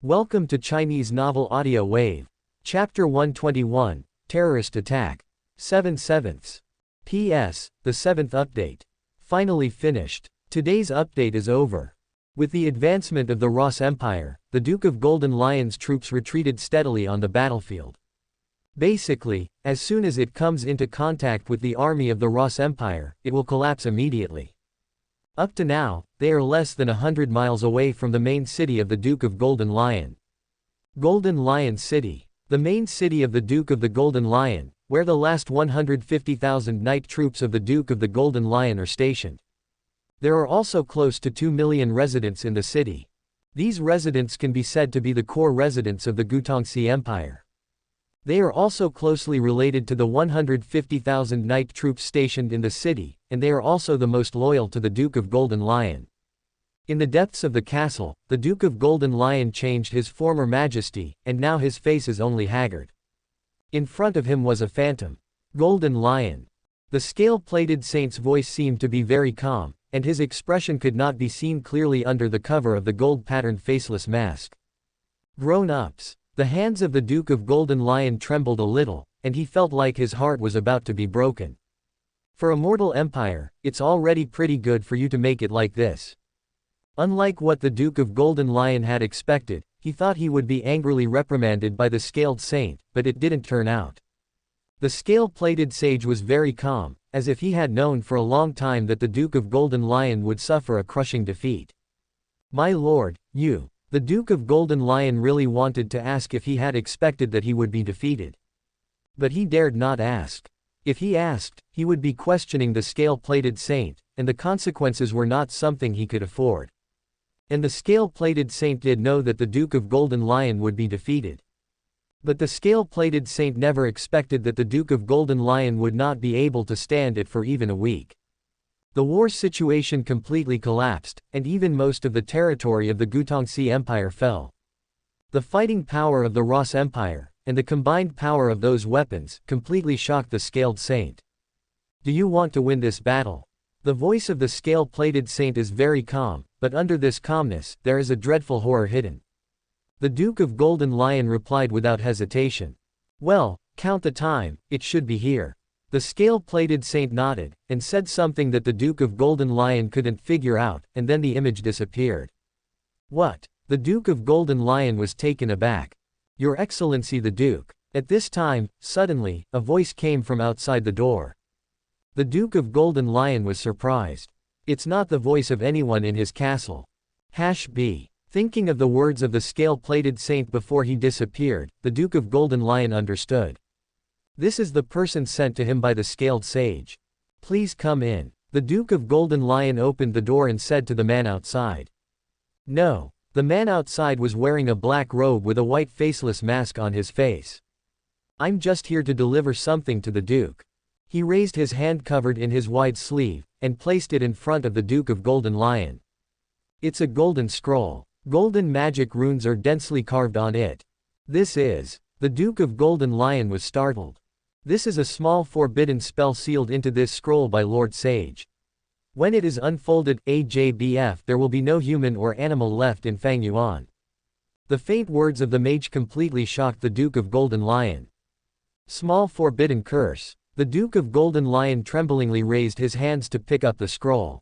Welcome to Chinese Novel Audio Wave. Chapter 121, Terrorist Attack. 7/7. P.S. The 7th update. Finally finished. Today's update is over. With the advancement of the Ross Empire, the Duke of Golden Lion's troops retreated steadily on the battlefield. Basically, as soon as it comes into contact with the army of the Ross Empire, it will collapse immediately. Up to now, they are less than 100 miles away from the main city of the Duke of Golden Lion. Golden Lion City. The main city of the Duke of the Golden Lion, where the last 150,000 night troops of the Duke of the Golden Lion are stationed. There are also close to 2 million residents in the city. These residents can be said to be the core residents of the Gutongxi Empire. They are also closely related to the 150,000 night troops stationed in the city, and they are also the most loyal to the Duke of Golden Lion. In the depths of the castle, the Duke of Golden Lion changed his former majesty, and now his face is only haggard. In front of him was a phantom. Golden Lion. The scale-plated saint's voice seemed to be very calm, and his expression could not be seen clearly under the cover of the gold-patterned faceless mask. Grown-ups. The hands of the Duke of Golden Lion trembled a little, and he felt like his heart was about to be broken. For a mortal empire, it's already pretty good for you to make it like this. Unlike what the Duke of Golden Lion had expected, he thought he would be angrily reprimanded by the scaled saint, but it didn't turn out. The scale-plated sage was very calm, as if he had known for a long time that the Duke of Golden Lion would suffer a crushing defeat. My lord, you. The Duke of Golden Lion really wanted to ask if he had expected that he would be defeated. But he dared not ask. If he asked, he would be questioning the scale-plated saint, and the consequences were not something he could afford. And the scale-plated saint did know that the Duke of Golden Lion would be defeated. But the scale-plated saint never expected that the Duke of Golden Lion would not be able to stand it for even a week. The war situation completely collapsed, and even most of the territory of the Gutongxi Empire fell. The fighting power of the Ross Empire, and the combined power of those weapons, completely shocked the scaled saint. Do you want to win this battle? The voice of the scale-plated saint is very calm, but under this calmness, there is a dreadful horror hidden. The Duke of Golden Lion replied without hesitation. Well, count the time, it should be here. The scale-plated saint nodded, and said something that the Duke of Golden Lion couldn't figure out, and then the image disappeared. What? The Duke of Golden Lion was taken aback. Your Excellency the Duke. At this time, suddenly, a voice came from outside the door. The Duke of Golden Lion was surprised. It's not the voice of anyone in his castle. #B. Thinking of the words of the scale-plated saint before he disappeared, the Duke of Golden Lion understood. This is the person sent to him by the scaled sage. Please come in. The Duke of Golden Lion opened the door and said to the man outside. No. The man outside was wearing a black robe with a white faceless mask on his face. I'm just here to deliver something to the Duke. He raised his hand covered in his wide sleeve, and placed it in front of the Duke of Golden Lion. It's a golden scroll. Golden magic runes are densely carved on it. This is. The Duke of Golden Lion was startled. This is a small forbidden spell sealed into this scroll by Lord Sage. When it is unfolded, AJBF, there will be no human or animal left in Fang Yuan. The faint words of the mage completely shocked the Duke of Golden Lion. Small forbidden curse. The Duke of Golden Lion tremblingly raised his hands to pick up the scroll.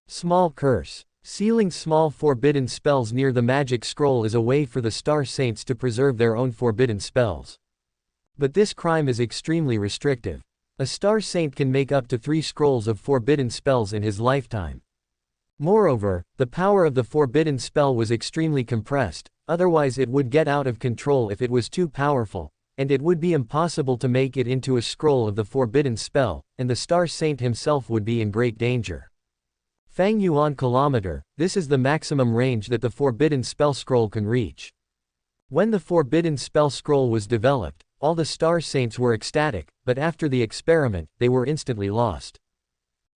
Small curse. Sealing small forbidden spells near the magic scroll is a way for the star saints to preserve their own forbidden spells. But this crime is extremely restrictive. A star saint can make up to 3 scrolls of forbidden spells in his lifetime. Moreover, the power of the forbidden spell was extremely compressed, otherwise it would get out of control if it was too powerful, and it would be impossible to make it into a scroll of the forbidden spell, and the star saint himself would be in great danger. Fang Yuan kilometer, this is the maximum range that the forbidden spell scroll can reach. When the forbidden spell scroll was developed, all the star saints were ecstatic, but after the experiment, they were instantly lost.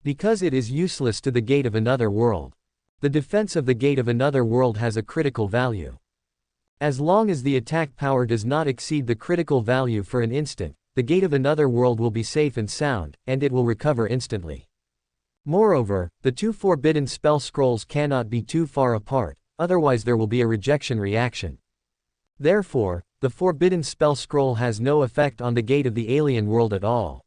Because it is useless to the gate of another world. The defense of the gate of another world has a critical value. As long as the attack power does not exceed the critical value for an instant, the gate of another world will be safe and sound, and it will recover instantly. Moreover, the 2 forbidden spell scrolls cannot be too far apart, otherwise there will be a rejection reaction. Therefore, the forbidden spell scroll has no effect on the gate of the alien world at all.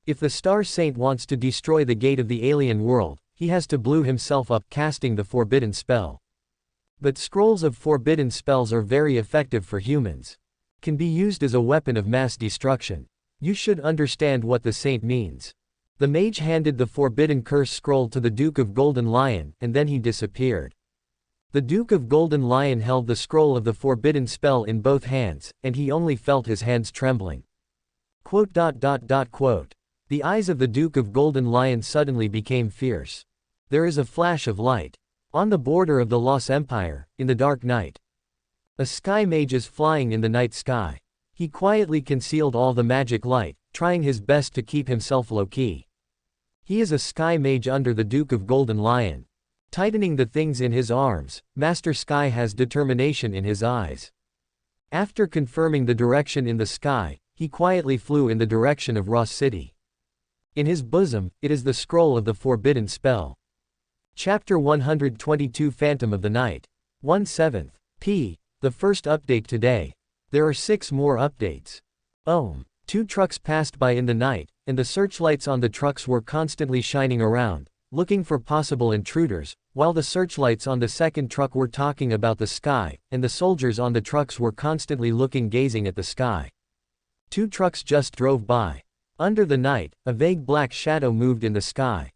If the Star Saint wants to destroy the gate of the alien world, he has to blow himself up casting the forbidden spell. But scrolls of forbidden spells are very effective for humans. Can be used as a weapon of mass destruction. You should understand what the saint means. The mage handed the forbidden curse scroll to the Duke of Golden Lion, and then he disappeared. The Duke of Golden Lion held the scroll of the forbidden spell in both hands, and he only felt his hands trembling. The eyes of the Duke of Golden Lion suddenly became fierce. There is a flash of light. On the border of the Lost Empire, in the dark night. A sky mage is flying in the night sky. He quietly concealed all the magic light, trying his best to keep himself low-key. He is a sky mage under the Duke of Golden Lion. Tightening the things in his arms, Master Sky has determination in his eyes. After confirming the direction in the sky, he quietly flew in the direction of Ross City. In his bosom, it is the scroll of the forbidden spell. Chapter 122 Phantom of the Night. 1/7. The first update today. There are 6 more updates. 2 trucks passed by in the night, and the searchlights on the trucks were constantly shining around, looking for possible intruders, while the searchlights on the second truck were talking about the sky, and the soldiers on the trucks were constantly gazing at the sky. 2 trucks just drove by. Under the night, a vague black shadow moved in the sky.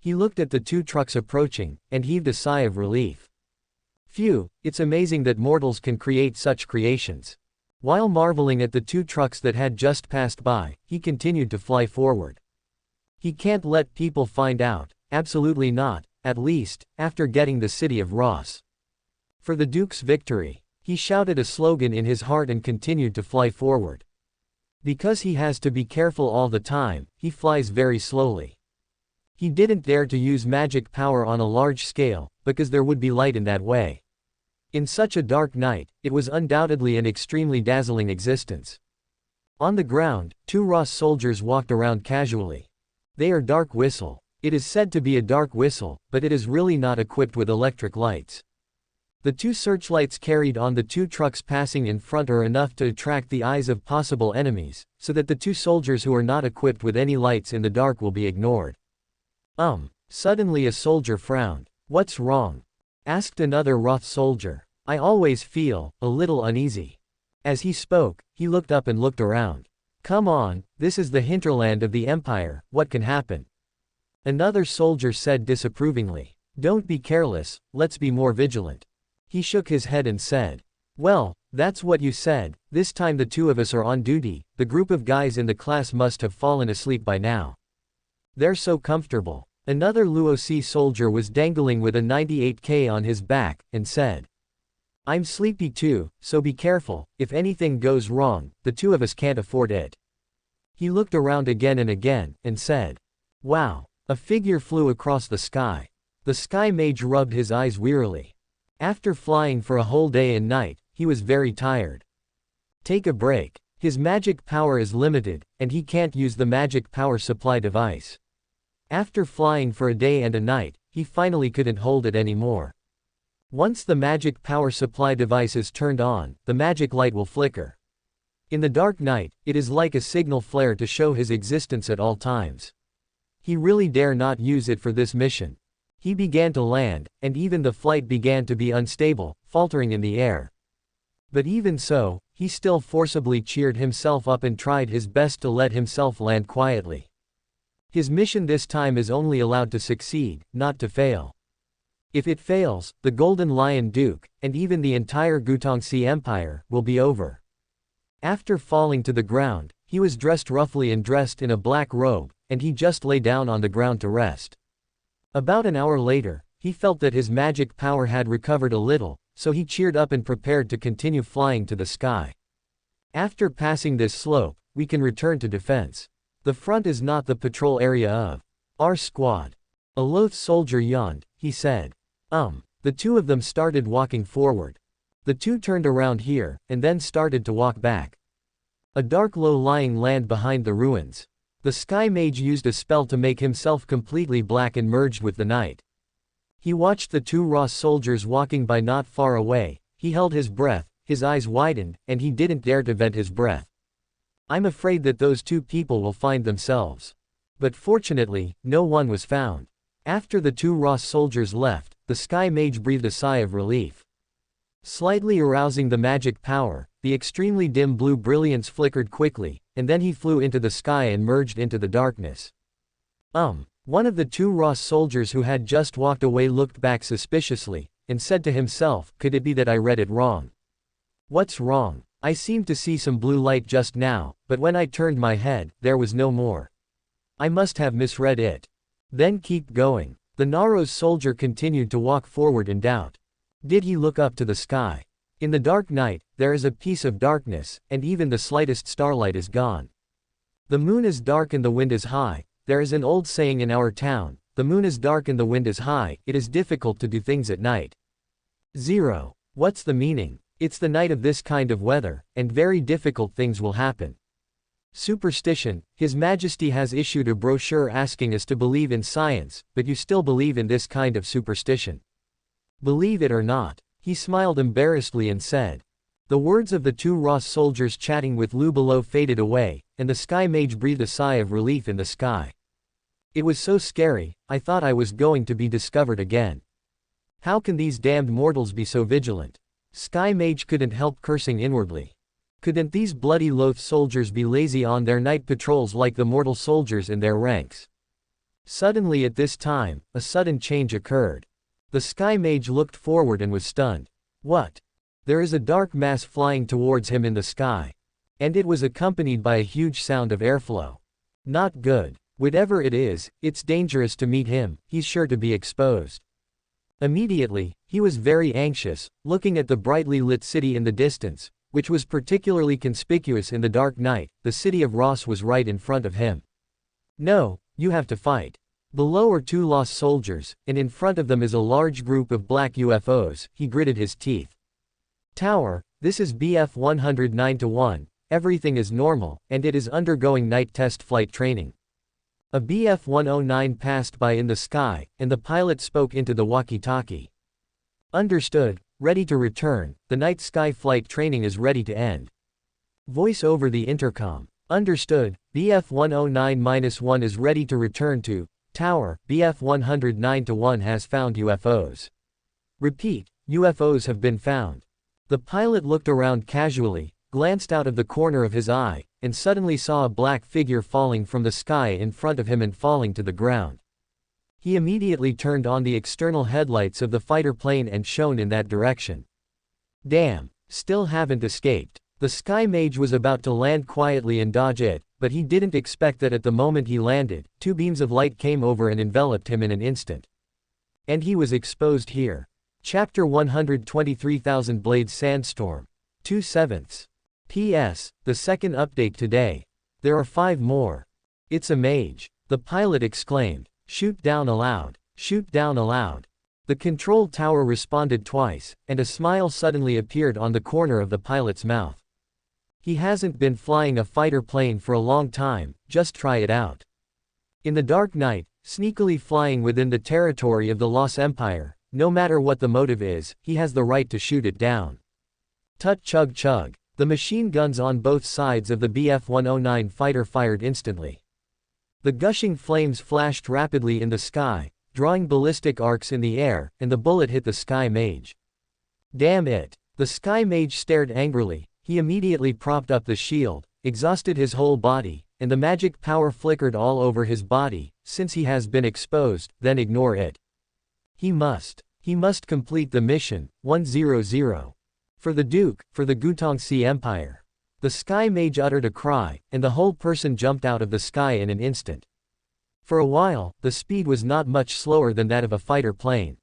He looked at the 2 trucks approaching, and heaved a sigh of relief. Phew, it's amazing that mortals can create such creations. While marveling at the 2 trucks that had just passed by, he continued to fly forward. He can't let people find out, absolutely not, at least, after getting the city of Ross. For the Duke's victory, he shouted a slogan in his heart and continued to fly forward. Because he has to be careful all the time, he flies very slowly. He didn't dare to use magic power on a large scale, because there would be light in that way. In such a dark night, it was undoubtedly an extremely dazzling existence. On the ground, 2 Ross soldiers walked around casually. They are dark whistle. It is said to be a dark whistle, but it is really not equipped with electric lights. The 2 searchlights carried on the 2 trucks passing in front are enough to attract the eyes of possible enemies, so that the 2 soldiers who are not equipped with any lights in the dark will be ignored. Suddenly a soldier frowned. "What's wrong?" asked another Roth soldier. "I always feel a little uneasy." As he spoke, he looked up and looked around. "Come on, this is the hinterland of the Empire, what can happen?" Another soldier said disapprovingly. "Don't be careless, let's be more vigilant." He shook his head and said, "Well, that's what you said, this time the 2 of us are on duty, the group of guys in the class must have fallen asleep by now. They're so comfortable." Another Luoc soldier was dangling with a 98K on his back, and said, "I'm sleepy too, so be careful, if anything goes wrong, the 2 of us can't afford it." He looked around again, and said, "Wow." A figure flew across the sky. The sky mage rubbed his eyes wearily. After flying for a whole day and night, he was very tired. Take a break. His magic power is limited, and he can't use the magic power supply device. After flying for a day and a night, he finally couldn't hold it anymore. Once the magic power supply device is turned on, the magic light will flicker. In the dark night, it is like a signal flare to show his existence at all times. He really dare not use it for this mission. He began to land, and even the flight began to be unstable, faltering in the air. But even so, he still forcibly cheered himself up and tried his best to let himself land quietly. His mission this time is only allowed to succeed, not to fail. If it fails, the Golden Lion Duke, and even the entire Gutongxi Empire, will be over. After falling to the ground, he was dressed roughly and dressed in a black robe, and he just lay down on the ground to rest. About an hour later, he felt that his magic power had recovered a little, so he cheered up and prepared to continue flying to the sky. After passing this slope, we can return to defense. The front is not the patrol area of our squad. A loath soldier yawned. He said, The 2 of them started walking forward. The 2 turned around here, and then started to walk back. A dark low-lying land behind the ruins. The sky mage used a spell to make himself completely black and merged with the night. He watched the 2 Ross soldiers walking by not far away. He held his breath, his eyes widened, and he didn't dare to vent his breath. I'm afraid that those two people will find themselves. But fortunately, no one was found. After the two Ross soldiers left, the Sky Mage breathed a sigh of relief. Slightly arousing the magic power, the extremely dim blue brilliance flickered quickly, and then he flew into the sky and merged into the darkness. One of the two Ross soldiers who had just walked away looked back suspiciously, and said to himself, could it be that I read it wrong? What's wrong? I seemed to see some blue light just now, but when I turned my head, there was no more. I must have misread it. Then keep going. The Naros soldier continued to walk forward in doubt. Did he look up to the sky? In the dark night, there is a piece of darkness, and even the slightest starlight is gone. The moon is dark and the wind is high. There is an old saying in our town, the moon is dark and the wind is high, it is difficult to do things at night. 0. What's the meaning? It's the night of this kind of weather, and very difficult things will happen. Superstition. His Majesty has issued a brochure asking us to believe in science, but you still believe in this kind of superstition. Believe it or not. He smiled embarrassedly and said. The words of the two Ross soldiers chatting with Liu below faded away, and the Sky Mage breathed a sigh of relief in the sky. It was so scary, I thought I was going to be discovered again. How can these damned mortals be so vigilant? Sky Mage couldn't help cursing inwardly. Couldn't these bloody loath soldiers be lazy on their night patrols like the mortal soldiers in their ranks? Suddenly at this time, a sudden change occurred. The Sky Mage looked forward and was stunned. What? There is a dark mass flying towards him in the sky. And it was accompanied by a huge sound of airflow. Not good. Whatever it is, it's dangerous to meet him, he's sure to be exposed. Immediately, he was very anxious, looking at the brightly lit city in the distance, which was particularly conspicuous in the dark night. The city of Ross was right in front of him. No, you have to fight. Below are two lost soldiers, and in front of them is a large group of black UFOs, he gritted his teeth. Tower, this is BF 109-1, everything is normal, and it is undergoing night test flight training. A BF 109 passed by in the sky, and the pilot spoke into the walkie-talkie. Understood. Ready to return, the night sky flight training is ready to end. Voice over the intercom. Understood, BF 109-1 is ready to return to Tower, BF 109-1 has found UFOs. Repeat, UFOs have been found. The pilot looked around casually, glanced out of the corner of his eye, and suddenly saw a black figure falling from the sky in front of him and falling to the ground. He immediately turned on the external headlights of the fighter plane and shone in that direction. Damn, still haven't escaped. The Sky Mage was about to land quietly and dodge it, but he didn't expect that at the moment he landed, two beams of light came over and enveloped him in an instant. And he was exposed here. Chapter 123,000 Blades Sandstorm. 2/7. P.S. The second update today. There are 5 more. It's a mage. The pilot exclaimed. Shoot down aloud. Shoot down aloud. The control tower responded twice, and a smile suddenly appeared on the corner of the pilot's mouth. He hasn't been flying a fighter plane for a long time, just try it out. In the dark night, sneakily flying within the territory of the Lost Empire, no matter what the motive is, he has the right to shoot it down. Tut chug chug. The machine guns on both sides of the BF-109 fighter fired instantly. The gushing flames flashed rapidly in the sky, drawing ballistic arcs in the air, and the bullet hit the Sky Mage. Damn it! The Sky Mage stared angrily. He immediately propped up the shield, exhausted his whole body, and the magic power flickered all over his body. Since he has been exposed, then ignore it. He must complete the mission. 100. For the Duke, for the Gutongsi Empire. The Sky Mage uttered a cry, and the whole person jumped out of the sky in an instant. For a while, the speed was not much slower than that of a fighter plane.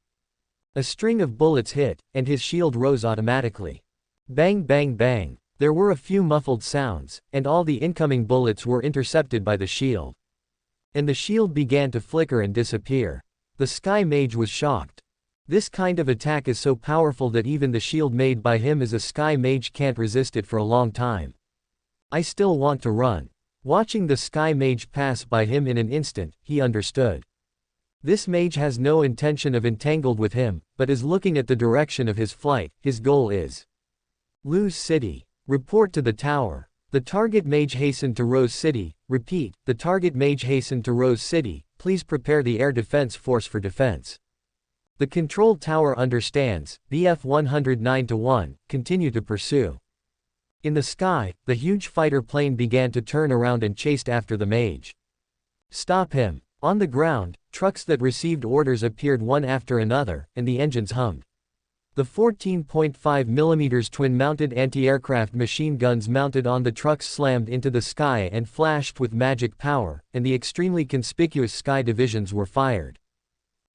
A string of bullets hit, and his shield rose automatically. Bang bang bang. There were a few muffled sounds, and all the incoming bullets were intercepted by the shield. And the shield began to flicker and disappear. The Sky Mage was shocked. This kind of attack is so powerful that even the shield made by him as a Sky Mage can't resist it for a long time. I still want to run. Watching the Sky Mage pass by him in an instant, he understood. This mage has no intention of entangled with him, but is looking at the direction of his flight. His goal is Lu's City. Report to the tower. The target mage hastened to Rose City. Repeat, the target mage hastened to Rose City. Please prepare the air defense force for defense. The control tower understands. BF 109-1, continue to pursue. In the sky, the huge fighter plane began to turn around and chased after the mage. Stop him. On the ground, trucks that received orders appeared one after another, and the engines hummed. The 14.5 mm twin-mounted anti-aircraft machine guns mounted on the trucks slammed into the sky and flashed with magic power, and the extremely conspicuous sky divisions were fired.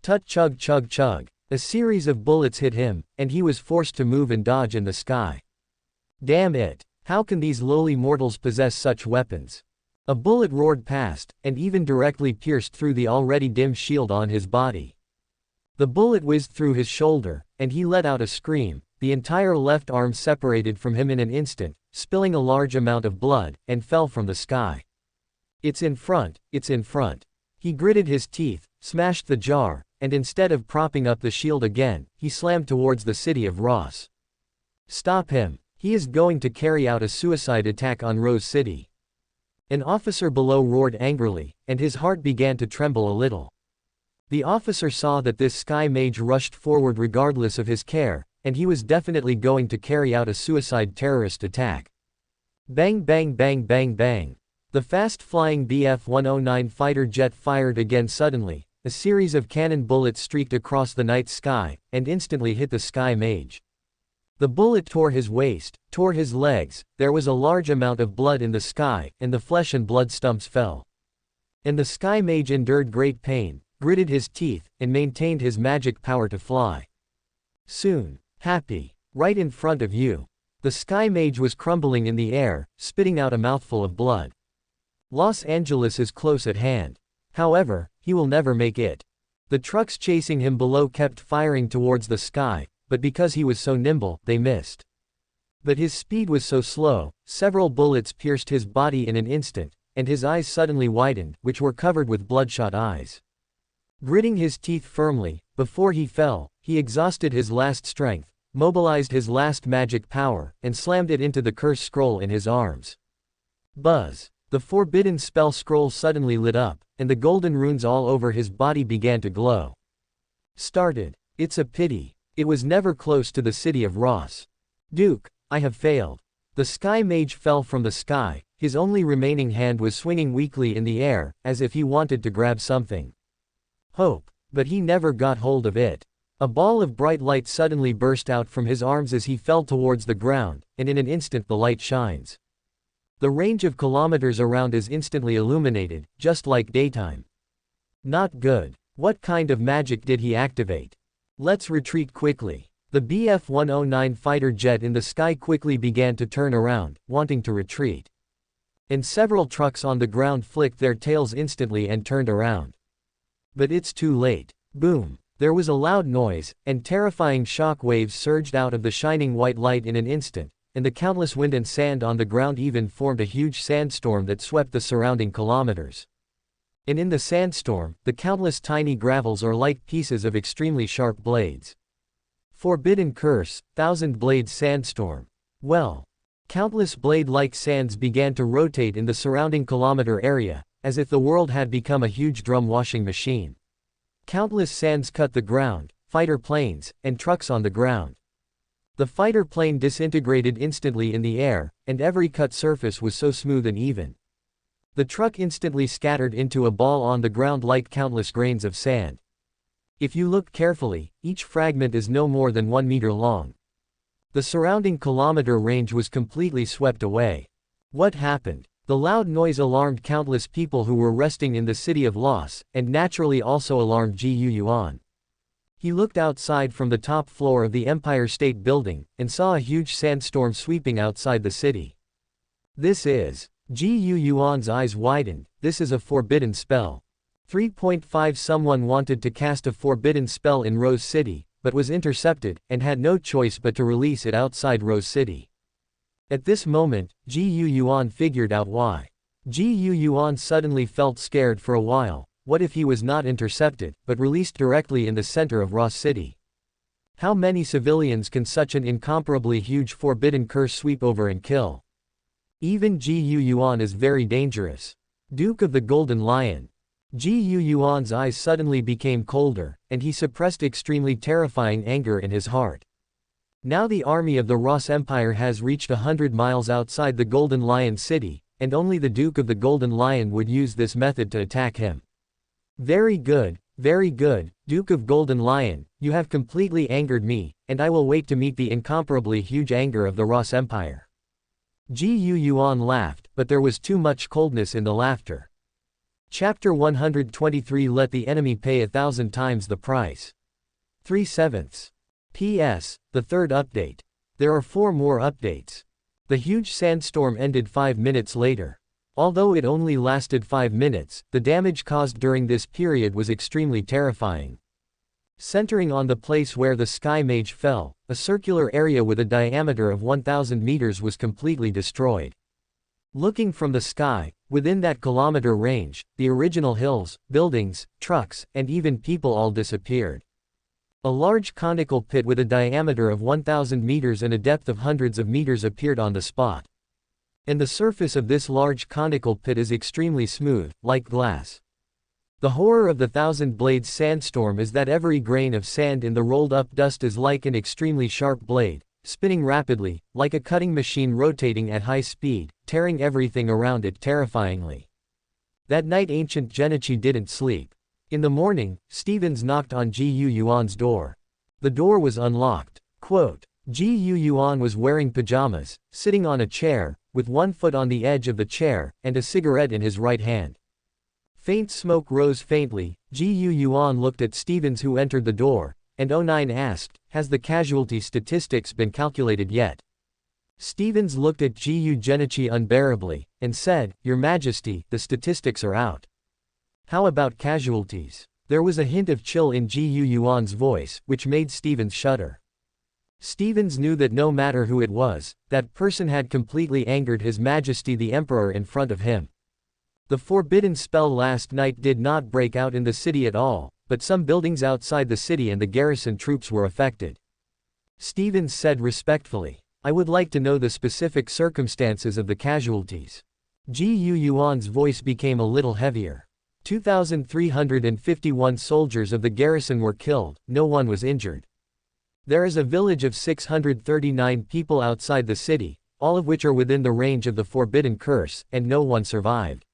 Tut chug chug chug. A series of bullets hit him, and he was forced to move and dodge in the sky. Damn it! How can these lowly mortals possess such weapons? A bullet roared past, and even directly pierced through the already dim shield on his body. The bullet whizzed through his shoulder, and he let out a scream. The entire left arm separated from him in an instant, spilling a large amount of blood, and fell from the sky. It's in front, it's in front. He gritted his teeth, smashed the jar, and instead of propping up the shield again, he slammed towards the city of Ross. Stop him. He is going to carry out a suicide attack on Rose City. An officer below roared angrily, and his heart began to tremble a little. The officer saw that this sky mage rushed forward regardless of his care, and he was definitely going to carry out a suicide terrorist attack. Bang bang bang bang bang. The fast-flying BF-109 fighter jet fired again suddenly. A series of cannon bullets streaked across the night sky, and instantly hit the sky mage. The bullet tore his waist, tore his legs, there was a large amount of blood in the sky, and the flesh and blood stumps fell. And the sky mage endured great pain, gritted his teeth, and maintained his magic power to fly. Soon, happy, right in front of you. The sky mage was crumbling in the air, spitting out a mouthful of blood. Los Angeles is close at hand. However, he will never make it. The trucks chasing him below kept firing towards the sky, but because he was so nimble, they missed. But his speed was so slow, several bullets pierced his body in an instant, and his eyes suddenly widened, which were covered with bloodshot eyes. Gritting his teeth firmly, before he fell, he exhausted his last strength, mobilized his last magic power, and slammed it into the curse scroll in his arms. Buzz! The forbidden spell scroll suddenly lit up, and the golden runes all over his body began to glow. Started. It's a pity. It was never close to the city of Ross. Duke, I have failed. The sky mage fell from the sky, his only remaining hand was swinging weakly in the air, as if he wanted to grab something. Hope, but he never got hold of it. A ball of bright light suddenly burst out from his arms as he fell towards the ground, and in an instant the light shines. The range of kilometers around is instantly illuminated, just like daytime. Not good. What kind of magic did he activate? Let's retreat quickly. The BF-109 fighter jet in the sky quickly began to turn around, wanting to retreat. And several trucks on the ground flicked their tails instantly and turned around. But it's too late. Boom. There was a loud noise, and terrifying shock waves surged out of the shining white light in an instant, and the countless wind and sand on the ground even formed a huge sandstorm that swept the surrounding kilometers. And in the sandstorm, the countless tiny gravels are like pieces of extremely sharp blades. Forbidden curse, thousand blades sandstorm. Well. Countless blade-like sands began to rotate in the surrounding kilometer area, as if the world had become a huge drum washing machine. Countless sands cut the ground, fighter planes, and trucks on the ground. The fighter plane disintegrated instantly in the air, and every cut surface was so smooth and even. The truck instantly scattered into a ball on the ground like countless grains of sand. If you look carefully, each fragment is no more than 1 meter long. The surrounding kilometer range was completely swept away. What happened? The loud noise alarmed countless people who were resting in the city of Los, and naturally also alarmed Gu Yuan. He looked outside from the top floor of the Empire State Building, and saw a huge sandstorm sweeping outside the city. This is. Gu Yuan's eyes widened, this is a forbidden spell. 3.5 Someone wanted to cast a forbidden spell in Rose City, but was intercepted, and had no choice but to release it outside Rose City. At this moment, Gu Yuan figured out why. Gu Yuan suddenly felt scared for a while. What if he was not intercepted, but released directly in the center of Ross City? How many civilians can such an incomparably huge forbidden curse sweep over and kill? Even Yuan is very dangerous. Duke of the Golden Lion. Yuan's eyes suddenly became colder, and he suppressed extremely terrifying anger in his heart. Now the army of the Ross Empire has reached 100 miles outside the Golden Lion city, and only the Duke of the Golden Lion would use this method to attack him. Very good, Duke of Golden Lion, you have completely angered me, and I will wait to meet the incomparably huge anger of the Ross Empire. Yuan laughed, but there was too much coldness in the laughter. Chapter 123 Let the enemy pay 1,000 times the price. 3/7. P.S. The third update. There are 4 more updates. The huge sandstorm ended 5 minutes later. Although it only lasted 5 minutes, the damage caused during this period was extremely terrifying. Centering on the place where the Sky Mage fell, a circular area with a diameter of 1,000 meters was completely destroyed. Looking from the sky, within that kilometer range, the original hills, buildings, trucks, and even people all disappeared. A large conical pit with a diameter of 1,000 meters and a depth of hundreds of meters appeared on the spot. And the surface of this large conical pit is extremely smooth, like glass. The horror of the 1,000 blades sandstorm is that every grain of sand in the rolled-up dust is like an extremely sharp blade, spinning rapidly, like a cutting machine rotating at high speed, tearing everything around it terrifyingly. That night Ancient Genichi didn't sleep. In the morning, Stevens knocked on Yuan's door. The door was unlocked. Quote, Yuan was wearing pajamas, sitting on a chair, with one foot on the edge of the chair, and a cigarette in his right hand. Faint smoke rose faintly. Yuan looked at Stevens who entered the door, and 09 asked, has the casualty statistics been calculated yet? Stevens looked at Genichi unbearably, and said, Your Majesty, the statistics are out. How about casualties? There was a hint of chill in Yuan's voice, which made Stevens shudder. Stevens knew that no matter who it was, that person had completely angered His Majesty the Emperor in front of him. The forbidden spell last night did not break out in the city at all, but some buildings outside the city and the garrison troops were affected. Stevens said respectfully, I would like to know the specific circumstances of the casualties. Yuan's voice became a little heavier. 2,351 soldiers of the garrison were killed, no one was injured. There is a village of 639 people outside the city, all of which are within the range of the forbidden curse, and no one survived.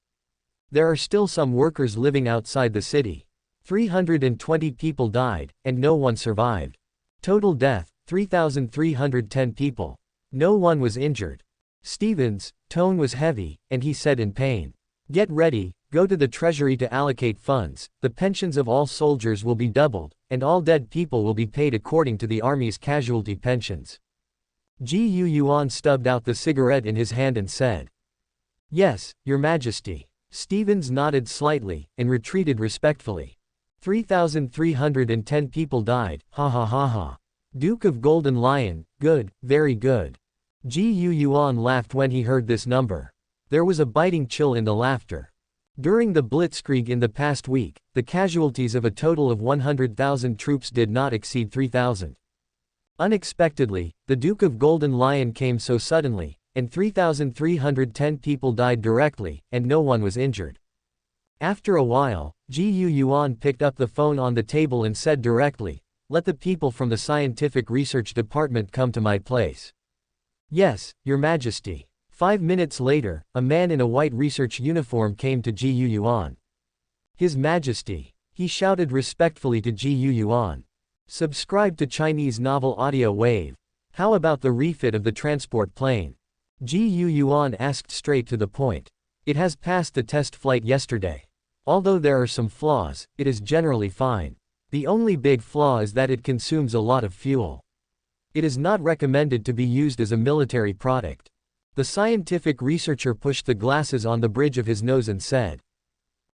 There are still some workers living outside the city. 320 people died, and no one survived. Total death, 3,310 people. No one was injured. Stevens' tone was heavy, and he said in pain, Get ready, go to the treasury to allocate funds, the pensions of all soldiers will be doubled, and all dead people will be paid according to the army's casualty pensions. Yuan stubbed out the cigarette in his hand and said, Yes, Your Majesty. Stevens nodded slightly, and retreated respectfully. 3,310 people died, ha ha ha ha. Duke of Golden Lion, good, very good. Yuan laughed when he heard this number. There was a biting chill in the laughter. During the blitzkrieg in the past week, the casualties of a total of 100,000 troops did not exceed 3,000. Unexpectedly, the Duke of Golden Lion came so suddenly, and 3,310 people died directly, and no one was injured. After a while, Yuan picked up the phone on the table and said directly, Let the people from the scientific research department come to my place. Yes, Your Majesty. 5 minutes later, a man in a white research uniform came to Yuan. His Majesty. He shouted respectfully to Yuan. Subscribe to Chinese novel Audio Wave. How about the refit of the transport plane? Yuan asked straight to the point. It has passed the test flight yesterday. Although there are some flaws, it is generally fine. The only big flaw is that it consumes a lot of fuel. It is not recommended to be used as a military product. The scientific researcher pushed the glasses on the bridge of his nose and said,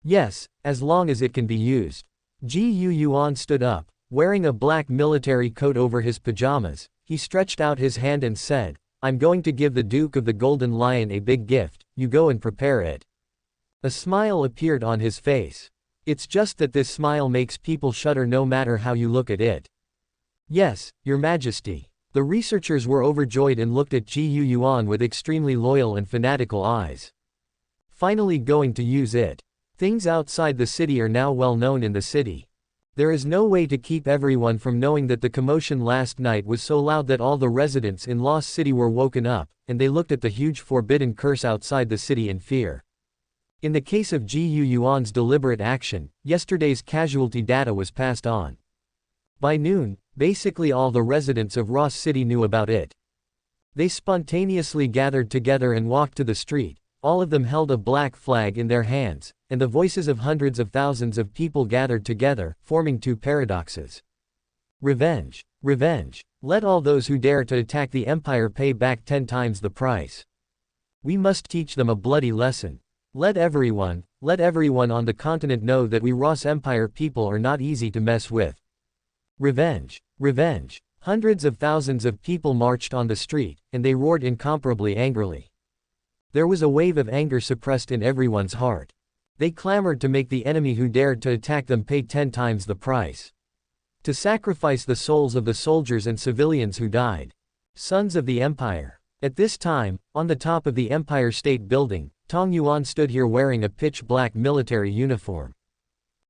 Yes, as long as it can be used. Yuan stood up, wearing a black military coat over his pajamas. He stretched out his hand and said, I'm going to give the Duke of the Golden Lion a big gift, you go and prepare it. A smile appeared on his face. It's just that this smile makes people shudder no matter how you look at it. Yes, Your Majesty. The researchers were overjoyed and looked at Yuan with extremely loyal and fanatical eyes. Finally going to use it. Things outside the city are now well known in the city. There is no way to keep everyone from knowing that the commotion last night was so loud that all the residents in Lost City were woken up, and they looked at the huge forbidden curse outside the city in fear. In the case of Yuan's deliberate action, yesterday's casualty data was passed on. By noon, basically all the residents of Ross City knew about it. They spontaneously gathered together and walked to the street. All of them held a black flag in their hands, and the voices of hundreds of thousands of people gathered together, forming two paradoxes. Revenge. Revenge. Let all those who dare to attack the Empire pay back 10 times the price. We must teach them a bloody lesson. Let everyone on the continent know that we Ross Empire people are not easy to mess with. Revenge. Revenge. Hundreds of thousands of people marched on the street, and they roared incomparably angrily. There was a wave of anger suppressed in everyone's heart. They clamored to make the enemy who dared to attack them pay 10 times the price. To sacrifice the souls of the soldiers and civilians who died. Sons of the Empire. At this time, on the top of the Empire State Building, Tong Yuan stood here wearing a pitch-black military uniform.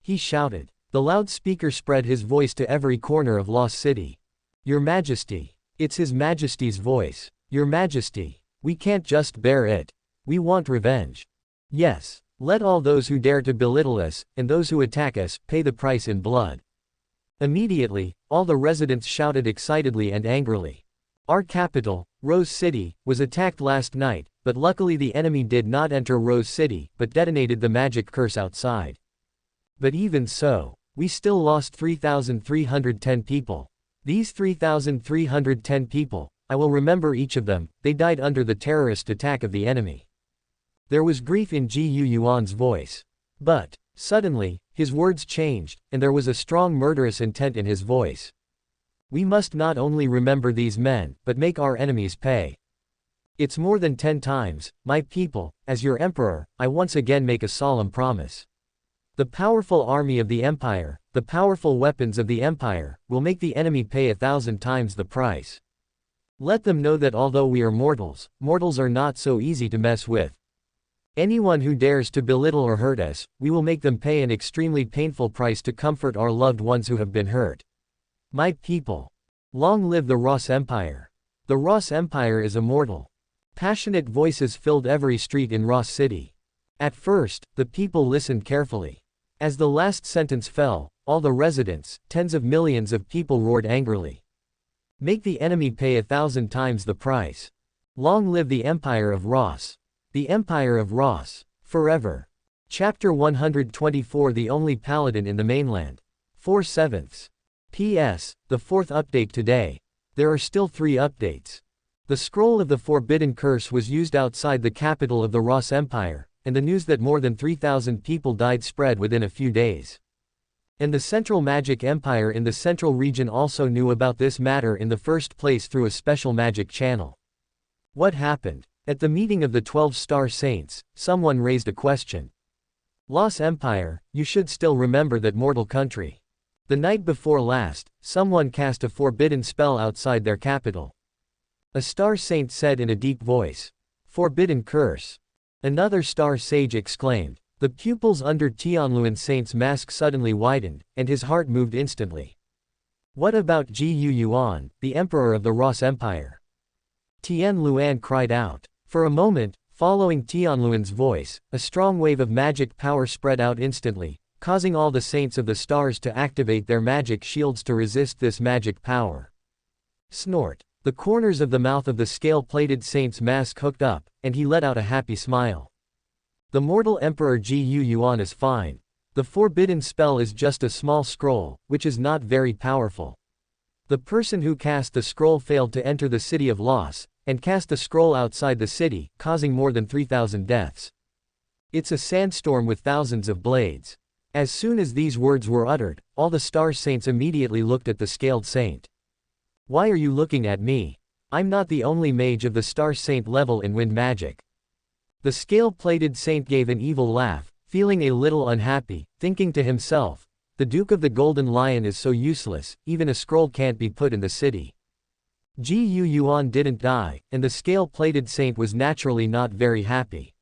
He shouted. The loudspeaker spread his voice to every corner of Lost City. Your Majesty. It's His Majesty's voice. Your Majesty. We can't just bear it. We want revenge. Yes. Let all those who dare to belittle us, and those who attack us, pay the price in blood. Immediately, all the residents shouted excitedly and angrily. Our capital, Rose City, was attacked last night, but luckily the enemy did not enter Rose City, but detonated the magic curse outside. But even so, we still lost 3,310 people. These 3,310 people, I will remember each of them, they died under the terrorist attack of the enemy. There was grief in Yuan's voice. But, suddenly, his words changed, and there was a strong murderous intent in his voice. We must not only remember these men, but make our enemies pay. It's more than 10 times, my people, as your emperor, I once again make a solemn promise. The powerful army of the Empire, the powerful weapons of the Empire, will make the enemy pay 1,000 times the price. Let them know that although we are mortals, mortals are not so easy to mess with. Anyone who dares to belittle or hurt us, we will make them pay an extremely painful price to comfort our loved ones who have been hurt. My people. Long live the Ross Empire. The Ross Empire is immortal. Passionate voices filled every street in Ross City. At first, the people listened carefully. As the last sentence fell, all the residents, tens of millions of people roared angrily. Make the enemy pay 1,000 times the price. Long live the Empire of Ross. The Empire of Ross. Forever. Chapter 124 The Only Paladin in the Mainland. 4/7. P.S. The 4th update today. There are still 3 updates. The scroll of the Forbidden Curse was used outside the capital of the Ross Empire, and the news that more than 3,000 people died spread within a few days. And the Central Magic Empire in the Central region also knew about this matter in the first place through a special magic channel. What happened? At the meeting of the 12 Star Saints, someone raised a question. Lost Empire, you should still remember that mortal country. The night before last, someone cast a forbidden spell outside their capital. A Star Saint said in a deep voice. Forbidden curse. Another Star Sage exclaimed. The pupils under Tianluan Saint's mask suddenly widened, and his heart moved instantly. What about Yuan, the Emperor of the Ross Empire? Tianluan cried out. For a moment, following Tianluan's voice, a strong wave of magic power spread out instantly, causing all the saints of the stars to activate their magic shields to resist this magic power. Snort. The corners of the mouth of the scale-plated saint's mask hooked up, and he let out a happy smile. The mortal Emperor Yuan is fine. The forbidden spell is just a small scroll, which is not very powerful. The person who cast the scroll failed to enter the city of Loss, and cast the scroll outside the city, causing more than 3,000 deaths. It's a sandstorm with thousands of blades. As soon as these words were uttered, all the Star Saints immediately looked at the Scaled Saint. Why are you looking at me? I'm not the only mage of the Star Saint level in wind magic. The scale-plated saint gave an evil laugh, feeling a little unhappy, thinking to himself, The Duke of the Golden Lion is so useless, even a scroll can't be put in the city. Yuan didn't die, and the scale-plated saint was naturally not very happy.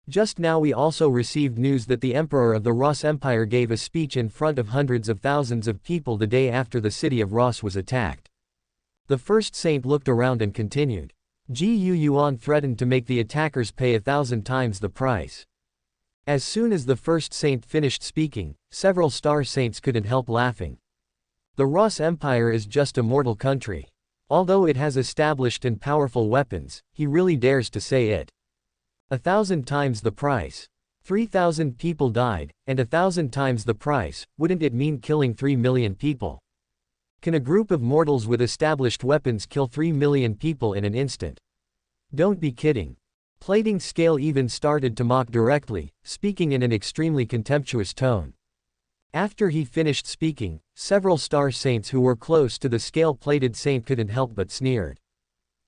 Just now we also received news that the Emperor of the Ross Empire gave a speech in front of hundreds of thousands of people the day after the city of Ross was attacked. The first saint looked around and continued. Yuan threatened to make the attackers pay 1,000 times the price. As soon as the first saint finished speaking, several star saints couldn't help laughing. The Ross Empire is just a mortal country. Although it has established and powerful weapons, he really dares to say it. 1,000 times the price. 3,000 people died, and 1,000 times the price, wouldn't it mean killing 3 million people? Can a group of mortals with established weapons kill 3 million people in an instant? Don't be kidding. Plating Scale even started to mock directly, speaking in an extremely contemptuous tone. After he finished speaking, several star saints who were close to the scale-plated saint couldn't help but sneered.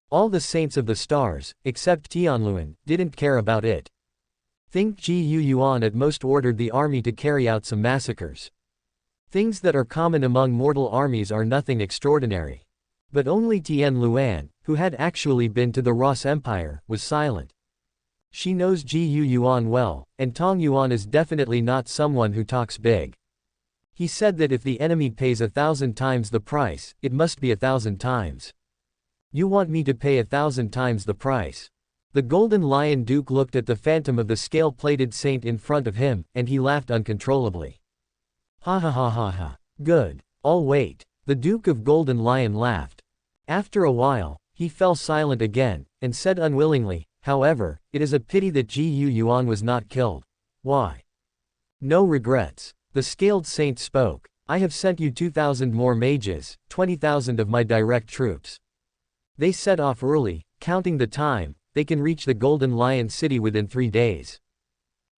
All the saints of the stars, except Tianluan, didn't care about it. Think Yuan at most ordered the army to carry out some massacres. Things that are common among mortal armies are nothing extraordinary. But only Tianluan, who had actually been to the Ross Empire, was silent. She knows Yuan well, and Tong Yuan is definitely not someone who talks big. He said that if the enemy pays 1,000 times the price, it must be 1,000 times. You want me to pay 1,000 times the price? The Golden Lion Duke looked at the phantom of the scale-plated saint in front of him, and he laughed uncontrollably. Ha ha ha ha ha. Good. I'll wait. The Duke of Golden Lion laughed. After a while, he fell silent again, and said unwillingly, however, it is a pity that Yuan was not killed. Why? No regrets. The scaled saint spoke. I have sent you 2,000 more mages, 20,000 of my direct troops. They set off early, counting the time, they can reach the Golden Lion City within 3 days.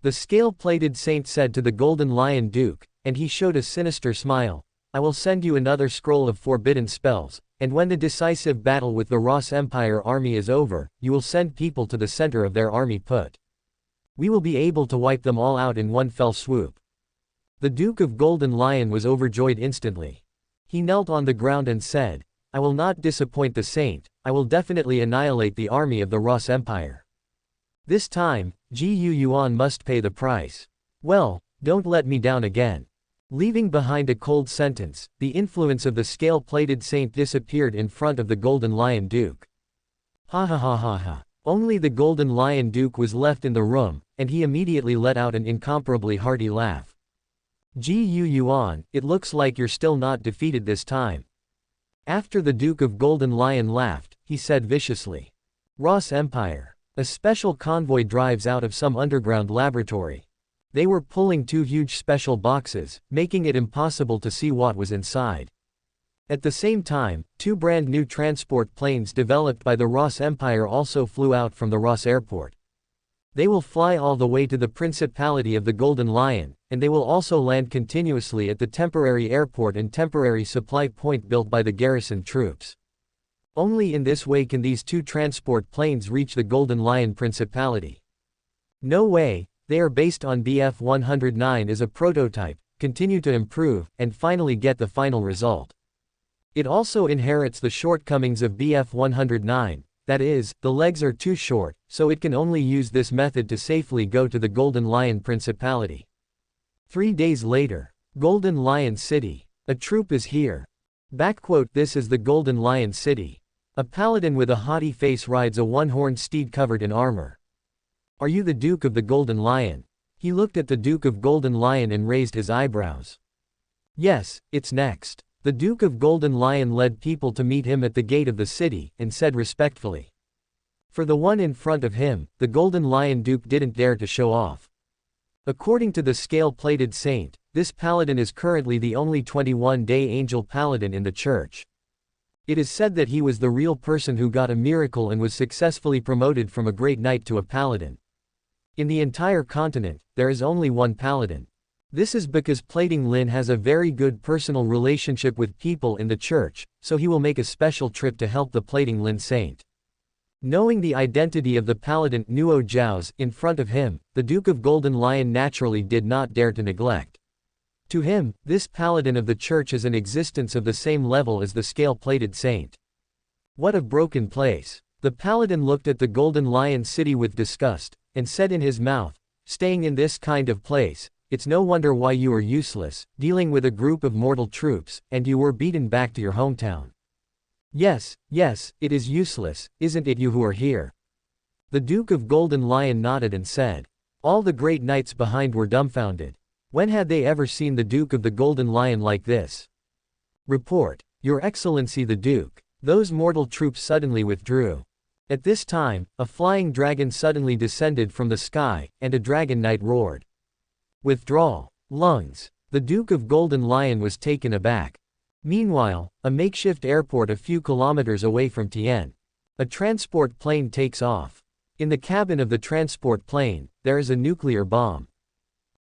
The scale-plated saint said to the Golden Lion Duke, and he showed a sinister smile, I will send you another scroll of forbidden spells, and when the decisive battle with the Ross Empire army is over, you will send people to the center of their army put. We will be able to wipe them all out in one fell swoop. The Duke of Golden Lion was overjoyed instantly. He knelt on the ground and said, I will not disappoint the saint, I will definitely annihilate the army of the Ross Empire. This time, Yuan must pay the price. Well, don't let me down again. Leaving behind a cold sentence, the influence of the scale-plated saint disappeared in front of the Golden Lion Duke. Ha ha ha ha ha. Only the Golden Lion Duke was left in the room, and he immediately let out an incomparably hearty laugh. Yuan, it looks like you're still not defeated this time. After the Duke of Golden Lion laughed, he said viciously. Ross Empire. A special convoy drives out of some underground laboratory. They were pulling 2 huge special boxes, making it impossible to see what was inside. At the same time, 2 brand new transport planes developed by the Ross Empire also flew out from the Ross airport. They will fly all the way to the Principality of the Golden Lion, and they will also land continuously at the temporary airport and temporary supply point built by the garrison troops. Only in this way can these 2 transport planes reach the Golden Lion Principality. No way, they are based on BF-109 as a prototype, continue to improve, and finally get the final result. It also inherits the shortcomings of BF-109. That is, the legs are too short, so it can only use this method to safely go to the Golden Lion Principality. 3 days later. Golden Lion City. A troop is here. This is the Golden Lion City. A paladin with a haughty face rides a one-horned steed covered in armor. Are you the Duke of the Golden Lion? He looked at the Duke of Golden Lion and raised his eyebrows. Yes, it's next. The Duke of Golden Lion led people to meet him at the gate of the city, and said respectfully. For the one in front of him, the Golden Lion Duke didn't dare to show off. According to the scale-plated saint, this paladin is currently the only 21-day angel paladin in the church. It is said that he was the real person who got a miracle and was successfully promoted from a great knight to a paladin. In the entire continent, there is only one paladin. This is because Plating Lin has a very good personal relationship with people in the church, so he will make a special trip to help the Plating Lin saint. Knowing the identity of the paladin Nuo Zhao's in front of him, the Duke of Golden Lion naturally did not dare to neglect. To him, this paladin of the church is an existence of the same level as the scale-plated saint. What a broken place. The paladin looked at the Golden Lion city with disgust, and said in his mouth, staying in this kind of place, it's no wonder why you are useless, dealing with a group of mortal troops, and you were beaten back to your hometown. Yes, yes, it is useless, isn't it you who are here? The Duke of Golden Lion nodded and said. All the great knights behind were dumbfounded. When had they ever seen the Duke of the Golden Lion like this? Report, Your Excellency the Duke. Those mortal troops suddenly withdrew. At this time, a flying dragon suddenly descended from the sky, and a dragon knight roared. Withdrawal. Lungs. The Duke of Golden Lion was taken aback. Meanwhile, a makeshift airport a few kilometers away from Tien. A transport plane takes off. In the cabin of the transport plane, there is a nuclear bomb.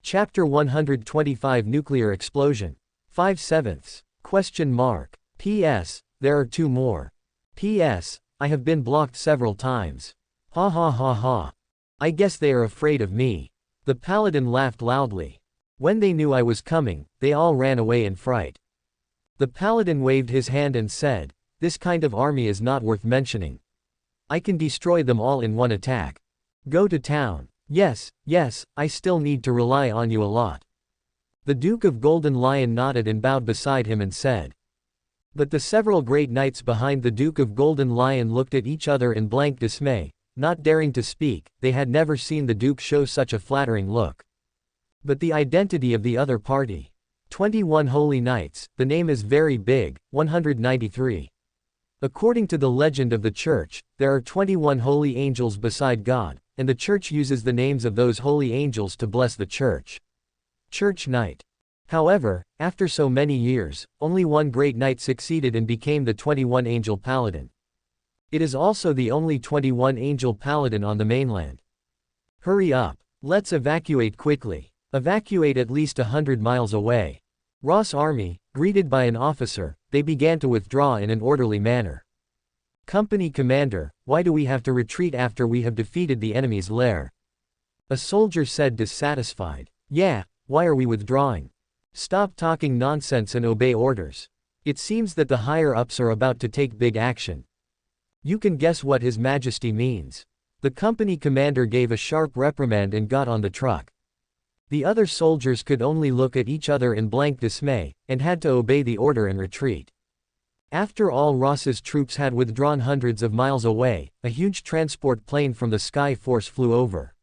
Chapter 125 Nuclear Explosion. 5/7. Question mark. P.S. There are 2 more. P.S. I have been blocked several times. Ha ha ha ha. I guess they are afraid of me. The paladin laughed loudly. When they knew I was coming, they all ran away in fright. The paladin waved his hand and said, this kind of army is not worth mentioning. I can destroy them all in one attack. Go to town. Yes, yes, I still need to rely on you a lot. The Duke of Golden Lion nodded and bowed beside him and said. But the several great knights behind the Duke of Golden Lion looked at each other in blank dismay, not daring to speak. They had never seen the Duke show such a flattering look. But the identity of the other party. 21 Holy Knights, the name is very big, 193. According to the legend of the Church, there are 21 holy angels beside God, and the Church uses the names of those holy angels to bless the Church. Church Knight. However, after so many years, only one great knight succeeded and became the 21 Angel Paladin. It is also the only 21 Angel Paladin on the mainland. Hurry up. Let's evacuate quickly. Evacuate at least 100 miles away. Ross Army, greeted by an officer, they began to withdraw in an orderly manner. Company Commander, why do we have to retreat after we have defeated the enemy's lair? A soldier said dissatisfied. Yeah, why are we withdrawing? Stop talking nonsense and obey orders. It seems that the higher-ups are about to take big action. You can guess what His Majesty means. The company commander gave a sharp reprimand and got on the truck. The other soldiers could only look at each other in blank dismay, and had to obey the order and retreat. After all Ross's troops had withdrawn hundreds of miles away, a huge transport plane from the Sky Force flew over.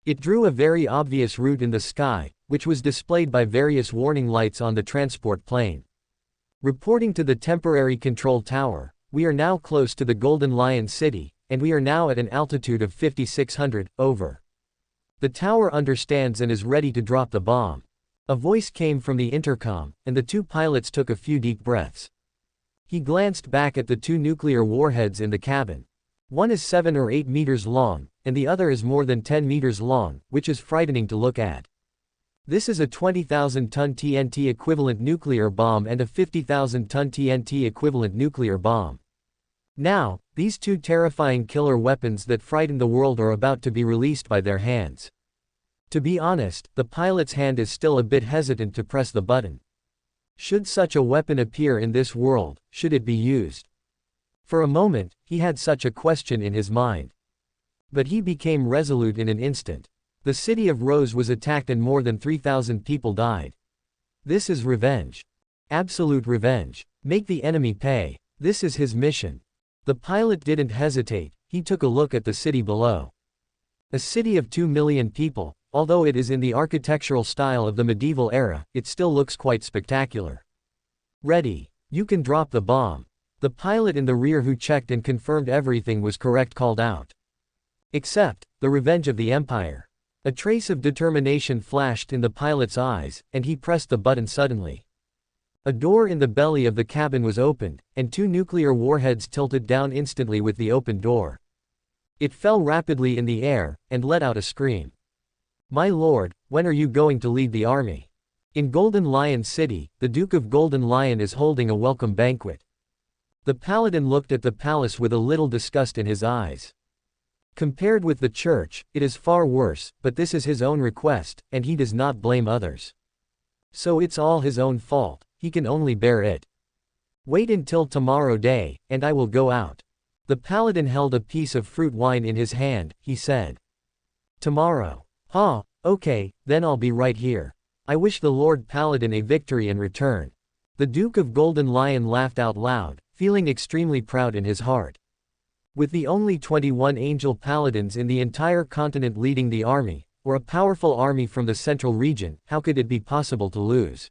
It drew a very obvious route in the sky, which was displayed by various warning lights on the transport plane. Reporting to the temporary control tower, we are now close to the Golden Lion City, and we are now at an altitude of 5,600, over. The tower understands and is ready to drop the bomb. A voice came from the intercom, and the 2 pilots took a few deep breaths. He glanced back at the 2 nuclear warheads in the cabin. One is 7 or 8 meters long, and the other is more than 10 meters long, which is frightening to look at. This is a 20,000-ton TNT equivalent nuclear bomb and a 50,000-ton TNT equivalent nuclear bomb. Now, these 2 terrifying killer weapons that frighten the world are about to be released by their hands. To be honest, the pilot's hand is still a bit hesitant to press the button. Should such a weapon appear in this world, should it be used? For a moment, he had such a question in his mind. But he became resolute in an instant. The city of Rose was attacked and more than 3,000 people died. This is revenge. Absolute revenge. Make the enemy pay. This is his mission. The pilot didn't hesitate, he took a look at the city below. A city of 2 million people, although it is in the architectural style of the medieval era, it still looks quite spectacular. Ready. You can drop the bomb. The pilot in the rear who checked and confirmed everything was correct called out. Except, the revenge of the Empire. A trace of determination flashed in the pilot's eyes, and he pressed the button suddenly. A door in the belly of the cabin was opened, and 2 nuclear warheads tilted down instantly with the open door. It fell rapidly in the air, and let out a scream. My lord, when are you going to lead the army? In Golden Lion City, the Duke of Golden Lion is holding a welcome banquet. The paladin looked at the palace with a little disgust in his eyes. Compared with the church, it is far worse, but this is his own request, and he does not blame others. So it's all his own fault, he can only bear it. Wait until tomorrow day, and I will go out. The paladin held a piece of fruit wine in his hand, he said. Tomorrow. Okay, then I'll be right here. I wish the Lord Paladin a victory in return. The Duke of Golden Lion laughed out loud, feeling extremely proud in his heart. With the only 21 angel paladins in the entire continent leading the army, or a powerful army from the central region, how could it be possible to lose?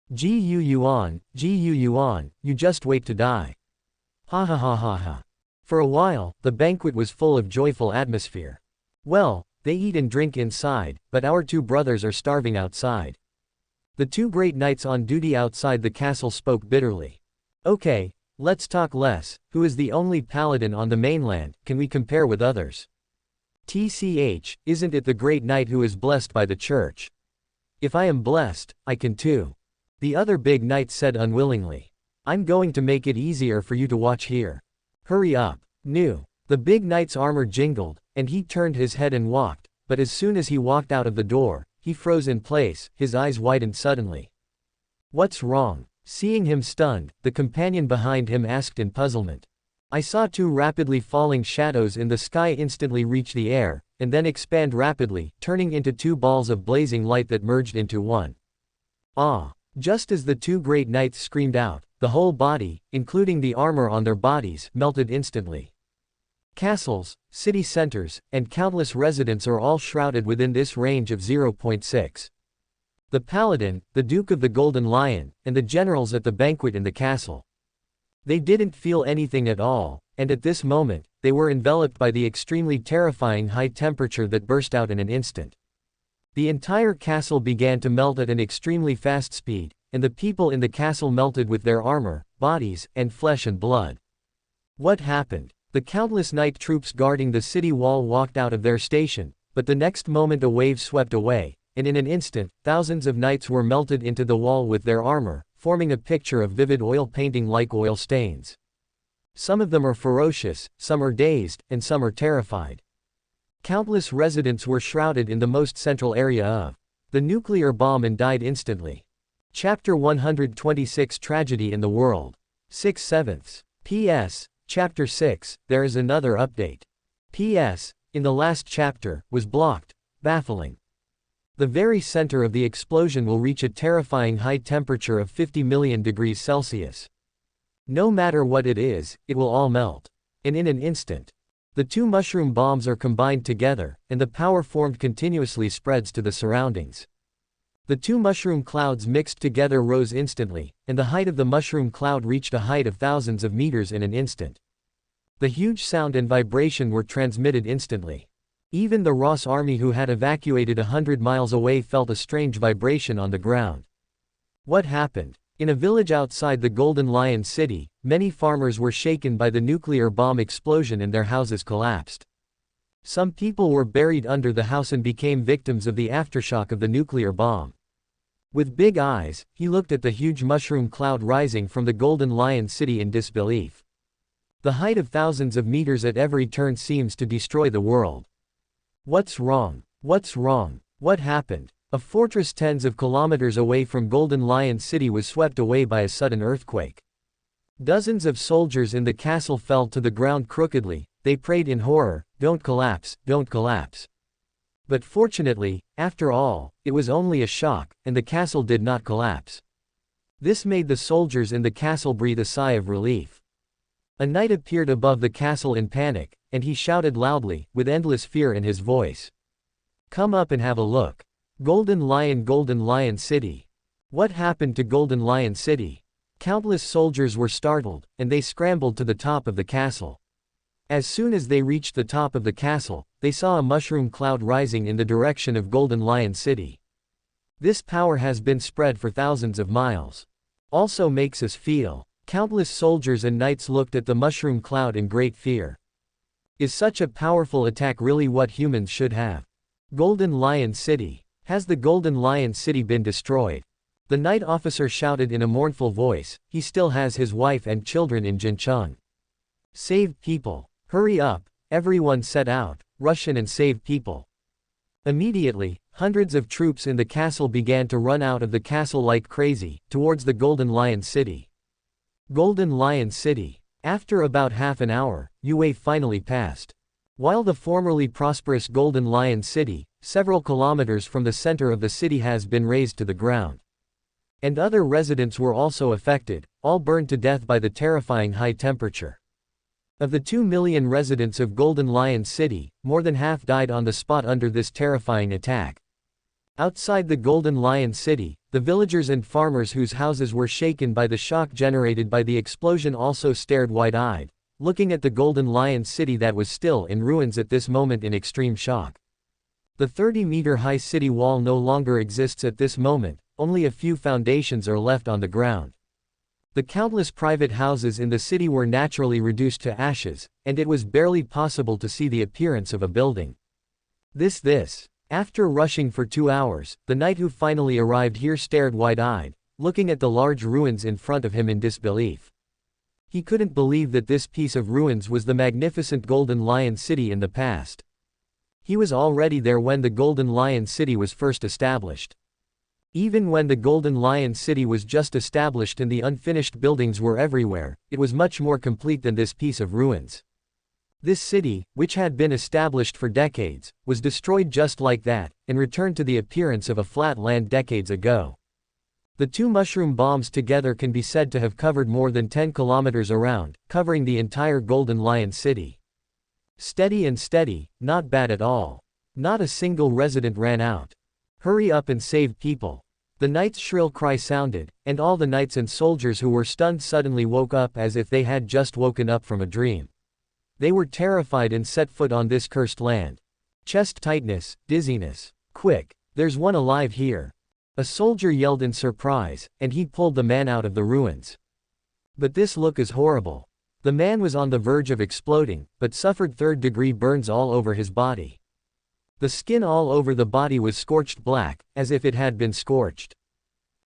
Yuan, you just wait to die. Ha ha ha ha ha. For a while, the banquet was full of joyful atmosphere. Well, they eat and drink inside, but our two brothers are starving outside. The two great knights on duty outside the castle spoke bitterly. Okay, let's talk less. Who is the only paladin on the mainland? Can we compare with others? TCH, isn't it the great knight who is blessed by the church? If I am blessed, I can too. The other big knight said unwillingly. I'm going to make it easier for you to watch here. Hurry up. The big knight's armor jingled, and he turned his head and walked, but as soon as he walked out of the door, he froze in place, his eyes widened suddenly. What's wrong? Seeing him stunned, the companion behind him asked in puzzlement. I saw two rapidly falling shadows in the sky instantly reach the air, and then expand rapidly, turning into two balls of blazing light that merged into one. Just as the two great knights screamed out, the whole body, including the armor on their bodies, melted instantly. Castles, city centers, and countless residents are all shrouded within this range of 0.6. The paladin, the Duke of the Golden Lion, and the generals at the banquet in the castle. They didn't feel anything at all, and at this moment, they were enveloped by the extremely terrifying high temperature that burst out in an instant. The entire castle began to melt at an extremely fast speed, and the people in the castle melted with their armor, bodies, and flesh and blood. What happened? The countless night troops guarding the city wall walked out of their station, but the next moment a wave swept away, and in an instant, thousands of knights were melted into the wall with their armor, forming a picture of vivid oil painting like oil stains. Some of them are ferocious, some are dazed, and some are terrified. Countless residents were shrouded in the most central area of the nuclear bomb and died instantly. Chapter 126 Tragedy in the World. 6/7. P.S. Chapter 6, there is another update. P.S. In the last chapter, was blocked. Baffling. The very center of the explosion will reach a terrifying high temperature of 50 million degrees Celsius. No matter what it is, it will all melt. And in an instant. The two mushroom bombs are combined together, and the power formed continuously spreads to the surroundings. The two mushroom clouds mixed together rose instantly, and the height of the mushroom cloud reached a height of thousands of meters in an instant. The huge sound and vibration were transmitted instantly. Even the Ross army who had evacuated 100 miles away felt a strange vibration on the ground. What happened? In a village outside the Golden Lion City, many farmers were shaken by the nuclear bomb explosion and their houses collapsed. Some people were buried under the house and became victims of the aftershock of the nuclear bomb. With big eyes, he looked at the huge mushroom cloud rising from the Golden Lion City in disbelief. The height of thousands of meters at every turn seems to destroy the world. What's wrong? What's wrong? What happened? A fortress tens of kilometers away from Golden Lion City was swept away by a sudden earthquake. Dozens of soldiers in the castle fell to the ground crookedly. They prayed in horror, "Don't collapse, don't collapse." But fortunately, after all, it was only a shock, and the castle did not collapse. This made the soldiers in the castle breathe a sigh of relief. A knight appeared above the castle in panic, and he shouted loudly, with endless fear in his voice. "Come up and have a look. Golden Lion City. What happened to Golden Lion City?" Countless soldiers were startled, and they scrambled to the top of the castle. As soon as they reached the top of the castle, they saw a mushroom cloud rising in the direction of Golden Lion City. This power has been spread for thousands of miles. Also makes us feel. Countless soldiers and knights looked at the mushroom cloud in great fear. Is such a powerful attack really what humans should have? Golden Lion City. Has the Golden Lion City been destroyed? The knight officer shouted in a mournful voice. He still has his wife and children in Jincheng. Save people. Hurry up, everyone set out, rush in and save people. Immediately, Hundreds of troops in the castle began to run out of the castle like crazy, towards the Golden Lion City. Golden Lion City. After about half an hour, Liu Bei finally passed. While the formerly prosperous Golden Lion City, several kilometers from the center of the city, has been razed to the ground. And other residents were also affected, all burned to death by the terrifying high temperature. Of the 2 million residents of Golden Lion City, more than half died on the spot under this terrifying attack. Outside the Golden Lion City, the villagers and farmers whose houses were shaken by the shock generated by the explosion also stared wide-eyed, looking at the Golden Lion City that was still in ruins at this moment in extreme shock. The 30-meter-high city wall no longer exists at this moment, only a few foundations are left on the ground. The countless private houses in the city were naturally reduced to ashes, and it was barely possible to see the appearance of a building. After rushing for 2 hours, the knight who finally arrived here stared wide-eyed, looking at the large ruins in front of him in disbelief. He couldn't believe that this piece of ruins was the magnificent Golden Lion City in the past. He was already there when the Golden Lion City was first established. Even when the Golden Lion City was just established and the unfinished buildings were everywhere, it was much more complete than this piece of ruins. This city, which had been established for decades, was destroyed just like that, and returned to the appearance of a flat land decades ago. The 2 mushroom bombs together can be said to have covered more than 10 kilometers around, covering the entire Golden Lion City. Steady and steady, not bad at all. Not a single resident ran out. Hurry up and save people. The knight's shrill cry sounded, and all the knights and soldiers who were stunned suddenly woke up as if they had just woken up from a dream. They were terrified and set foot on this cursed land. Chest tightness, dizziness. Quick, there's one alive here. A soldier yelled in surprise, and he pulled the man out of the ruins. But this look is horrible. The man was on the verge of exploding, but suffered third-degree burns all over his body. The skin all over the body was scorched black, as if it had been scorched.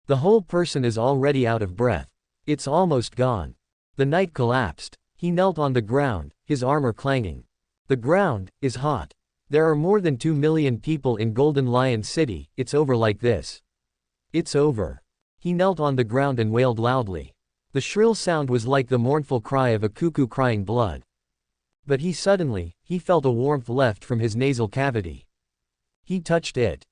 The whole person is already out of breath. It's almost gone. The knight collapsed. He knelt on the ground, his armor clanging. The ground is hot. There are more than 2 million people in Golden Lion City. It's over like this. It's over. He knelt on the ground and wailed loudly. The shrill sound was like the mournful cry of a cuckoo crying blood. But he felt a warmth left from his nasal cavity. He touched it.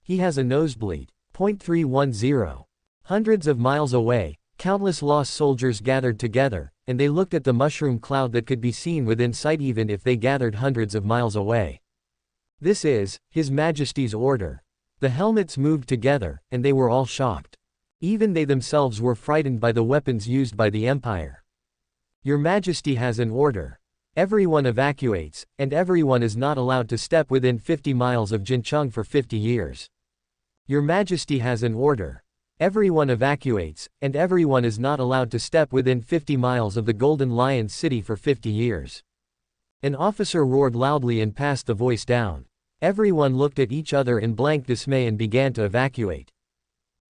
He has a nosebleed. 310. Hundreds of miles away, countless lost soldiers gathered together, and they looked at the mushroom cloud that could be seen within sight even if they gathered hundreds of miles away. This is His Majesty's order. The helmets moved together, and they were all shocked. Even they themselves were frightened by the weapons used by the Empire. Your Majesty has an order. Everyone evacuates, and everyone is not allowed to step within 50 miles of Jincheng for 50 years. Your Majesty has an order. Everyone evacuates, and everyone is not allowed to step within 50 miles of the Golden Lion City for 50 years. An officer roared loudly and passed the voice down. Everyone looked at each other in blank dismay and began to evacuate.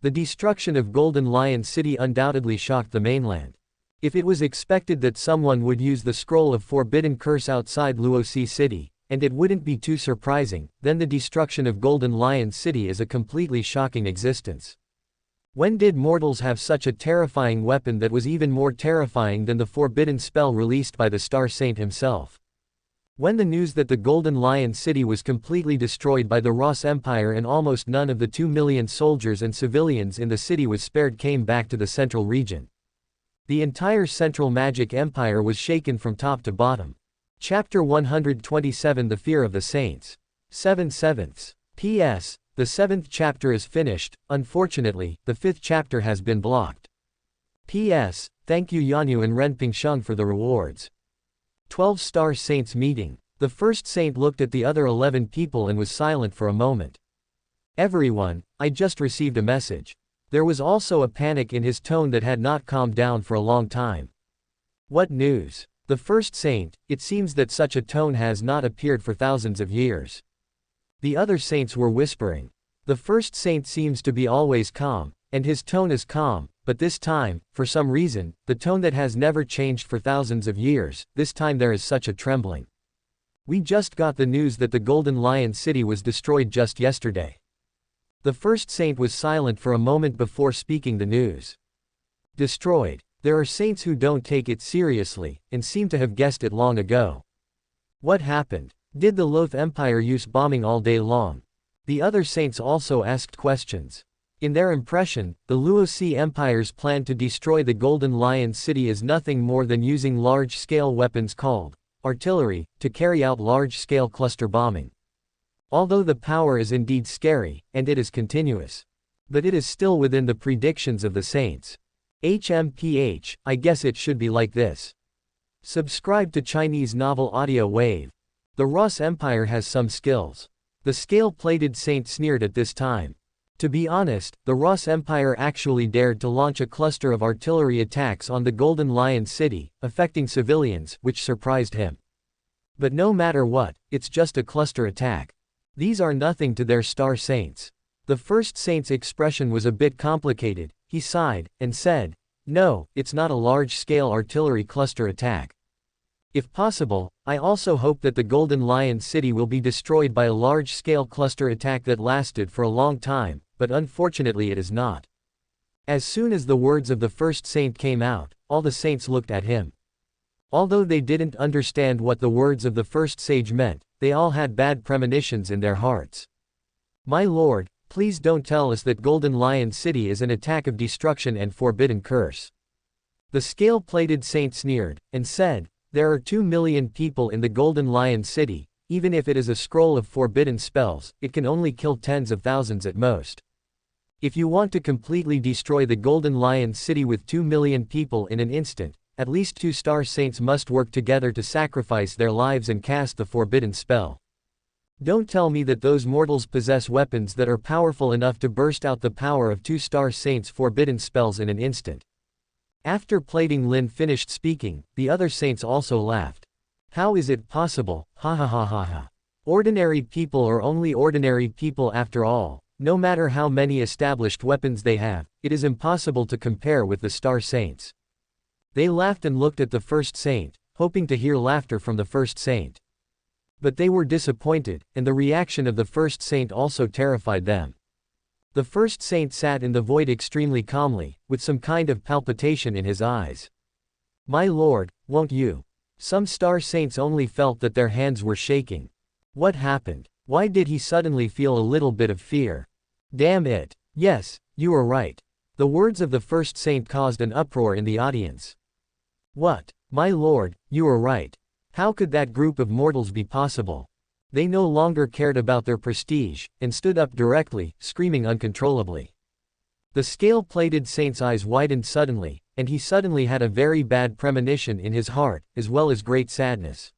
The destruction of Golden Lion City undoubtedly shocked the mainland. If it was expected that someone would use the scroll of forbidden curse outside Luoxi City, and it wouldn't be too surprising, then the destruction of Golden Lion City is a completely shocking existence. When did mortals have such a terrifying weapon that was even more terrifying than the forbidden spell released by the Star Saint himself? When the news that the Golden Lion City was completely destroyed by the Ross Empire and almost none of the 2 million soldiers and civilians in the city was spared came back to the central region. The entire Central Magic Empire was shaken from top to bottom. Chapter 127 The Fear of the Saints. 7/7. P.S. The 7th chapter is finished. Unfortunately, the 5th chapter has been blocked. P.S. Thank you Yanyu and Renpingsheng for the rewards. 12-star Saints meeting. The first saint looked at the other 11 people and was silent for a moment. Everyone, I just received a message. There was also a panic in his tone that had not calmed down for a long time. What news? The first saint, it seems that such a tone has not appeared for thousands of years. The other saints were whispering. The first saint seems to be always calm, and his tone is calm, but this time, for some reason, the tone that has never changed for thousands of years, this time there is such a trembling. We just got the news that the Golden Lion City was destroyed just yesterday. The first saint was silent for a moment before speaking the news. Destroyed. There are saints who don't take it seriously, and seem to have guessed it long ago. What happened? Did the Loth Empire use bombing all day long? The other saints also asked questions. In their impression, the Luosi Empire's plan to destroy the Golden Lion City is nothing more than using large-scale weapons called artillery to carry out large-scale cluster bombing. Although the power is indeed scary, and it is continuous. But it is still within the predictions of the saints. HMPH, I guess it should be like this. Subscribe to Chinese Novel Audio Wave. The Ross Empire has some skills. The scale-plated saint sneered at this time. To be honest, the Ross Empire actually dared to launch a cluster of artillery attacks on the Golden Lion City, affecting civilians, which surprised him. But no matter what, it's just a cluster attack. These are nothing to their star saints. The first saint's expression was a bit complicated. He sighed, and said, "No, it's not a large-scale artillery cluster attack. If possible, I also hope that the Golden Lion City will be destroyed by a large-scale cluster attack that lasted for a long time, but unfortunately it is not." As soon as the words of the first saint came out, all the saints looked at him. Although they didn't understand what the words of the first sage meant, they all had bad premonitions in their hearts. "My lord, please don't tell us that Golden Lion City is an attack of destruction and forbidden curse." The scale-plated saint sneered, and said, "There are 2 million people in the Golden Lion City. Even if it is a scroll of forbidden spells, it can only kill tens of thousands at most. If you want to completely destroy the Golden Lion City with 2 million people in an instant, at least 2 star saints must work together to sacrifice their lives and cast the forbidden spell. Don't tell me that those mortals possess weapons that are powerful enough to burst out the power of 2 star saints' forbidden spells in an instant." After Plating Lin finished speaking, the other saints also laughed. "How is it possible? Ha ha ha ha ha. Ordinary people are only ordinary people after all. No matter how many established weapons they have, it is impossible to compare with the star saints." They laughed and looked at the first saint, hoping to hear laughter from the first saint. But they were disappointed, and the reaction of the first saint also terrified them. The first saint sat in the void extremely calmly, with some kind of palpitation in his eyes. "My lord, won't you?" Some star saints only felt that their hands were shaking. What happened? Why did he suddenly feel a little bit of fear? Damn it. Yes, you are right. The words of the first saint caused an uproar in the audience. What? My lord, you are right. How could that group of mortals be possible? They no longer cared about their prestige, and stood up directly, screaming uncontrollably. The scale-plated saint's eyes widened suddenly, and he suddenly had a very bad premonition in his heart, as well as great sadness.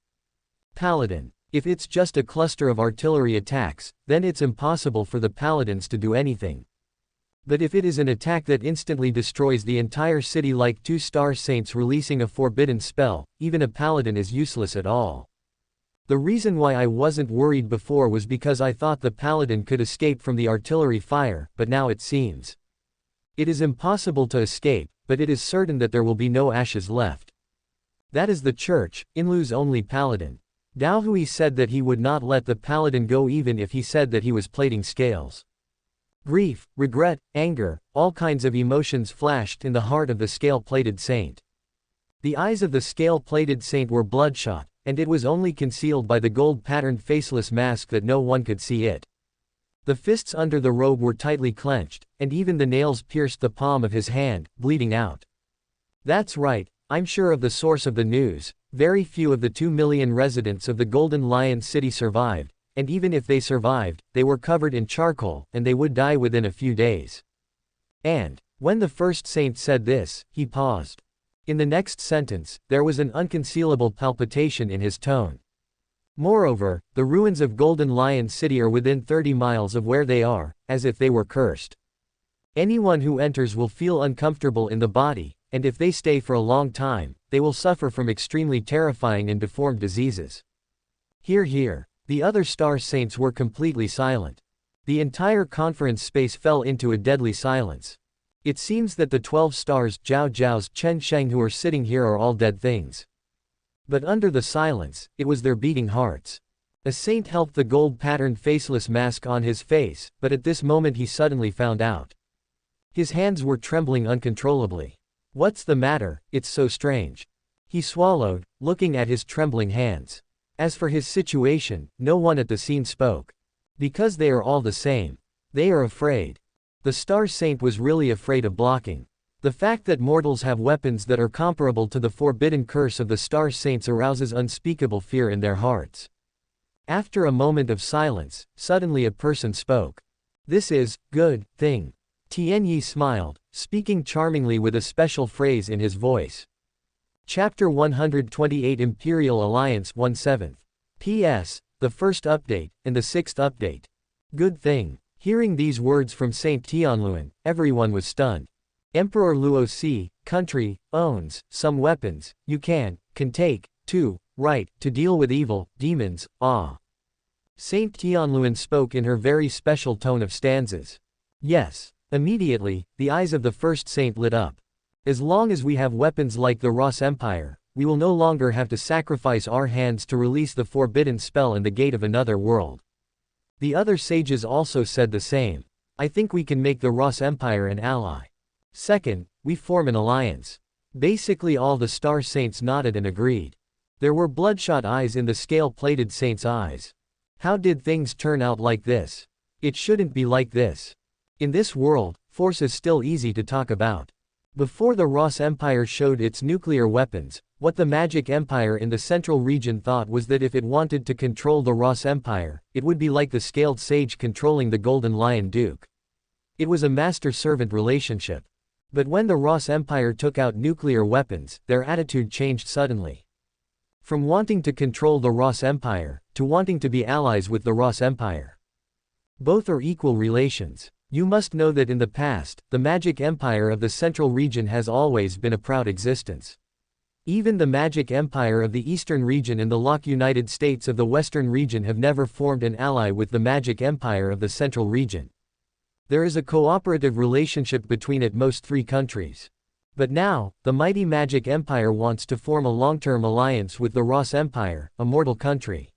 Paladin. If it's just a cluster of artillery attacks, then it's impossible for the paladins to do anything. But if it is an attack that instantly destroys the entire city like 2 star saints releasing a forbidden spell, even a paladin is useless at all. The reason why I wasn't worried before was because I thought the paladin could escape from the artillery fire, but now it seems. It is impossible to escape, but it is certain that there will be no ashes left. That is the church, Inlu's only paladin. Dao Hui said that he would not let the paladin go even if he said that he was plating scales. Grief, regret, anger, all kinds of emotions flashed in the heart of the scale-plated saint. The eyes of the scale-plated saint were bloodshot, and it was only concealed by the gold-patterned faceless mask that no one could see it. The fists under the robe were tightly clenched, and even the nails pierced the palm of his hand, bleeding out. That's right, I'm sure of the source of the news. Very few of the 2 million residents of the Golden Lion City survived, and even if they survived, they were covered in charcoal, and they would die within a few days. And, when the first saint said this, he paused. In the next sentence, there was an unconcealable palpitation in his tone. Moreover, the ruins of Golden Lion City are within 30 miles of where they are, as if they were cursed. Anyone who enters will feel uncomfortable in the body, and if they stay for a long time, they will suffer from extremely terrifying and deformed diseases. Hear, hear. The other star saints were completely silent. The entire conference space fell into a deadly silence. It seems that the 12 stars, Zhao Zhao's, Chen Sheng who are sitting here are all dead things. But under the silence, it was their beating hearts. A saint helped the gold-patterned faceless mask on his face, but at this moment he suddenly found out. His hands were trembling uncontrollably. What's the matter? It's so strange. He swallowed, looking at his trembling hands. As for his situation, no one at the scene spoke. Because they are all the same. They are afraid. The Star Saint was really afraid of blocking. The fact that mortals have weapons that are comparable to the forbidden curse of the Star Saints arouses unspeakable fear in their hearts. After a moment of silence, suddenly a person spoke. This is, good, thing. Tianyi smiled, speaking charmingly with a special phrase in his voice. Chapter 128 Imperial Alliance 1/7. P.S. The first update, and the sixth update. Good thing. Hearing these words from Saint Tianluan, everyone was stunned. Emperor Luosi, country, owns some weapons you can take, too, right, to deal with evil, demons, Saint Tianluan spoke in her very special tone of stanzas. Yes. Immediately, the eyes of the first saint lit up. As long as we have weapons like the Ross Empire, we will no longer have to sacrifice our hands to release the forbidden spell in the gate of another world. The other sages also said the same. I think we can make the Ross Empire an ally. Second, we form an alliance. Basically all the Star Saints nodded and agreed. There were bloodshot eyes in the scale-plated saint's eyes. How did things turn out like this? It shouldn't be like this. In this world, force is still easy to talk about. Before the Ross Empire showed its nuclear weapons, what the Magic Empire in the central region thought was that if it wanted to control the Ross Empire, it would be like the Scaled Sage controlling the Golden Lion Duke. It was a master-servant relationship. But when the Ross Empire took out nuclear weapons, their attitude changed suddenly. From wanting to control the Ross Empire, to wanting to be allies with the Ross Empire. Both are equal relations. You must know that in the past, the Magic Empire of the Central region has always been a proud existence. Even the Magic Empire of the Eastern region and the Lock United States of the Western region have never formed an ally with the Magic Empire of the Central region. There is a cooperative relationship between at most three countries. But now, the mighty Magic Empire wants to form a long-term alliance with the Ross Empire, a mortal country.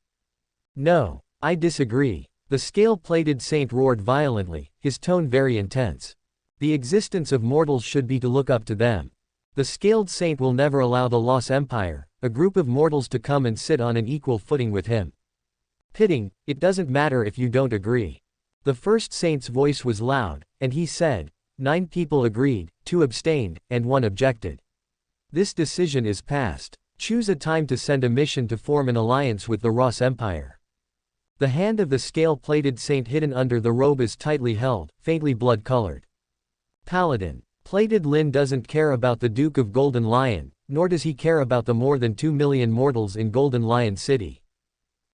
No, I disagree. The scale-plated saint roared violently, his tone very intense. The existence of mortals should be to look up to them. The scaled saint will never allow the Loss Empire, a group of mortals, to come and sit on an equal footing with him. Pitting, it doesn't matter if you don't agree. The first saint's voice was loud, and he said, 9 people agreed, 2 abstained, and 1 objected. This decision is passed. Choose a time to send a mission to form an alliance with the Ross Empire. The hand of the scale-plated saint hidden under the robe is tightly held, faintly blood-colored. Paladin. Plated Lin doesn't care about the Duke of Golden Lion, nor does he care about the more than 2 million mortals in Golden Lion City.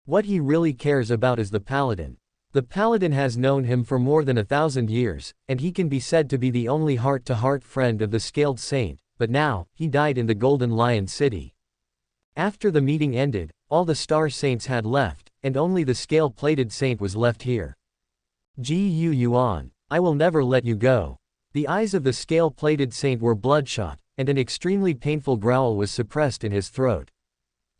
What he really cares about is the Paladin. The Paladin has known him for more than 1,000 years, and he can be said to be the only heart-to-heart friend of the Scaled Saint, but now, he died in the Golden Lion City. After the meeting ended, all the Star Saints had left, and only the Scale-Plated Saint was left here. Yuan, I will never let you go. The eyes of the Scale-Plated Saint were bloodshot, and an extremely painful growl was suppressed in his throat.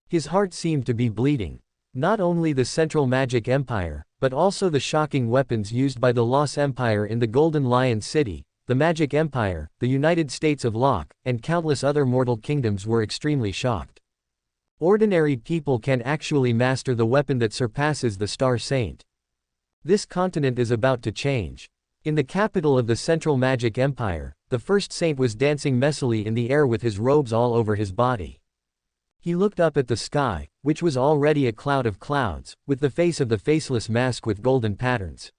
His heart seemed to be bleeding. Not only the Central Magic Empire, but also the shocking weapons used by the Loss Empire in the Golden Lion City, the Magic Empire, the United States of Locke, and countless other mortal kingdoms were extremely shocked. Ordinary people can actually master the weapon that surpasses the Star Saint. This continent is about to change. In the capital of the Central Magic Empire, the first saint was dancing messily in the air with his robes all over his body. He looked up at the sky, which was already a cloud of clouds, with the face of the faceless mask with golden patterns.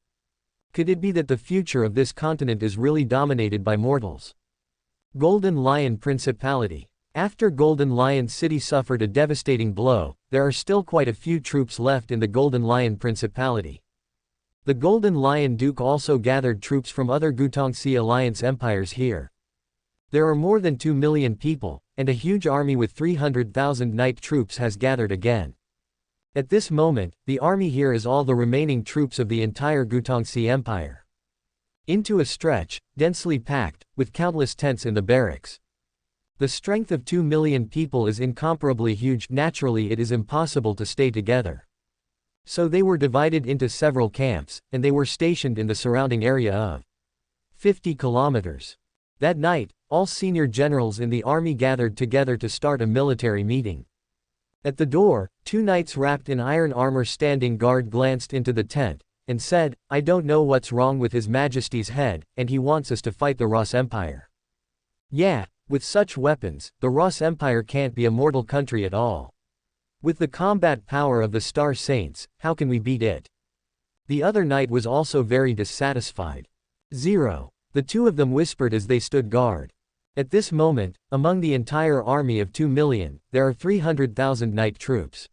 Could it be that the future of this continent is really dominated by mortals? Golden Lion Principality. After Golden Lion City suffered a devastating blow, there are still quite a few troops left in the Golden Lion Principality. The Golden Lion Duke also gathered troops from other Gutongxi Alliance empires here. There are more than 2 million people, and a huge army with 300,000 knight troops has gathered again. At this moment, the army here is all the remaining troops of the entire Gutongxi Empire. Into a stretch, densely packed, with countless tents in the barracks. The strength of 2 million people is incomparably huge. Naturally, it is impossible to stay together. So they were divided into several camps, and they were stationed in the surrounding area of 50 kilometers. That night, all senior generals in the army gathered together to start a military meeting. At the door, 2 knights wrapped in iron armor standing guard glanced into the tent, and said, "I don't know what's wrong with His Majesty's head, and he wants us to fight the Ross Empire." Yeah, with such weapons, the Ross Empire can't be a mortal country at all. With the combat power of the Star Saints, how can we beat it? The other knight was also very dissatisfied. 0. The 2 of them whispered as they stood guard. At this moment, among the entire army of 2 million, there are 300,000 knight troops.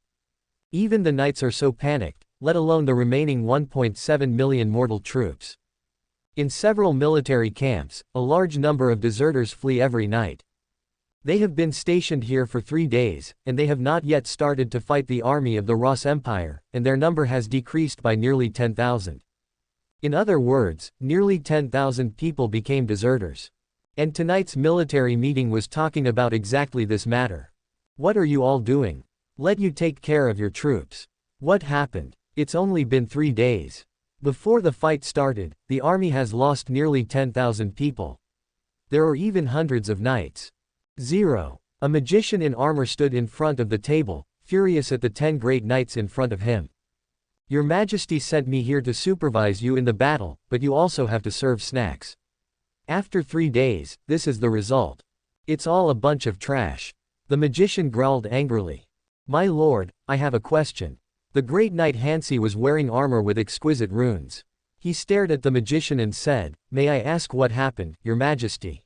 Even the knights are so panicked, let alone the remaining 1.7 million mortal troops. In several military camps, a large number of deserters flee every night. They have been stationed here for 3 days, and they have not yet started to fight the army of the Ross Empire, and their number has decreased by nearly 10,000. In other words, nearly 10,000 people became deserters. And tonight's military meeting was talking about exactly this matter. What are you all doing? Let you take care of your troops. What happened? It's only been 3 days. Before the fight started, the army has lost nearly 10,000 people. There are even hundreds of knights. 0. A magician in armor stood in front of the table, furious at the 10 great knights in front of him. Your Majesty sent me here to supervise you in the battle, but you also have to serve snacks. After 3 days, this is the result. It's all a bunch of trash. The magician growled angrily. My lord, I have a question. The great knight Hansi was wearing armor with exquisite runes. He stared at the magician and said, "May I ask what happened, Your Majesty?"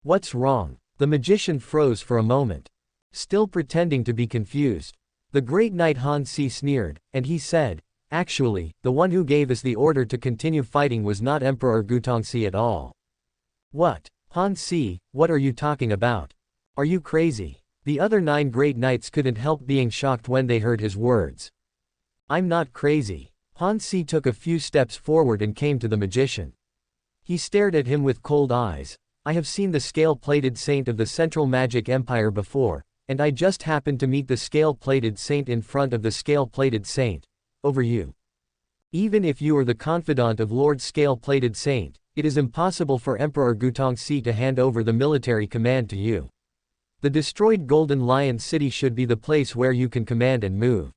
What's wrong? The magician froze for a moment. Still pretending to be confused. The great knight Hansi sneered, and he said, "Actually, the one who gave us the order to continue fighting was not Emperor Gutongsi at all." What? Hansi, what are you talking about? Are you crazy? The other 9 great knights couldn't help being shocked when they heard his words. I'm not crazy. Hansi took a few steps forward and came to the magician. He stared at him with cold eyes. I have seen the scale-plated saint of the Central Magic Empire before, and I just happened to meet the scale-plated saint in front of the scale-plated saint. Over you. Even if you are the confidant of Lord Scale-plated Saint, it is impossible for Emperor Gutongsi to hand over the military command to you. The destroyed Golden Lion City should be the place where you can command and move.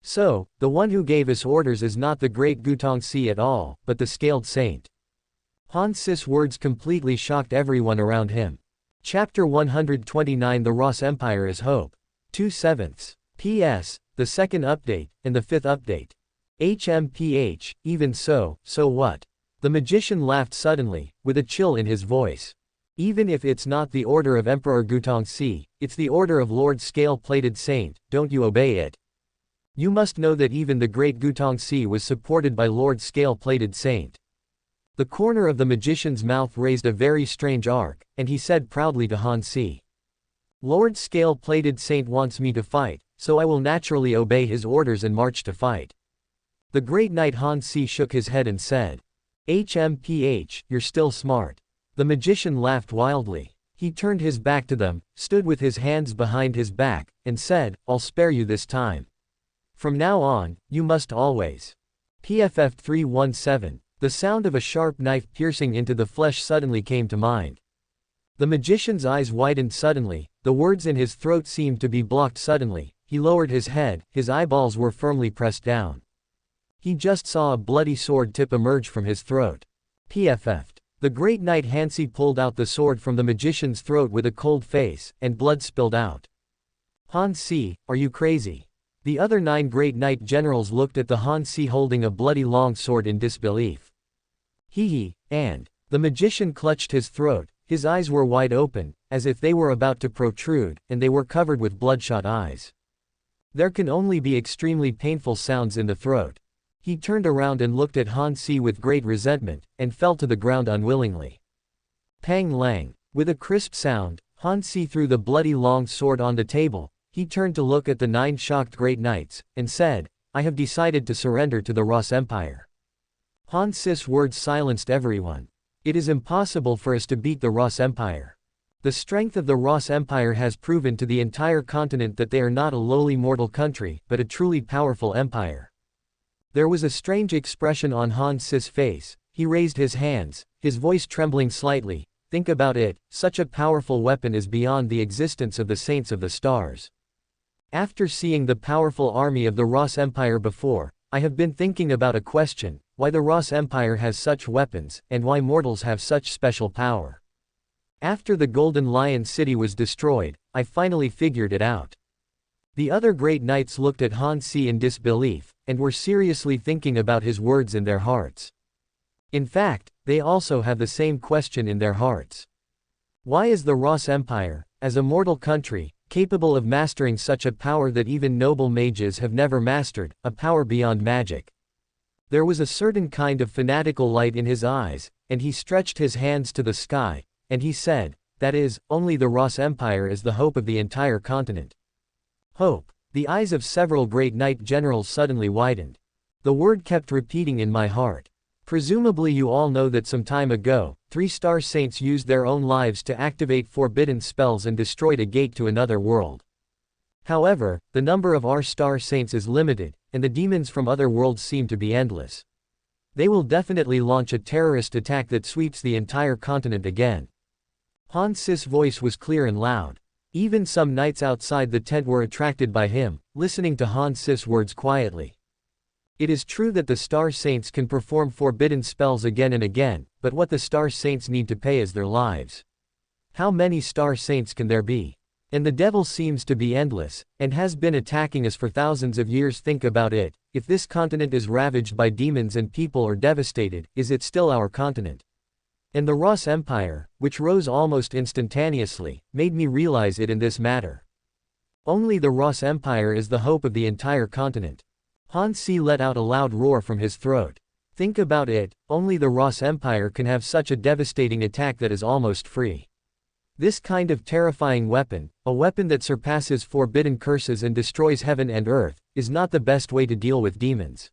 So, the one who gave us orders is not the great Gutongsi at all, but the Scaled Saint. Hansi's words completely shocked everyone around him. Chapter 129 The Ross Empire is Hope. 2/7. P.S. The second update, and the 5th update. HMPH, even so what? The magician laughed suddenly, with a chill in his voice. Even if it's not the order of Emperor Gutongsi, it's the order of Lord Scale-plated Saint, don't you obey it? You must know that even the great Gutongsi was supported by Lord Scale-plated Saint. The corner of the magician's mouth raised a very strange arc, and he said proudly to Hansi. Lord Scale-plated Saint wants me to fight, so I will naturally obey his orders and march to fight. The great knight Hansi shook his head and said, HMPH, you're still smart. The magician laughed wildly. He turned his back to them, stood with his hands behind his back, and said, I'll spare you this time. From now on, you must always. PFF 317. The sound of a sharp knife piercing into the flesh suddenly came to mind. The magician's eyes widened suddenly, the words in his throat seemed to be blocked suddenly, he lowered his head, his eyeballs were firmly pressed down. He just saw a bloody sword tip emerge from his throat. PFF'd. The great knight Hansi pulled out the sword from the magician's throat with a cold face, and blood spilled out. Hansi, are you crazy? The other 9 great knight generals looked at the Hansi holding a bloody long sword in disbelief. And the magician clutched his throat, his eyes were wide open, as if they were about to protrude, and they were covered with bloodshot eyes. There can only be extremely painful sounds in the throat. He turned around and looked at Hansi with great resentment, and fell to the ground unwillingly. Pang lang. With a crisp sound, Hansi threw the bloody long sword on the table. He turned to look at the 9 shocked great knights, and said, I have decided to surrender to the Ross Empire. Hansi's words silenced everyone. It is impossible for us to beat the Ross Empire. The strength of the Ross Empire has proven to the entire continent that they are not a lowly mortal country, but a truly powerful empire. There was a strange expression on Han Sis' face. He raised his hands, his voice trembling slightly. Think about it, such a powerful weapon is beyond the existence of the Saints of the Stars. After seeing the powerful army of the Ross Empire before, I have been thinking about a question: why the Ross Empire has such weapons, and why mortals have such special power. After the Golden Lion City was destroyed, I finally figured it out. The other great knights looked at Han Si in disbelief, and were seriously thinking about his words in their hearts. In fact, they also have the same question in their hearts. Why is the Ross Empire, as a mortal country, capable of mastering such a power that even noble mages have never mastered, a power beyond magic? There was a certain kind of fanatical light in his eyes, and he stretched his hands to the sky, and he said, "That is, only the Ross Empire is the hope of the entire continent." Hope. The eyes of several great knight generals suddenly widened. The word kept repeating in my heart. Presumably you all know that some time ago, 3 star saints used their own lives to activate forbidden spells and destroyed a gate to another world. However, the number of our star saints is limited, and the demons from other worlds seem to be endless. They will definitely launch a terrorist attack that sweeps the entire continent again. Han Sis' voice was clear and loud. Even some knights outside the tent were attracted by him, listening to Han Sis' words quietly. It is true that the Star Saints can perform forbidden spells again and again, but what the Star Saints need to pay is their lives. How many Star Saints can there be? And the devil seems to be endless, and has been attacking us for thousands of years. Think about it, if this continent is ravaged by demons and people are devastated, is it still our continent? And the Ross Empire, which rose almost instantaneously, made me realize it in this matter. Only the Ross Empire is the hope of the entire continent. Han Si let out a loud roar from his throat. Think about it, only the Ross Empire can have such a devastating attack that is almost free. This kind of terrifying weapon, a weapon that surpasses forbidden curses and destroys heaven and earth, is not the best way to deal with demons.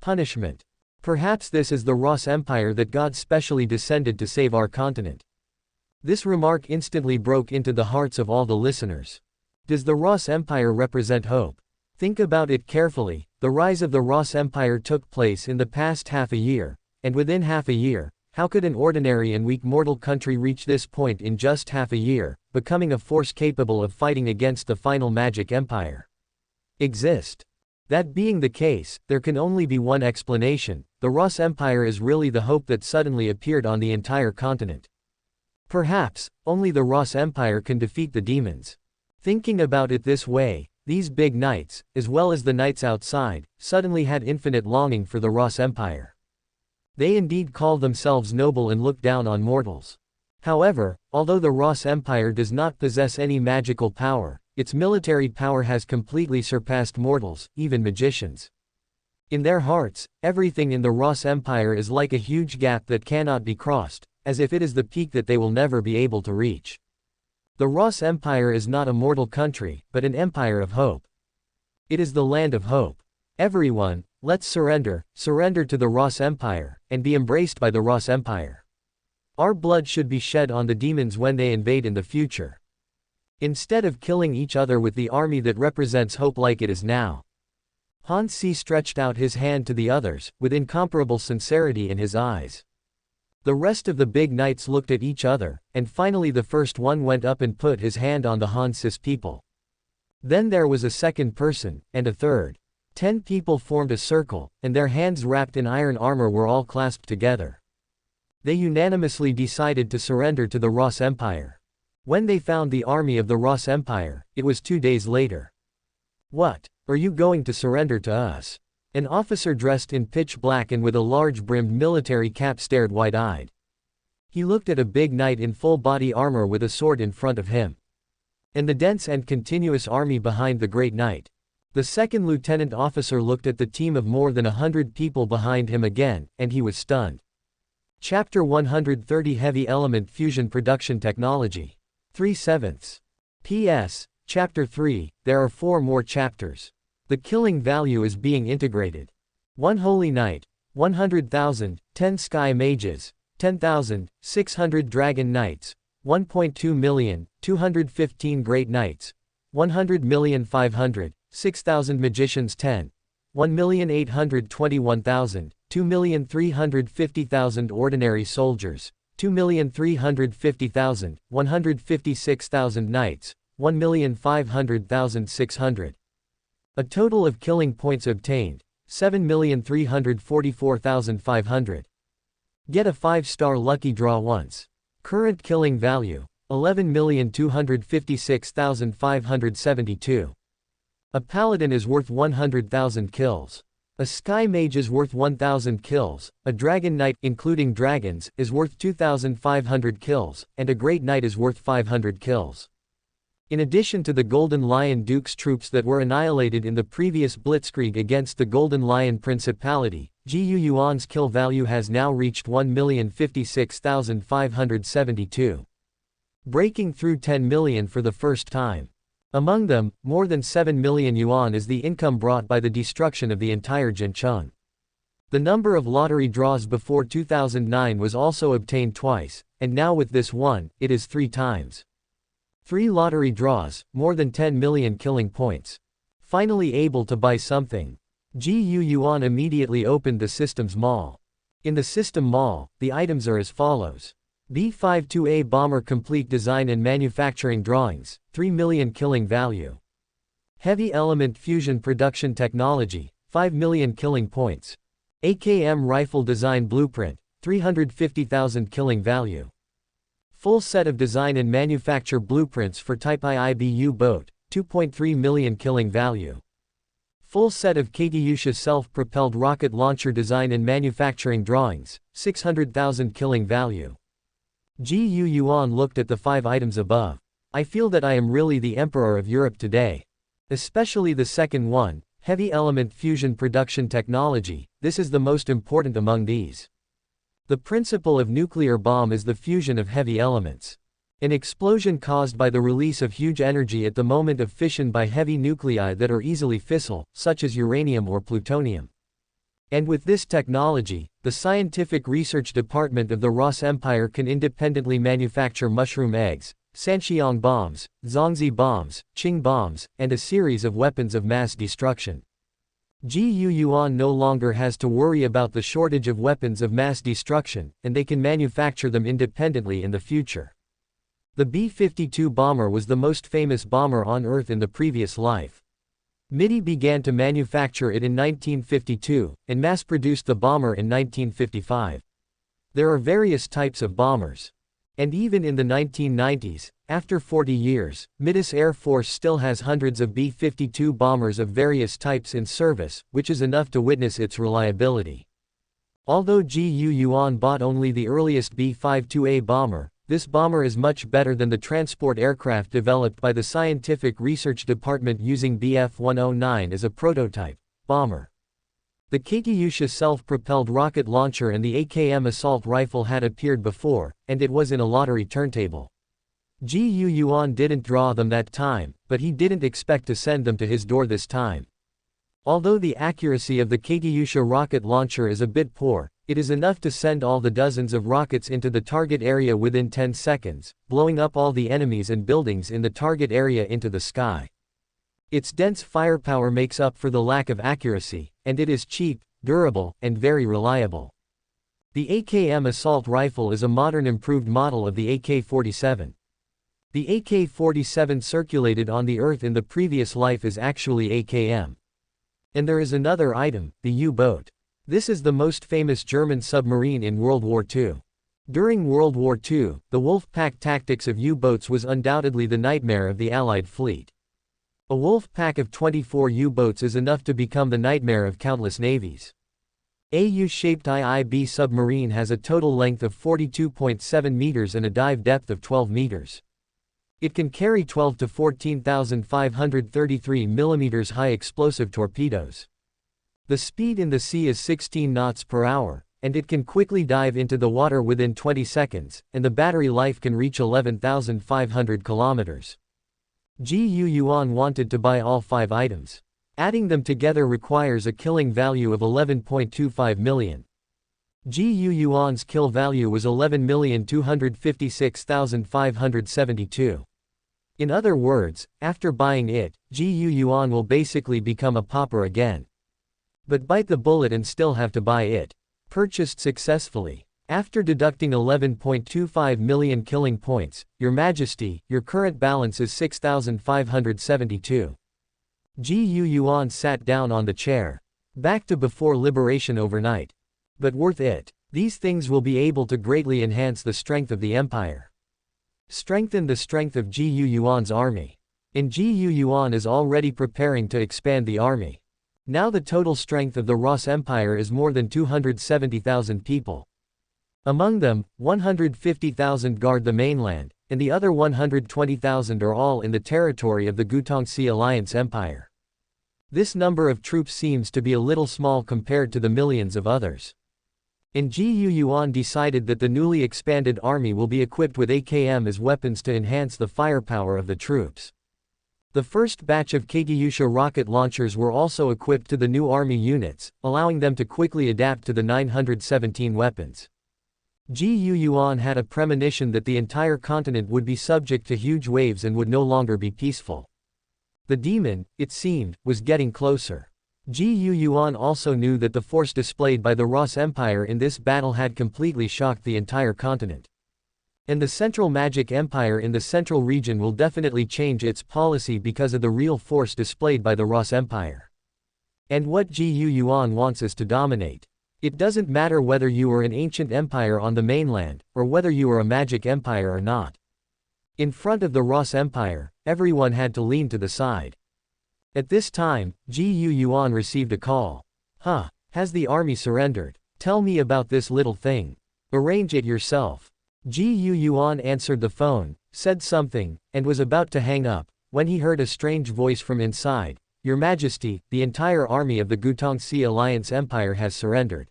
Punishment. Perhaps this is the Ross Empire that God specially descended to save our continent. This remark instantly broke into the hearts of all the listeners. Does the Ross Empire represent hope? Think about it carefully. The rise of the Ross Empire took place in the past half a year, and within half a year, how could an ordinary and weak mortal country reach this point in just half a year, becoming a force capable of fighting against the final magic empire? Exist. That being the case, there can only be one explanation: the Ross Empire is really the hope that suddenly appeared on the entire continent. Perhaps, only the Ross Empire can defeat the demons. Thinking about it this way, these big knights, as well as the knights outside, suddenly had infinite longing for the Ross Empire. They indeed call themselves noble and look down on mortals. However, although the Ross Empire does not possess any magical power, its military power has completely surpassed mortals, even magicians. In their hearts, everything in the Ross Empire is like a huge gap that cannot be crossed, as if it is the peak that they will never be able to reach. The Ross Empire is not a mortal country, but an empire of hope. It is the land of hope. Everyone, let's surrender to the Ross Empire, and be embraced by the Ross Empire. Our blood should be shed on the demons when they invade in the future. Instead of killing each other with the army that represents hope like it is now. Han Si stretched out his hand to the others, with incomparable sincerity in his eyes. The rest of the big knights looked at each other, and finally the first one went up and put his hand on the Han Sis people. Then there was a second person, and a third. 10 people formed a circle, and their hands wrapped in iron armor were all clasped together. They unanimously decided to surrender to the Ross Empire. When they found the army of the Ross Empire, it was 2 days later. "What? Are you going to surrender to us?" An officer dressed in pitch black and with a large-brimmed military cap stared wide-eyed. He looked at a big knight in full-body armor with a sword in front of him. And the dense and continuous army behind the great knight. The second lieutenant officer looked at the team of more than 100 people behind him again, and he was stunned. Chapter 130 Heavy Element Fusion Production Technology. 3/7. P.S. Chapter 3, there are 4 more chapters. The killing value is being integrated. 1 Holy Knight, 100,000, 10 Sky Mages, 10,000, 600 Dragon Knights, 1.2 million, 215 great knights, 100,500,000, 6,000 magicians 10, 1,821,000, 2,350,000 ordinary soldiers, 2,350,000, 156,000 knights, 1,500,000 600. A total of killing points obtained, 7,344,500. Get a 5-star lucky draw once. Current killing value, 11,256,572. A paladin is worth 100,000 kills. A sky mage is worth 1,000 kills, a dragon knight, including dragons, is worth 2,500 kills, and a great knight is worth 500 kills. In addition to the Golden Lion Duke's troops that were annihilated in the previous blitzkrieg against the Golden Lion Principality, Yuan's kill value has now reached 1,056,572. Breaking through 10 million for the first time. Among them, more than 7 million yuan is the income brought by the destruction of the entire Jincheng. The number of lottery draws before 2009 was also obtained twice, and now with this one, it is 3 times. 3 lottery draws, more than 10 million killing points. Finally able to buy something. Yuan immediately opened the system's mall. In the system mall, the items are as follows. B-52A bomber complete design and manufacturing drawings, 3 million killing value. Heavy element fusion production technology, 5 million killing points. AKM rifle design blueprint, 350,000 killing value. Full set of design and manufacture blueprints for Type IIBU boat, 2.3 million killing value. Full set of Katyusha self-propelled rocket launcher design and manufacturing drawings, 600,000 killing value. Yuan looked at the 5 items above. I feel that I am really the emperor of Europe today. Especially the second one, heavy element fusion production technology, this is the most important among these. The principle of nuclear bomb is the fusion of heavy elements. An explosion caused by the release of huge energy at the moment of fission by heavy nuclei that are easily fissile, such as uranium or plutonium. And with this technology, the scientific research department of the Ross Empire can independently manufacture mushroom eggs, Sanxiang bombs, Zhongzi bombs, Qing bombs, and a series of weapons of mass destruction. Yuan no longer has to worry about the shortage of weapons of mass destruction, and they can manufacture them independently in the future. The B-52 bomber was the most famous bomber on Earth in the previous life. MIDI began to manufacture it in 1952, and mass-produced the bomber in 1955. There are various types of bombers. And even in the 1990s, after 40 years, MIDI's Air Force still has hundreds of B-52 bombers of various types in service, which is enough to witness its reliability. Although Yuan bought only the earliest B-52A bomber, this bomber is much better than the transport aircraft developed by the Scientific Research Department using Bf-109 as a prototype bomber. The Katyusha self-propelled rocket launcher and the AKM assault rifle had appeared before, and it was in a lottery turntable. Yuan didn't draw them that time, but he didn't expect to send them to his door this time. Although the accuracy of the Katyusha rocket launcher is a bit poor, it is enough to send all the dozens of rockets into the target area within 10 seconds, blowing up all the enemies and buildings in the target area into the sky. Its dense firepower makes up for the lack of accuracy, and it is cheap, durable, and very reliable. The AKM assault rifle is a modern improved model of the AK-47. The AK-47 circulated on the Earth in the previous life is actually AKM. And there is another item, the U-boat. This is the most famous German submarine in World War II. During World War II, the wolf pack tactics of U-boats was undoubtedly the nightmare of the Allied fleet. A wolf pack of 24 U-boats is enough to become the nightmare of countless navies. A U-shaped IIB submarine has a total length of 42.7 meters and a dive depth of 12 meters. It can carry 12 to 14,533 mm high explosive torpedoes. The speed in the sea is 16 knots per hour, and it can quickly dive into the water within 20 seconds, and the battery life can reach 11,500 kilometers. Yuan wanted to buy all 5 items. Adding them together requires a killing value of 11.25 million. Gu Yuan's kill value was 11,256,572. In other words, after buying it, Gu Yuan will basically become a pauper again. But bite the bullet and still have to buy it. Purchased successfully. After deducting 11.25 million killing points, Your Majesty, your current balance is 6,572. Gu Yuan sat down on the chair. Back to before liberation overnight. But worth it. These things will be able to greatly enhance the strength of the empire. Strengthen the strength of Gu Yuan's army. And Gu Yuan is already preparing to expand the army. Now the total strength of the Ross Empire is more than 270,000 people. Among them, 150,000 guard the mainland, and the other 120,000 are all in the territory of the Gutongxi Alliance Empire. This number of troops seems to be a little small compared to the millions of others. And Gu Yuan decided that the newly expanded army will be equipped with AKM as weapons to enhance the firepower of the troops. The first batch of Katyusha rocket launchers were also equipped to the new army units, allowing them to quickly adapt to the 917 weapons. Gu Yuan had a premonition that the entire continent would be subject to huge waves and would no longer be peaceful. The demon, it seemed, was getting closer. Gu Yuan also knew that the force displayed by the Ross Empire in this battle had completely shocked the entire continent. And the Central Magic Empire in the central region will definitely change its policy because of the real force displayed by the Ross Empire. And what Gu Yuan wants is to dominate. It doesn't matter whether you are an ancient empire on the mainland, or whether you are a magic empire or not. In front of the Ross Empire, everyone had to lean to the side. At this time, Gu Yuan received a call. Has the army surrendered? Tell me about this little thing. Arrange it yourself. Gu Yuan answered the phone, said something, and was about to hang up, when he heard a strange voice from inside. Your Majesty, the entire army of the Gutongxi Alliance Empire has surrendered.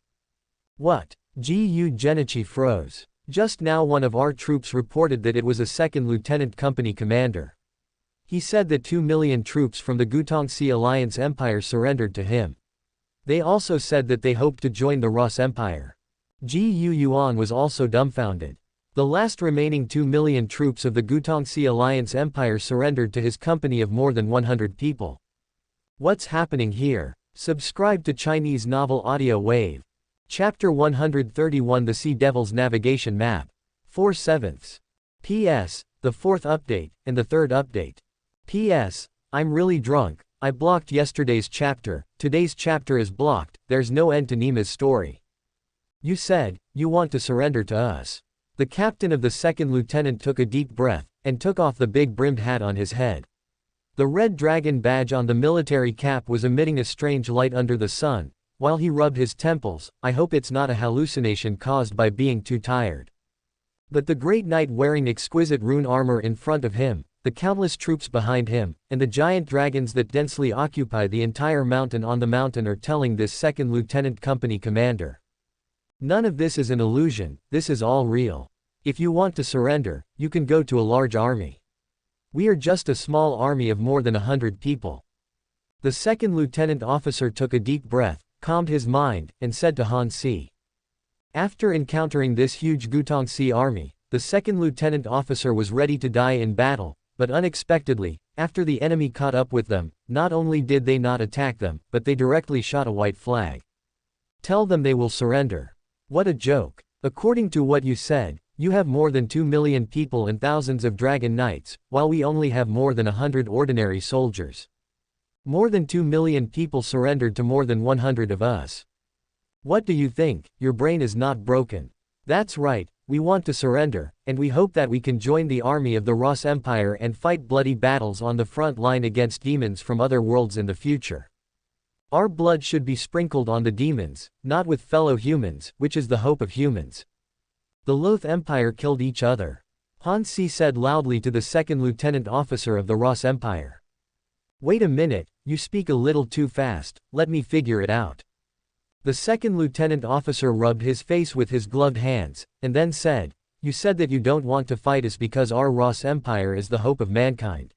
What? Gu Genichi froze. Just now one of our troops reported that it was a second lieutenant company commander. He said that 2 million troops from the Gutongxi Alliance Empire surrendered to him. They also said that they hoped to join the Ross Empire. Gu Yuan was also dumbfounded. The last remaining 2 million troops of the Gutongxi Alliance Empire surrendered to his company of more than 100 people. What's happening here? Subscribe to Chinese Novel Audio Wave. Chapter 131 The Sea Devil's Navigation Map. 4/7. P.S. The 4th update, and the 3rd update. P.S. I'm really drunk. I blocked yesterday's chapter, today's chapter is blocked, there's no end to Nima's story. You said, you want to surrender to us. The captain of the second lieutenant took a deep breath, and took off the big brimmed hat on his head. The red dragon badge on the military cap was emitting a strange light under the sun, while he rubbed his temples. I hope it's not a hallucination caused by being too tired. But the great knight wearing exquisite rune armor in front of him, the countless troops behind him, and the giant dragons that densely occupy the entire mountain on the mountain are telling this second lieutenant company commander. None of this is an illusion, this is all real. If you want to surrender, you can go to a large army. We are just a small army of more than 100 people. The second lieutenant officer took a deep breath, calmed his mind, and said to Han Si. After encountering this huge Gutongxi army, the second lieutenant officer was ready to die in battle, but unexpectedly, after the enemy caught up with them, not only did they not attack them, but they directly shot a white flag. Tell them they will surrender. What a joke. According to what you said, you have more than 2 million people and thousands of dragon knights, while we only have more than 100 ordinary soldiers. More than 2 million people surrendered to more than 100 of us. What do you think? Your brain is not broken. That's right, we want to surrender, and we hope that we can join the army of the Ross Empire and fight bloody battles on the front line against demons from other worlds in the future. Our blood should be sprinkled on the demons, not with fellow humans, which is the hope of humans. The Loth Empire killed each other. Han Si said loudly to the second lieutenant officer of the Ross Empire. Wait a minute, you speak a little too fast, let me figure it out. The second lieutenant officer rubbed his face with his gloved hands, and then said, you said that you don't want to fight us because our Ross Empire is the hope of mankind.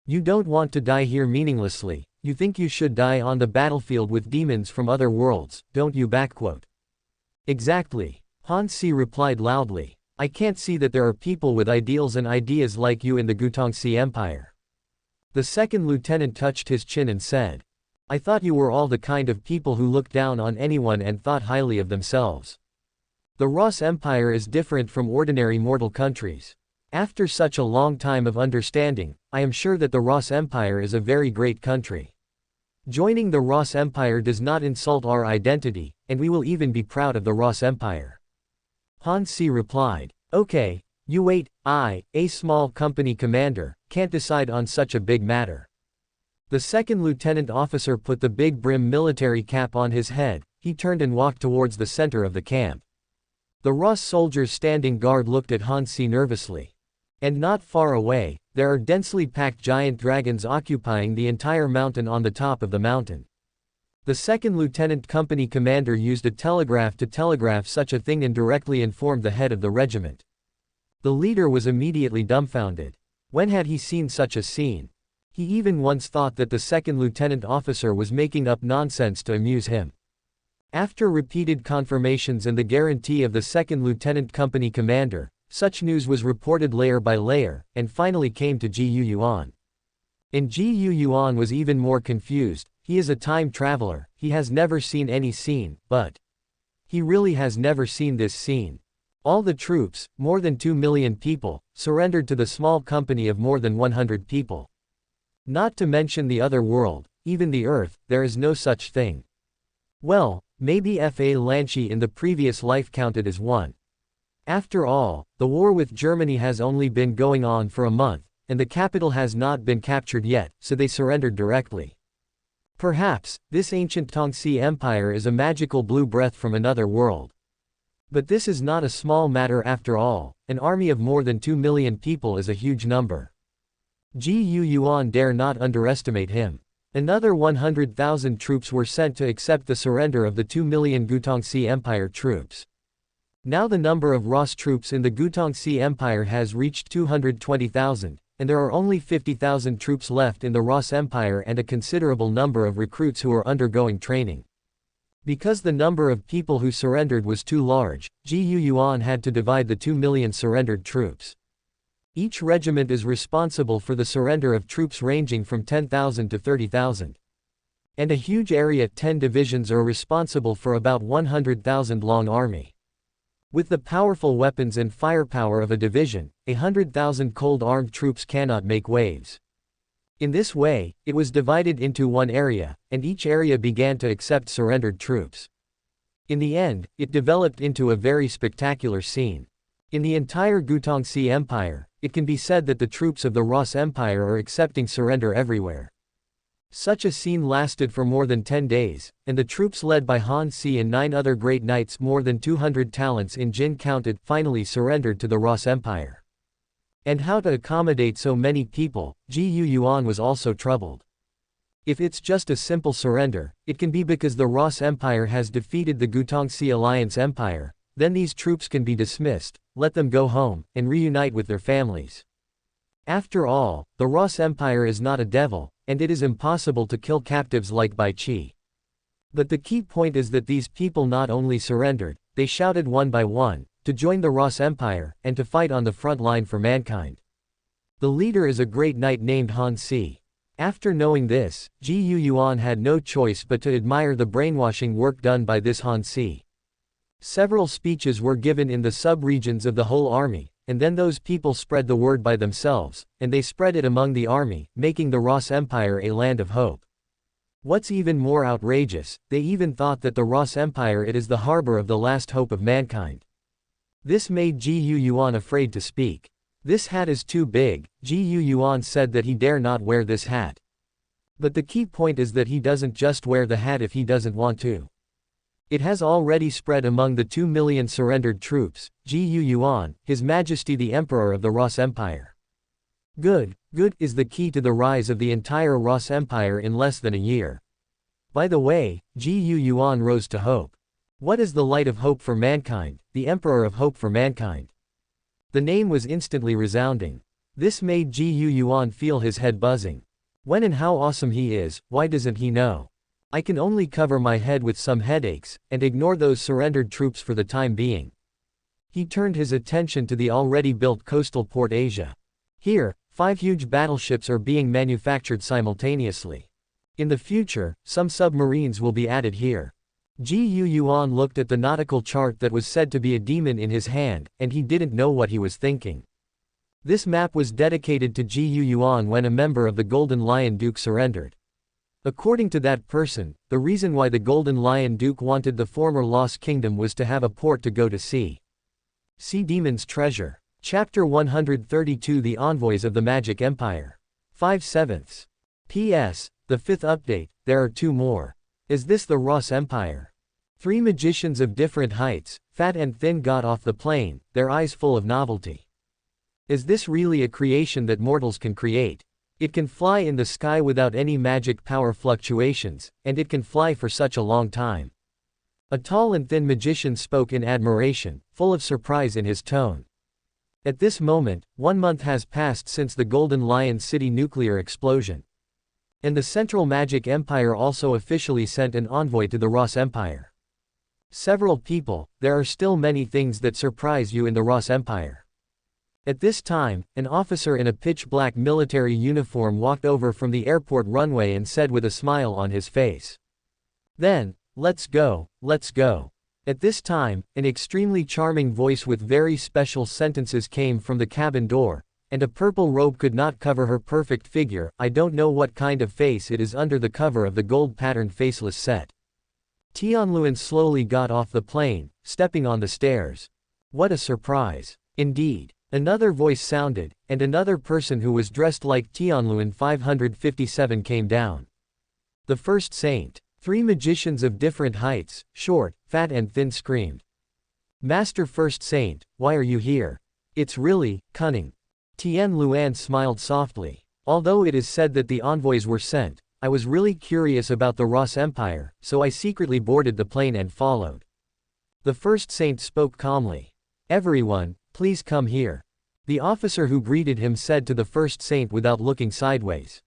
You don't want to die here meaninglessly, you think you should die on the battlefield with demons from other worlds, don't you? Exactly. Han Si replied loudly. I can't see that there are people with ideals and ideas like you in the Gutongxi Empire. The second lieutenant touched his chin and said. I thought you were all the kind of people who looked down on anyone and thought highly of themselves. The Ross Empire is different from ordinary mortal countries. After such a long time of understanding, I am sure that the Ross Empire is a very great country. Joining the Ross Empire does not insult our identity, and we will even be proud of the Ross Empire. Han Si replied. Okay, you wait, I, a small company commander, can't decide on such a big matter. The second lieutenant officer put the big brim military cap on his head, he turned and walked towards the center of the camp. The Ross soldiers standing guard looked at Han Si nervously. And not far away, there are densely packed giant dragons occupying the entire mountain on the top of the mountain. The second lieutenant company commander used a telegraph to telegraph such a thing and directly informed the head of the regiment. The leader was immediately dumbfounded. When had he seen such a scene? He even once thought that the second lieutenant officer was making up nonsense to amuse him. After repeated confirmations and the guarantee of the second lieutenant company commander, such news was reported layer by layer, and finally came to Yuan. And Yuan was even more confused. He is a time traveler, he has never seen any scene, but he really has never seen this scene. All the troops, more than 2 million people, surrendered to the small company of more than 100 people. Not to mention the other world, even the Earth, there is no such thing. Well, maybe Fa Lanchi in the previous life counted as one. After all, the war with Germany has only been going on for a month, and the capital has not been captured yet, so they surrendered directly. Perhaps, this ancient Tongxi Empire is a magical blue breath from another world. But this is not a small matter after all, an army of more than 2 million people is a huge number. Yuan dare not underestimate him. Another 100,000 troops were sent to accept the surrender of the 2 million Gutongxi Empire troops. Now the number of Ross troops in the Gutongxi Empire has reached 220,000, and there are only 50,000 troops left in the Ross Empire and a considerable number of recruits who are undergoing training. Because the number of people who surrendered was too large, Yuan had to divide the 2 million surrendered troops. Each regiment is responsible for the surrender of troops ranging from 10,000 to 30,000. And a huge area 10 divisions are responsible for about 100,000 long army. With the powerful weapons and firepower of a division, 100,000 cold-armed troops cannot make waves. In this way, it was divided into one area, and each area began to accept surrendered troops. In the end, it developed into a very spectacular scene. In the entire Gutongxi Empire, it can be said that the troops of the Ross Empire are accepting surrender everywhere. Such a scene lasted for more than 10 days, and the troops led by Han Si and 9 other great knights more than 200 talents in Jin counted finally surrendered to the Ross Empire. And how to accommodate so many people, Yuan was also troubled. If it's just a simple surrender, it can be because the Ross Empire has defeated the Gutongxi Alliance Empire, then these troops can be dismissed, let them go home, and reunite with their families. After all, the Ross Empire is not a devil, and it is impossible to kill captives like Bai Qi. But the key point is that these people not only surrendered, they shouted one by one, to join the Ross Empire, and to fight on the front line for mankind. The leader is a great knight named Han Si. After knowing this, Yuan had no choice but to admire the brainwashing work done by this Han Si. Several speeches were given in the sub-regions of the whole army, and then those people spread the word by themselves, and they spread it among the army, making the Ross Empire a land of hope. What's even more outrageous, they even thought that the Ross Empire it is the harbor of the last hope of mankind. This made Yuan afraid to speak. This hat is too big, Yuan said that he dare not wear this hat. But the key point is that he doesn't just wear the hat if he doesn't want to. It has already spread among the 2 million surrendered troops, Yuan, His Majesty the Emperor of the Ross Empire. Good is the key to the rise of the entire Ross Empire in less than a year. By the way, Yuan rose to hope. What is the light of hope for mankind, the Emperor of hope for mankind? The name was instantly resounding. This made Yuan feel his head buzzing. When and how awesome he is, why doesn't he know? I can only cover my head with some headaches, and ignore those surrendered troops for the time being. He turned his attention to the already built coastal port Asia. Here, 5 huge battleships are being manufactured simultaneously. In the future, some submarines will be added here. Yuan looked at the nautical chart that was said to be a demon in his hand, and he didn't know what he was thinking. This map was dedicated to Yuan when a member of the Golden Lion Duke surrendered. According to that person, the reason why the Golden Lion Duke wanted the former Lost Kingdom was to have a port to go to sea. See Demon's Treasure. Chapter 132 The Envoys of the Magic Empire. 5/7. P.S. The 5th update, there are 2 more. Is this the Ross Empire? 3 magicians of different heights, fat and thin, got off the plane, their eyes full of novelty. Is this really a creation that mortals can create? It can fly in the sky without any magic power fluctuations, and it can fly for such a long time. A tall and thin magician spoke in admiration, full of surprise in his tone. At this moment, 1 month has passed since the Golden Lion City nuclear explosion. And the Central Magic Empire also officially sent an envoy to the Ross Empire. Several people, there are still many things that surprise you in the Ross Empire. At this time, an officer in a pitch-black military uniform walked over from the airport runway and said with a smile on his face. Then, let's go, let's go. At this time, an extremely charming voice with very special sentences came from the cabin door, and a purple robe could not cover her perfect figure. I don't know what kind of face it is under the cover of the gold-patterned faceless set. Tianluan slowly got off the plane, stepping on the stairs. What a surprise. Indeed. Another voice sounded, and another person who was dressed like Tianluan 557 came down. The first saint. 3 magicians of different heights, short, fat and thin, screamed. Master First Saint, why are you here? It's really cunning. Tianluan smiled softly. Although it is said that the envoys were sent, I was really curious about the Ross Empire, so I secretly boarded the plane and followed. The first saint spoke calmly. Everyone, please come here. The officer who greeted him said to the first saint without looking sideways.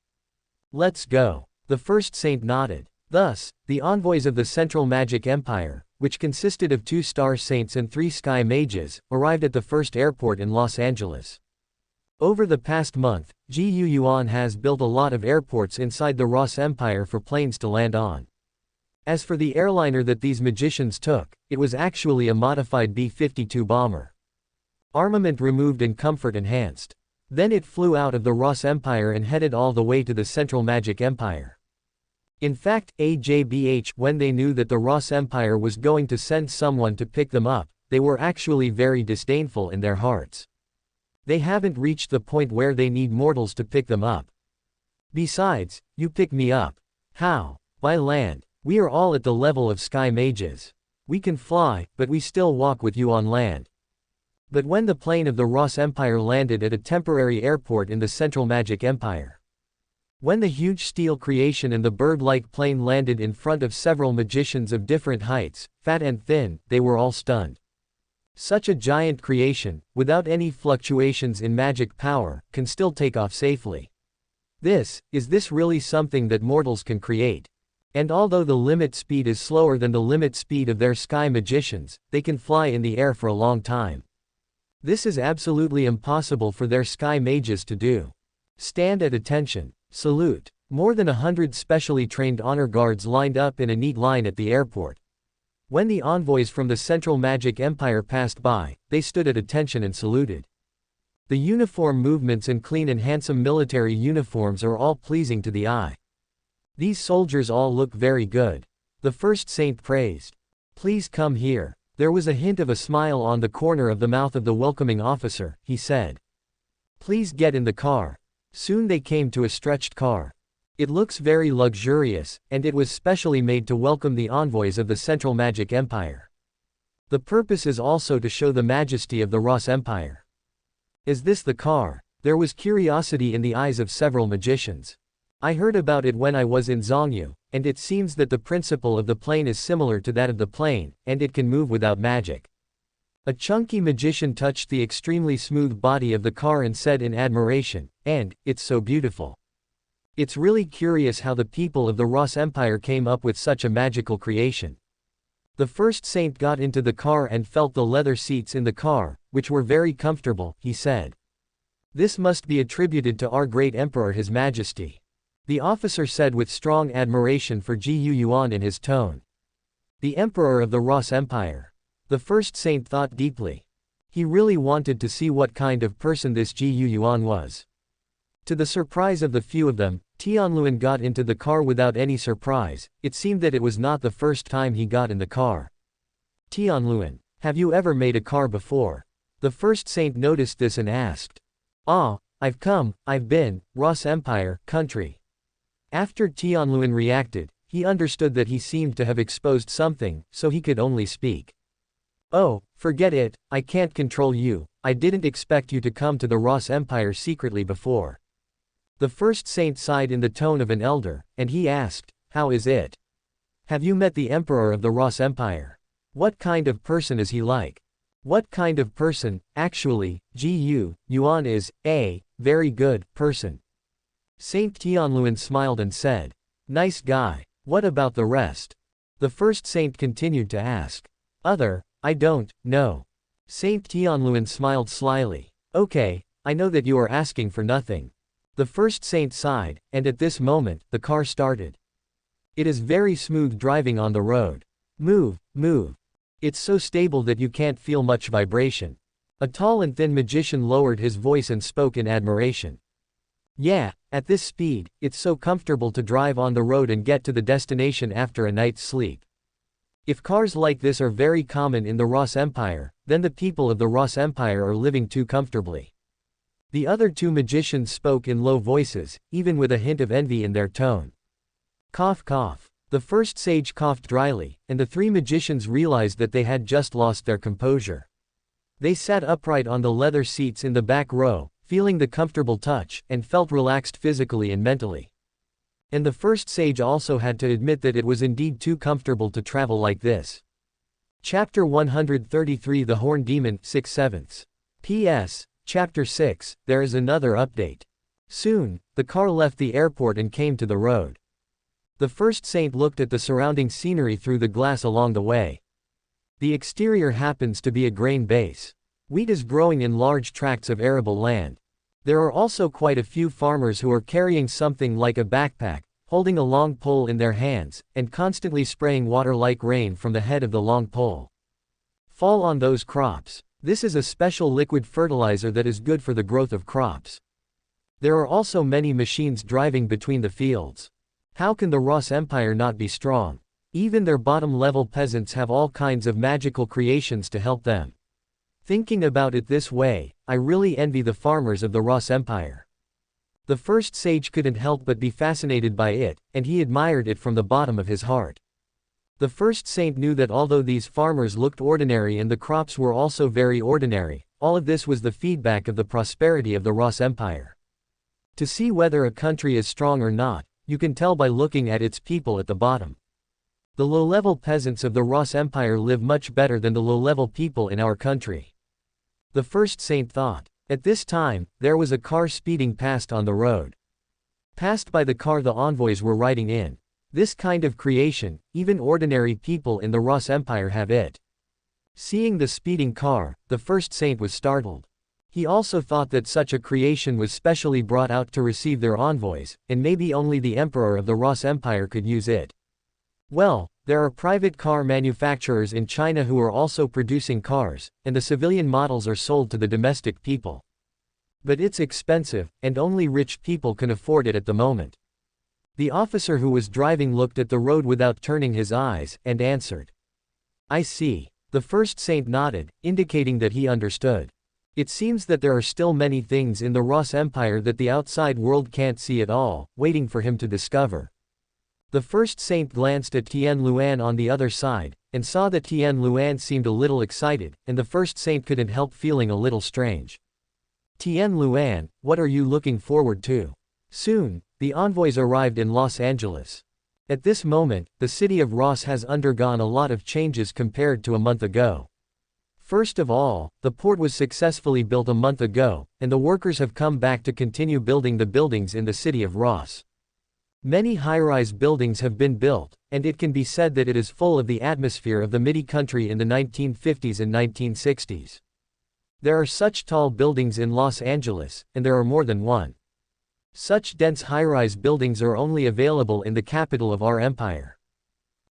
Let's go. The first saint nodded. Thus, the envoys of the Central Magic Empire, which consisted of 2 star saints and 3 sky mages, arrived at the first airport in Los Angeles. Over the past month, Yuan has built a lot of airports inside the Ross Empire for planes to land on. As for the airliner that these magicians took, it was actually a modified B-52 bomber. Armament removed and comfort enhanced. Then it flew out of the Ross Empire and headed all the way to the Central Magic Empire. In fact, when they knew that the Ross Empire was going to send someone to pick them up, they were actually very disdainful in their hearts. They haven't reached the point where they need mortals to pick them up. Besides, you pick me up. How? By land. We are all at the level of sky mages. We can fly, but we still walk with you on land. But when the plane of the Ross Empire landed at a temporary airport in the Central Magic Empire. When the huge steel creation and the bird-like plane landed in front of several magicians of different heights, fat and thin, they were all stunned. Such a giant creation, without any fluctuations in magic power, can still take off safely. Is this really something that mortals can create? And although the limit speed is slower than the limit speed of their sky magicians, they can fly in the air for a long time. This is absolutely impossible for their sky mages to do. Stand at attention. Salute. More than 100 specially trained honor guards lined up in a neat line at the airport. When the envoys from the Central Magic Empire passed by, they stood at attention and saluted. The uniform movements and clean and handsome military uniforms are all pleasing to the eye. These soldiers all look very good. The first saint praised. Please come here. There was a hint of a smile on the corner of the mouth of the welcoming officer. He said. Please get in the car. Soon they came to a stretched car. It looks very luxurious, and it was specially made to welcome the envoys of the Central Magic Empire. The purpose is also to show the majesty of the Ross Empire. Is this the car? There was curiosity in the eyes of several magicians. I heard about it when I was in Zhongyu, and it seems that the principle of the plane is similar to that of the plane, and it can move without magic. A chunky magician touched the extremely smooth body of the car and said in admiration, and, it's so beautiful. It's really curious how the people of the Ross Empire came up with such a magical creation. The first saint got into the car and felt the leather seats in the car, which were very comfortable, he said. This must be attributed to our great emperor His Majesty. The officer said with strong admiration for Gu Yuan in his tone. The emperor of the Ross Empire. The first saint thought deeply. He really wanted to see what kind of person this Gu Yuan was. To the surprise of the few of them, Tianluan got into the car without any surprise. It seemed that it was not the first time he got in the car. Tianluan, have you ever made a car before? The first saint noticed this and asked. Ah, I've been, Ross Empire, country. After Tianluan reacted, he understood that he seemed to have exposed something, so he could only speak. Oh, forget it, I can't control you, I didn't expect you to come to the Ross Empire secretly before. The first saint sighed in the tone of an elder, and he asked, how is it? Have you met the emperor of the Ross Empire? What kind of person is he like? What kind of person, actually, Gu Yuan is, a very good person. Saint Tianluan smiled and said, nice guy. What about the rest? The first saint continued to ask. I don't know. Saint Tianluan smiled slyly. Okay, I know that you are asking for nothing. The first saint sighed, and at this moment, the car started. It is very smooth driving on the road. Move. It's so stable that you can't feel much vibration. A tall and thin magician lowered his voice and spoke in admiration. Yeah, at this speed, it's so comfortable to drive on the road and get to the destination after a night's sleep. If cars like this are very common in the Ross Empire, then the people of the Ross Empire are living too comfortably. The other two magicians spoke in low voices, even with a hint of envy in their tone. Cough cough. The first sage coughed dryly, and the three magicians realized that they had just lost their composure. They sat upright on the leather seats in the back row, feeling the comfortable touch, and felt relaxed physically and mentally. And the first sage also had to admit that it was indeed too comfortable to travel like this. Chapter 133 The Horn Demon 6/7. P.S. Chapter 6, there is another update. Soon, the car left the airport and came to the road. The first saint looked at the surrounding scenery through the glass along the way. The exterior happens to be a grain base. Wheat is growing in large tracts of arable land. There are also quite a few farmers who are carrying something like a backpack, holding a long pole in their hands, and constantly spraying water like rain from the head of the long pole. Fall on those crops. This is a special liquid fertilizer that is good for the growth of crops. There are also many machines driving between the fields. How can the Ross Empire not be strong? Even their bottom-level peasants have all kinds of magical creations to help them. Thinking about it this way, I really envy the farmers of the Ross Empire. The first sage couldn't help but be fascinated by it, and he admired it from the bottom of his heart. The first saint knew that although these farmers looked ordinary and the crops were also very ordinary, all of this was the feedback of the prosperity of the Ross Empire. To see whether a country is strong or not, you can tell by looking at its people at the bottom. The low-level peasants of the Ross Empire live much better than the low-level people in our country. The first saint thought. At this time, there was a car speeding past on the road. Passed by the car the envoys were riding in. This kind of creation, even ordinary people in the Ross Empire have it. Seeing the speeding car, the first saint was startled. He also thought that such a creation was specially brought out to receive their envoys, and maybe only the emperor of the Ross Empire could use it. Well, there are private car manufacturers in China who are also producing cars, and the civilian models are sold to the domestic people. But it's expensive, and only rich people can afford it at the moment. The officer who was driving looked at the road without turning his eyes, and answered. I see. The first saint nodded, indicating that he understood. It seems that there are still many things in the Ross Empire that the outside world can't see at all, waiting for him to discover. The first saint glanced at Tianluan on the other side, and saw that Tianluan seemed a little excited, and the first saint couldn't help feeling a little strange. Tianluan, what are you looking forward to? Soon, the envoys arrived in Los Angeles. At this moment, the city of Ross has undergone a lot of changes compared to a month ago. First of all, the port was successfully built a month ago, and the workers have come back to continue building the buildings in the city of Ross. Many high-rise buildings have been built, and it can be said that it is full of the atmosphere of the MIDI country in the 1950s and 1960s. There are such tall buildings in Los Angeles, and there are more than one. Such dense high-rise buildings are only available in the capital of our empire.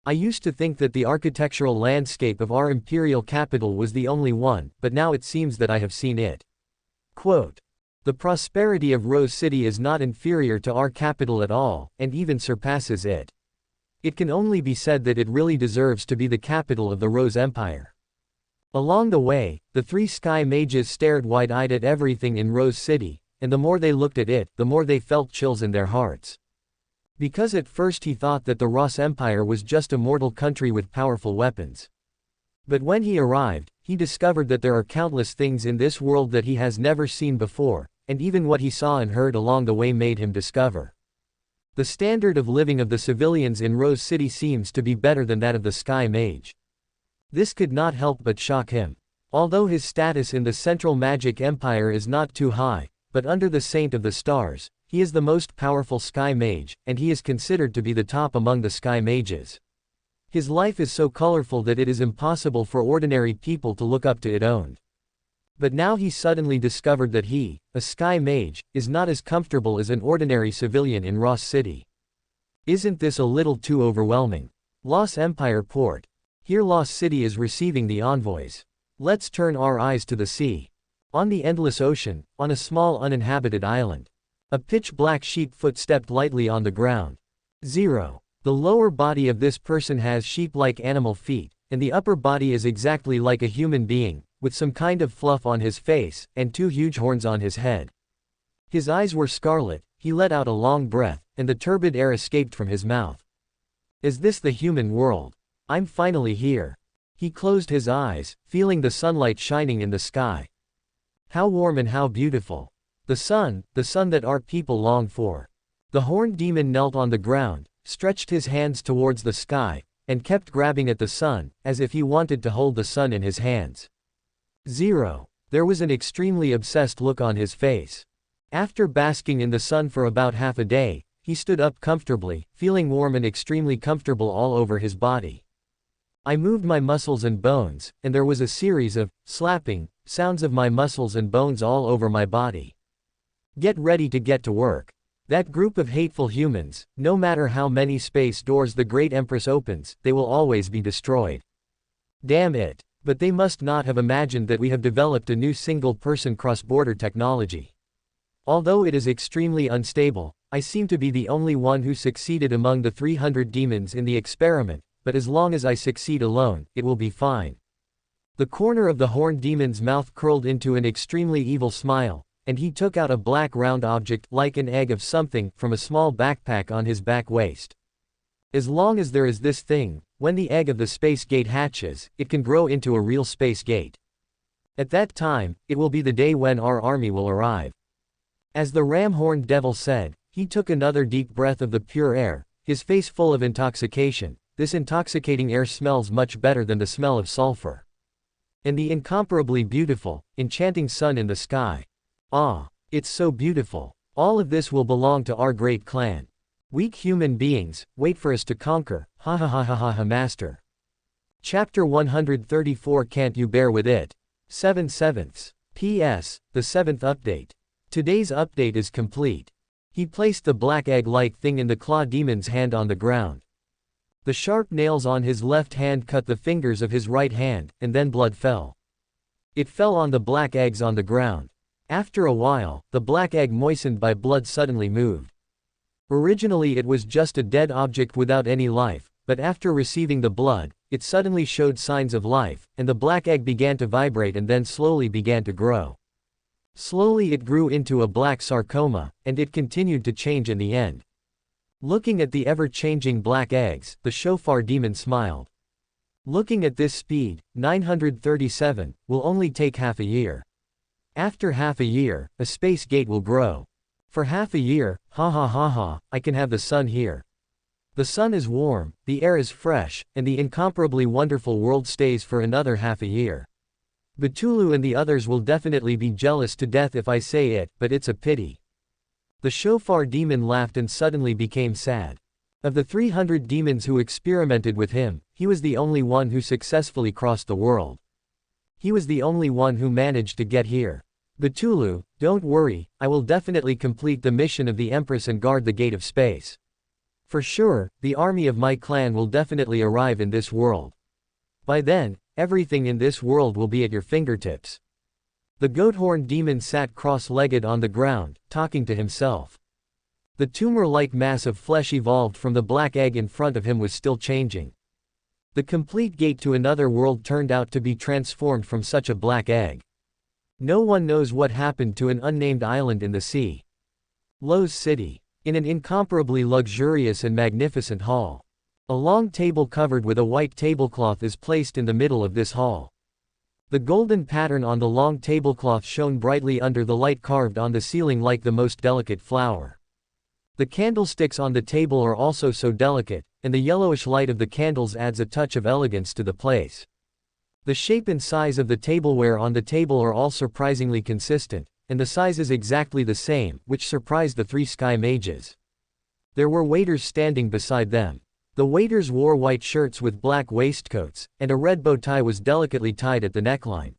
I used to think that the architectural landscape of our imperial capital was the only one, but now it seems that I have seen it. Quote, "The prosperity of Rose City is not inferior to our capital at all, and even surpasses it. It can only be said that it really deserves to be the capital of the Rose Empire." Along the way, the three sky mages stared wide-eyed at everything in Rose City, and the more they looked at it, the more they felt chills in their hearts. Because at first he thought that the Rose Empire was just a mortal country with powerful weapons. But when he arrived, he discovered that there are countless things in this world that he has never seen before, and even what he saw and heard along the way made him discover. The standard of living of the civilians in Rose City seems to be better than that of the Sky Mage. This could not help but shock him. Although his status in the Central Magic Empire is not too high, but under the Saint of the Stars, he is the most powerful Sky Mage, and he is considered to be the top among the Sky Mages. His life is so colorful that it is impossible for ordinary people to look up to it owned. But now he suddenly discovered that he, a Sky Mage, is not as comfortable as an ordinary civilian in Ross City. Isn't this a little too overwhelming? Los Empire Port. Here Lost City is receiving the envoys. Let's turn our eyes to the sea. On the endless ocean, on a small uninhabited island. A pitch-black sheep foot stepped lightly on the ground. 0. The lower body of this person has sheep-like animal feet, and the upper body is exactly like a human being, with some kind of fluff on his face, and two huge horns on his head. His eyes were scarlet, he let out a long breath, and the turbid air escaped from his mouth. Is this the human world? I'm finally here. He closed his eyes, feeling the sunlight shining in the sky. How warm and how beautiful. The sun that our people long for. The horned demon knelt on the ground, stretched his hands towards the sky, and kept grabbing at the sun, as if he wanted to hold the sun in his hands. 0. There was an extremely obsessed look on his face. After basking in the sun for about half a day, he stood up comfortably, feeling warm and extremely comfortable all over his body. I moved my muscles and bones, and there was a series of slapping sounds of my muscles and bones all over my body. Get ready to get to work. That group of hateful humans, no matter how many space doors the Great Empress opens, they will always be destroyed. Damn it. But they must not have imagined that we have developed a new single-person cross-border technology. Although it is extremely unstable, I seem to be the only one who succeeded among the 300 demons in the experiment, but as long as I succeed alone, it will be fine. The corner of the horned demon's mouth curled into an extremely evil smile, and he took out a black round object, like an egg of something, from a small backpack on his back waist. As long as there is this thing, when the egg of the space gate hatches, it can grow into a real space gate. At that time, it will be the day when our army will arrive. As the ram-horned devil said, he took another deep breath of the pure air, his face full of intoxication. This intoxicating air smells much better than the smell of sulfur. And the incomparably beautiful, enchanting sun in the sky. Ah, it's so beautiful. All of this will belong to our great clan. Weak human beings, wait for us to conquer, ha ha ha ha ha ha master. Chapter 134. Can't you bear with it? 7/7. P.S. The 7th update. Today's update is complete. He placed the black egg-like thing in the claw demon's hand on the ground. The sharp nails on his left hand cut the fingers of his right hand, and then blood fell. It fell on the black eggs on the ground. After a while, the black egg moistened by blood suddenly moved. Originally it was just a dead object without any life, but after receiving the blood, it suddenly showed signs of life, and the black egg began to vibrate and then slowly began to grow. Slowly it grew into a black sarcoma, and it continued to change in the end. Looking at the ever-changing black eggs, the shofar demon smiled. Looking at this speed, 937, will only take half a year. After half a year, a space gate will grow. For half a year, ha ha ha ha, I can have the sun here. The sun is warm, the air is fresh, and the incomparably wonderful world stays for another half a year. Batulu and the others will definitely be jealous to death if I say it, but it's a pity. The shofar demon laughed and suddenly became sad. Of the 300 demons who experimented with him, he was the only one who successfully crossed the world. He was the only one who managed to get here. Cthulhu, don't worry, I will definitely complete the mission of the Empress and guard the gate of space. For sure, the army of my clan will definitely arrive in this world. By then, everything in this world will be at your fingertips. The goat-horned demon sat cross-legged on the ground, talking to himself. The tumor-like mass of flesh evolved from the black egg in front of him was still changing. The complete gate to another world turned out to be transformed from such a black egg. No one knows what happened to an unnamed island in the sea. Lo's city. In an incomparably luxurious and magnificent hall. A long table covered with a white tablecloth is placed in the middle of this hall. The golden pattern on the long tablecloth shone brightly under the light carved on the ceiling like the most delicate flower. The candlesticks on the table are also so delicate, and the yellowish light of the candles adds a touch of elegance to the place. The shape and size of the tableware on the table are all surprisingly consistent, and the size is exactly the same, which surprised the three sky mages. There were waiters standing beside them. The waiters wore white shirts with black waistcoats, and a red bow tie was delicately tied at the neckline.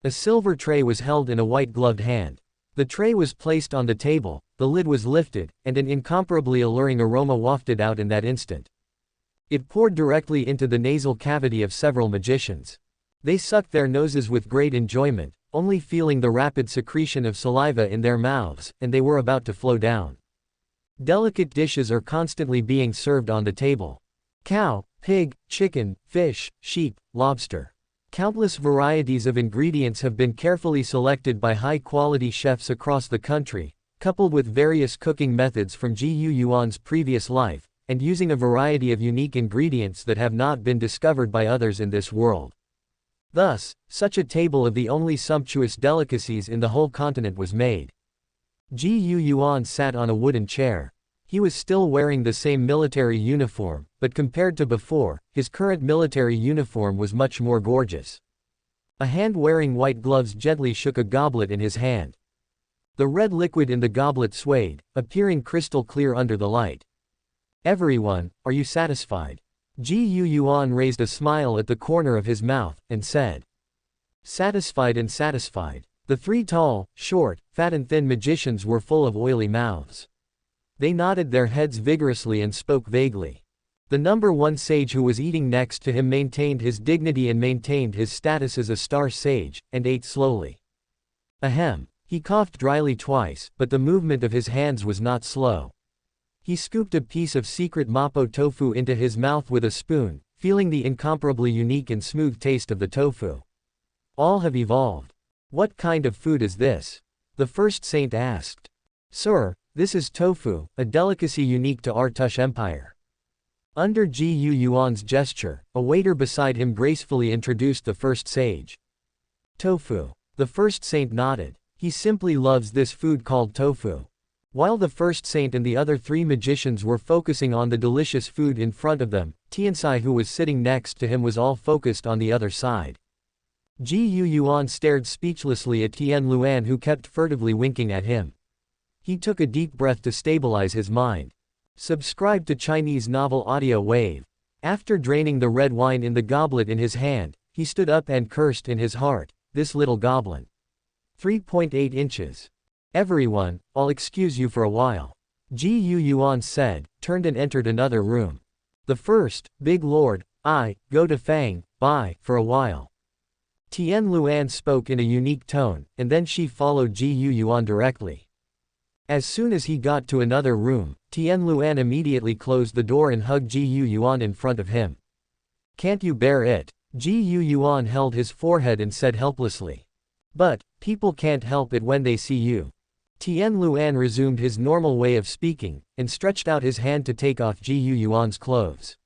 A silver tray was held in a white-gloved hand. The tray was placed on the table, the lid was lifted, and an incomparably alluring aroma wafted out in that instant. It poured directly into the nasal cavity of several magicians. They sucked their noses with great enjoyment, only feeling the rapid secretion of saliva in their mouths, and they were about to flow down. Delicate dishes are constantly being served on the table. Cow, pig, chicken, fish, sheep, lobster. Countless varieties of ingredients have been carefully selected by high-quality chefs across the country, coupled with various cooking methods from Yuan's previous life, and using a variety of unique ingredients that have not been discovered by others in this world. Thus, such a table of the only sumptuous delicacies in the whole continent was made. Yuan sat on a wooden chair. He was still wearing the same military uniform, but compared to before, his current military uniform was much more gorgeous. A hand wearing white gloves gently shook a goblet in his hand. The red liquid in the goblet swayed, appearing crystal clear under the light. Everyone, are you satisfied? Yuan raised a smile at the corner of his mouth, and said. Satisfied and satisfied. The three tall, short, fat and thin magicians were full of oily mouths. They nodded their heads vigorously and spoke vaguely. The number one sage who was eating next to him maintained his dignity and maintained his status as a star sage, and ate slowly. Ahem. He coughed dryly twice, but the movement of his hands was not slow. He scooped a piece of secret mapo tofu into his mouth with a spoon, feeling the incomparably unique and smooth taste of the tofu. All have evolved. What kind of food is this? The first saint asked. Sir, this is tofu, a delicacy unique to our Tush Empire. Under Yuan's gesture, a waiter beside him gracefully introduced the first sage. Tofu. The first saint nodded. He simply loves this food called tofu. While the first saint and the other three magicians were focusing on the delicious food in front of them, Tianxai who was sitting next to him was all focused on the other side. Yuan stared speechlessly at Tian Luan who kept furtively winking at him. He took a deep breath to stabilize his mind. Subscribe to Chinese Novel Audio Wave. After draining the red wine in the goblet in his hand, he stood up and cursed in his heart, this little goblin. 3.8 inches. Everyone, I'll excuse you for a while. Yuan said, turned and entered another room. The first, big lord, I, go to Fang, bye, for a while. Tian Luan spoke in a unique tone, and then she followed Yuan directly. As soon as he got to another room, Tian Luan immediately closed the door and hugged Yuan in front of him. Can't you bear it? Yuan held his forehead and said helplessly. But, people can't help it when they see you. Tian Luan resumed his normal way of speaking, and stretched out his hand to take off Yuan's clothes.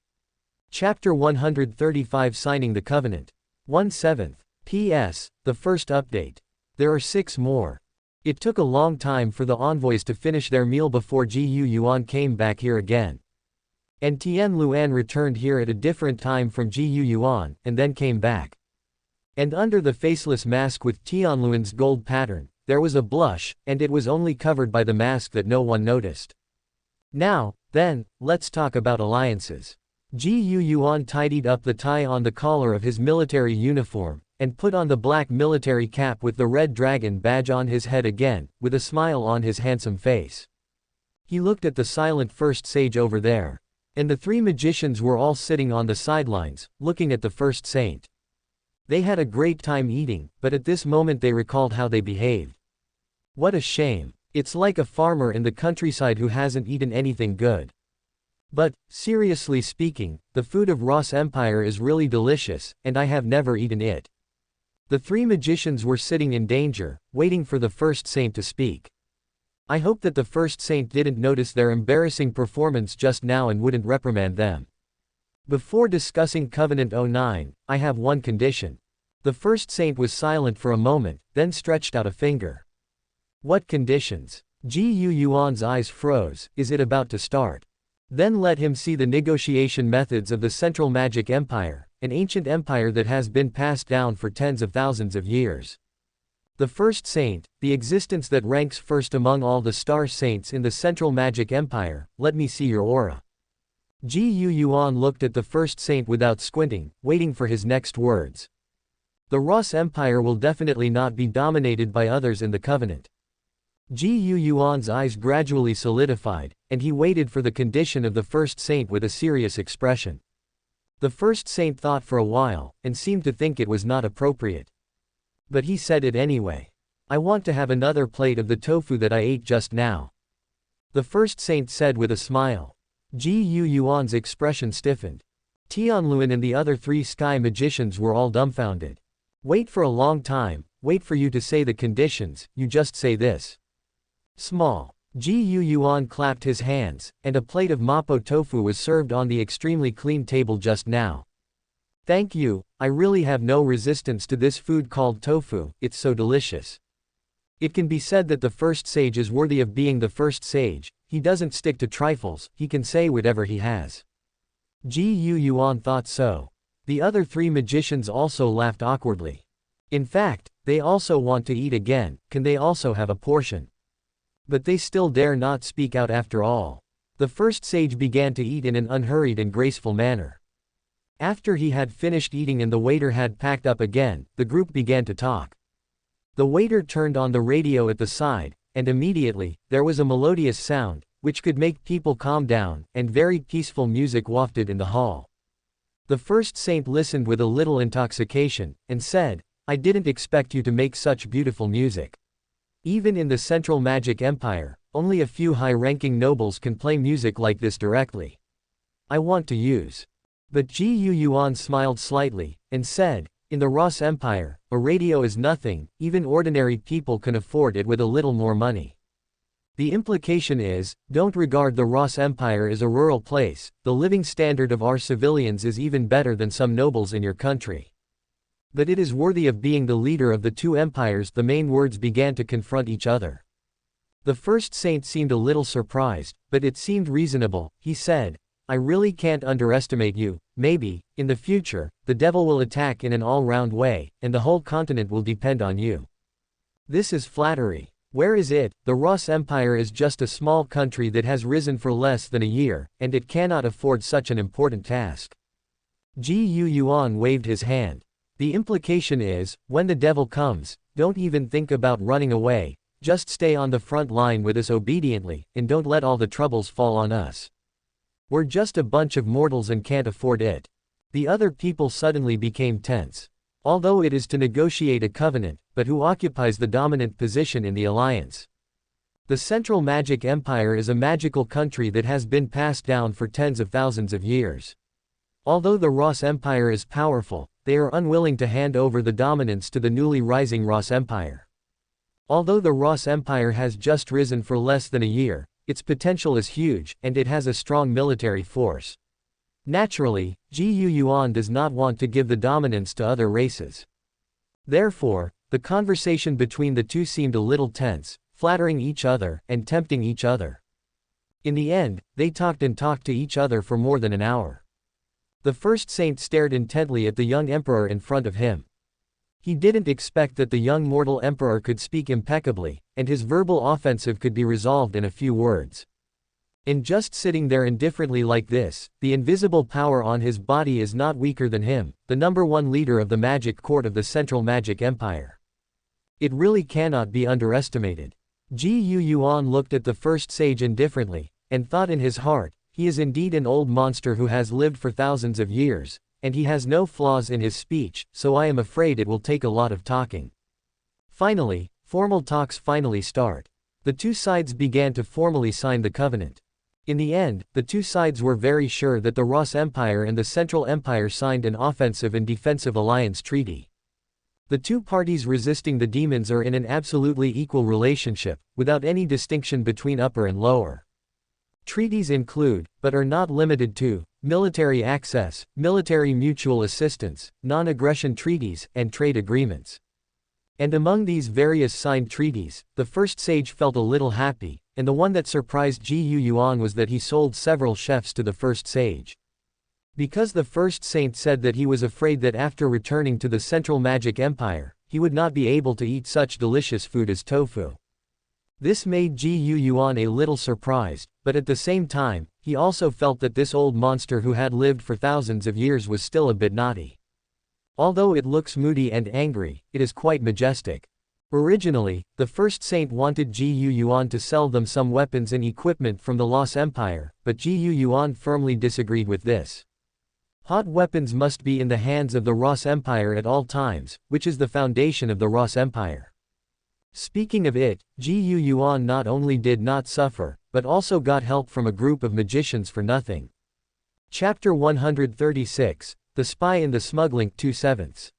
Chapter 135 Signing the Covenant. 1/7. P.S. The first update. There are 6 more. It took a long time for the envoys to finish their meal before Yuan came back here again. And Tian Luan returned here at a different time from Yuan, and then came back. And under the faceless mask with Tianluan's gold pattern, there was a blush, and it was only covered by the mask that no one noticed. Now, then, let's talk about alliances. Yuan tidied up the tie on the collar of his military uniform, and put on the black military cap with the red dragon badge on his head again, with a smile on his handsome face. He looked at the silent first sage over there. And the three magicians were all sitting on the sidelines, looking at the first saint. They had a great time eating, but at this moment they recalled how they behaved. What a shame. It's like a farmer in the countryside who hasn't eaten anything good. But, seriously speaking, the food of Ross Empire is really delicious, and I have never eaten it. The three magicians were sitting in danger, waiting for the first saint to speak. I hope that the first saint didn't notice their embarrassing performance just now and wouldn't reprimand them. Before discussing Covenant 09, I have one condition. The first saint was silent for a moment, then stretched out a finger. What conditions? Yuan's eyes froze. Is it about to start? Then let him see the negotiation methods of the Central Magic Empire, an ancient empire that has been passed down for tens of thousands of years. The first saint, the existence that ranks first among all the star saints in the Central Magic Empire, let me see your aura. Yuan looked at the first saint without squinting, waiting for his next words. The Ross Empire will definitely not be dominated by others in the Covenant. Yuan's eyes gradually solidified, and he waited for the condition of the first saint with a serious expression. The first saint thought for a while, and seemed to think it was not appropriate. But he said it anyway. I want to have another plate of the tofu that I ate just now. The first saint said with a smile. Yuan's expression stiffened. Tianluan and the other three sky magicians were all dumbfounded. Wait for a long time, wait for you to say the conditions, you just say this. Small. Yuan clapped his hands, and a plate of mapo tofu was served on the extremely clean table just now. Thank you, I really have no resistance to this food called tofu, it's so delicious. It can be said that the first sage is worthy of being the first sage, he doesn't stick to trifles, he can say whatever he has. Yuan thought so. The other three magicians also laughed awkwardly. In fact, they also want to eat again, can they also have a portion? But they still dare not speak out after all. The first sage began to eat in an unhurried and graceful manner. After he had finished eating and the waiter had packed up again, the group began to talk. The waiter turned on the radio at the side, and immediately, there was a melodious sound, which could make people calm down, and very peaceful music wafted in the hall. The first saint listened with a little intoxication, and said, I didn't expect you to make such beautiful music. Even in the Central Magic Empire, only a few high-ranking nobles can play music like this directly. I want to use. But Yuan smiled slightly, and said, in the Ross Empire, a radio is nothing, even ordinary people can afford it with a little more money. The implication is, don't regard the Ross Empire as a rural place, the living standard of our civilians is even better than some nobles in your country. But it is worthy of being the leader of the two empires. The main words began to confront each other. The first saint seemed a little surprised, but it seemed reasonable. He said, I really can't underestimate you. Maybe, in the future, the devil will attack in an all-round way, and the whole continent will depend on you. This is flattery. Where is it? The Ross Empire is just a small country that has risen for less than a year, and it cannot afford such an important task. Yuan waved his hand. The implication is, when the devil comes, don't even think about running away, just stay on the front line with us obediently, and don't let all the troubles fall on us. We're just a bunch of mortals and can't afford it. The other people suddenly became tense. Although it is to negotiate a covenant, but who occupies the dominant position in the alliance? The Central Magic Empire is a magical country that has been passed down for tens of thousands of years. Although the Ross Empire is powerful, they are unwilling to hand over the dominance to the newly rising Ross Empire. Although the Ross Empire has just risen for less than a year, its potential is huge, and it has a strong military force. Naturally, Yuan does not want to give the dominance to other races. Therefore, the conversation between the two seemed a little tense, flattering each other, and tempting each other. In the end, they talked and talked to each other for more than an hour. The first saint stared intently at the young emperor in front of him. He didn't expect that the young mortal emperor could speak impeccably, and his verbal offensive could be resolved in a few words. In just sitting there indifferently like this, the invisible power on his body is not weaker than him, the #1 leader of the magic court of the Central Magic Empire. It really cannot be underestimated. Yuan looked at the first sage indifferently, and thought in his heart, he is indeed an old monster who has lived for thousands of years, and he has no flaws in his speech, so I am afraid it will take a lot of talking. Finally, formal talks finally start. The two sides began to formally sign the covenant. In the end, the two sides were very sure that the Ross Empire and the Central Empire signed an offensive and defensive alliance treaty. The two parties resisting the demons are in an absolutely equal relationship, without any distinction between upper and lower. Treaties include, but are not limited to, military access, military mutual assistance, non-aggression treaties, and trade agreements. And among these various signed treaties, the first sage felt a little happy, and the one that surprised Yuan was that he sold several chefs to the first sage. Because the first saint said that he was afraid that after returning to the Central Magic Empire, he would not be able to eat such delicious food as tofu. This made Yuan a little surprised, but at the same time, he also felt that this old monster who had lived for thousands of years was still a bit naughty. Although it looks moody and angry, it is quite majestic. Originally, the first saint wanted Yuan to sell them some weapons and equipment from the Lost Empire, but Yuan firmly disagreed with this. Hot weapons must be in the hands of the Ross Empire at all times, which is the foundation of the Ross Empire. Speaking of it, Yuan not only did not suffer, but also got help from a group of magicians for nothing. Chapter 136, The Spy in the Smuggling 2/7.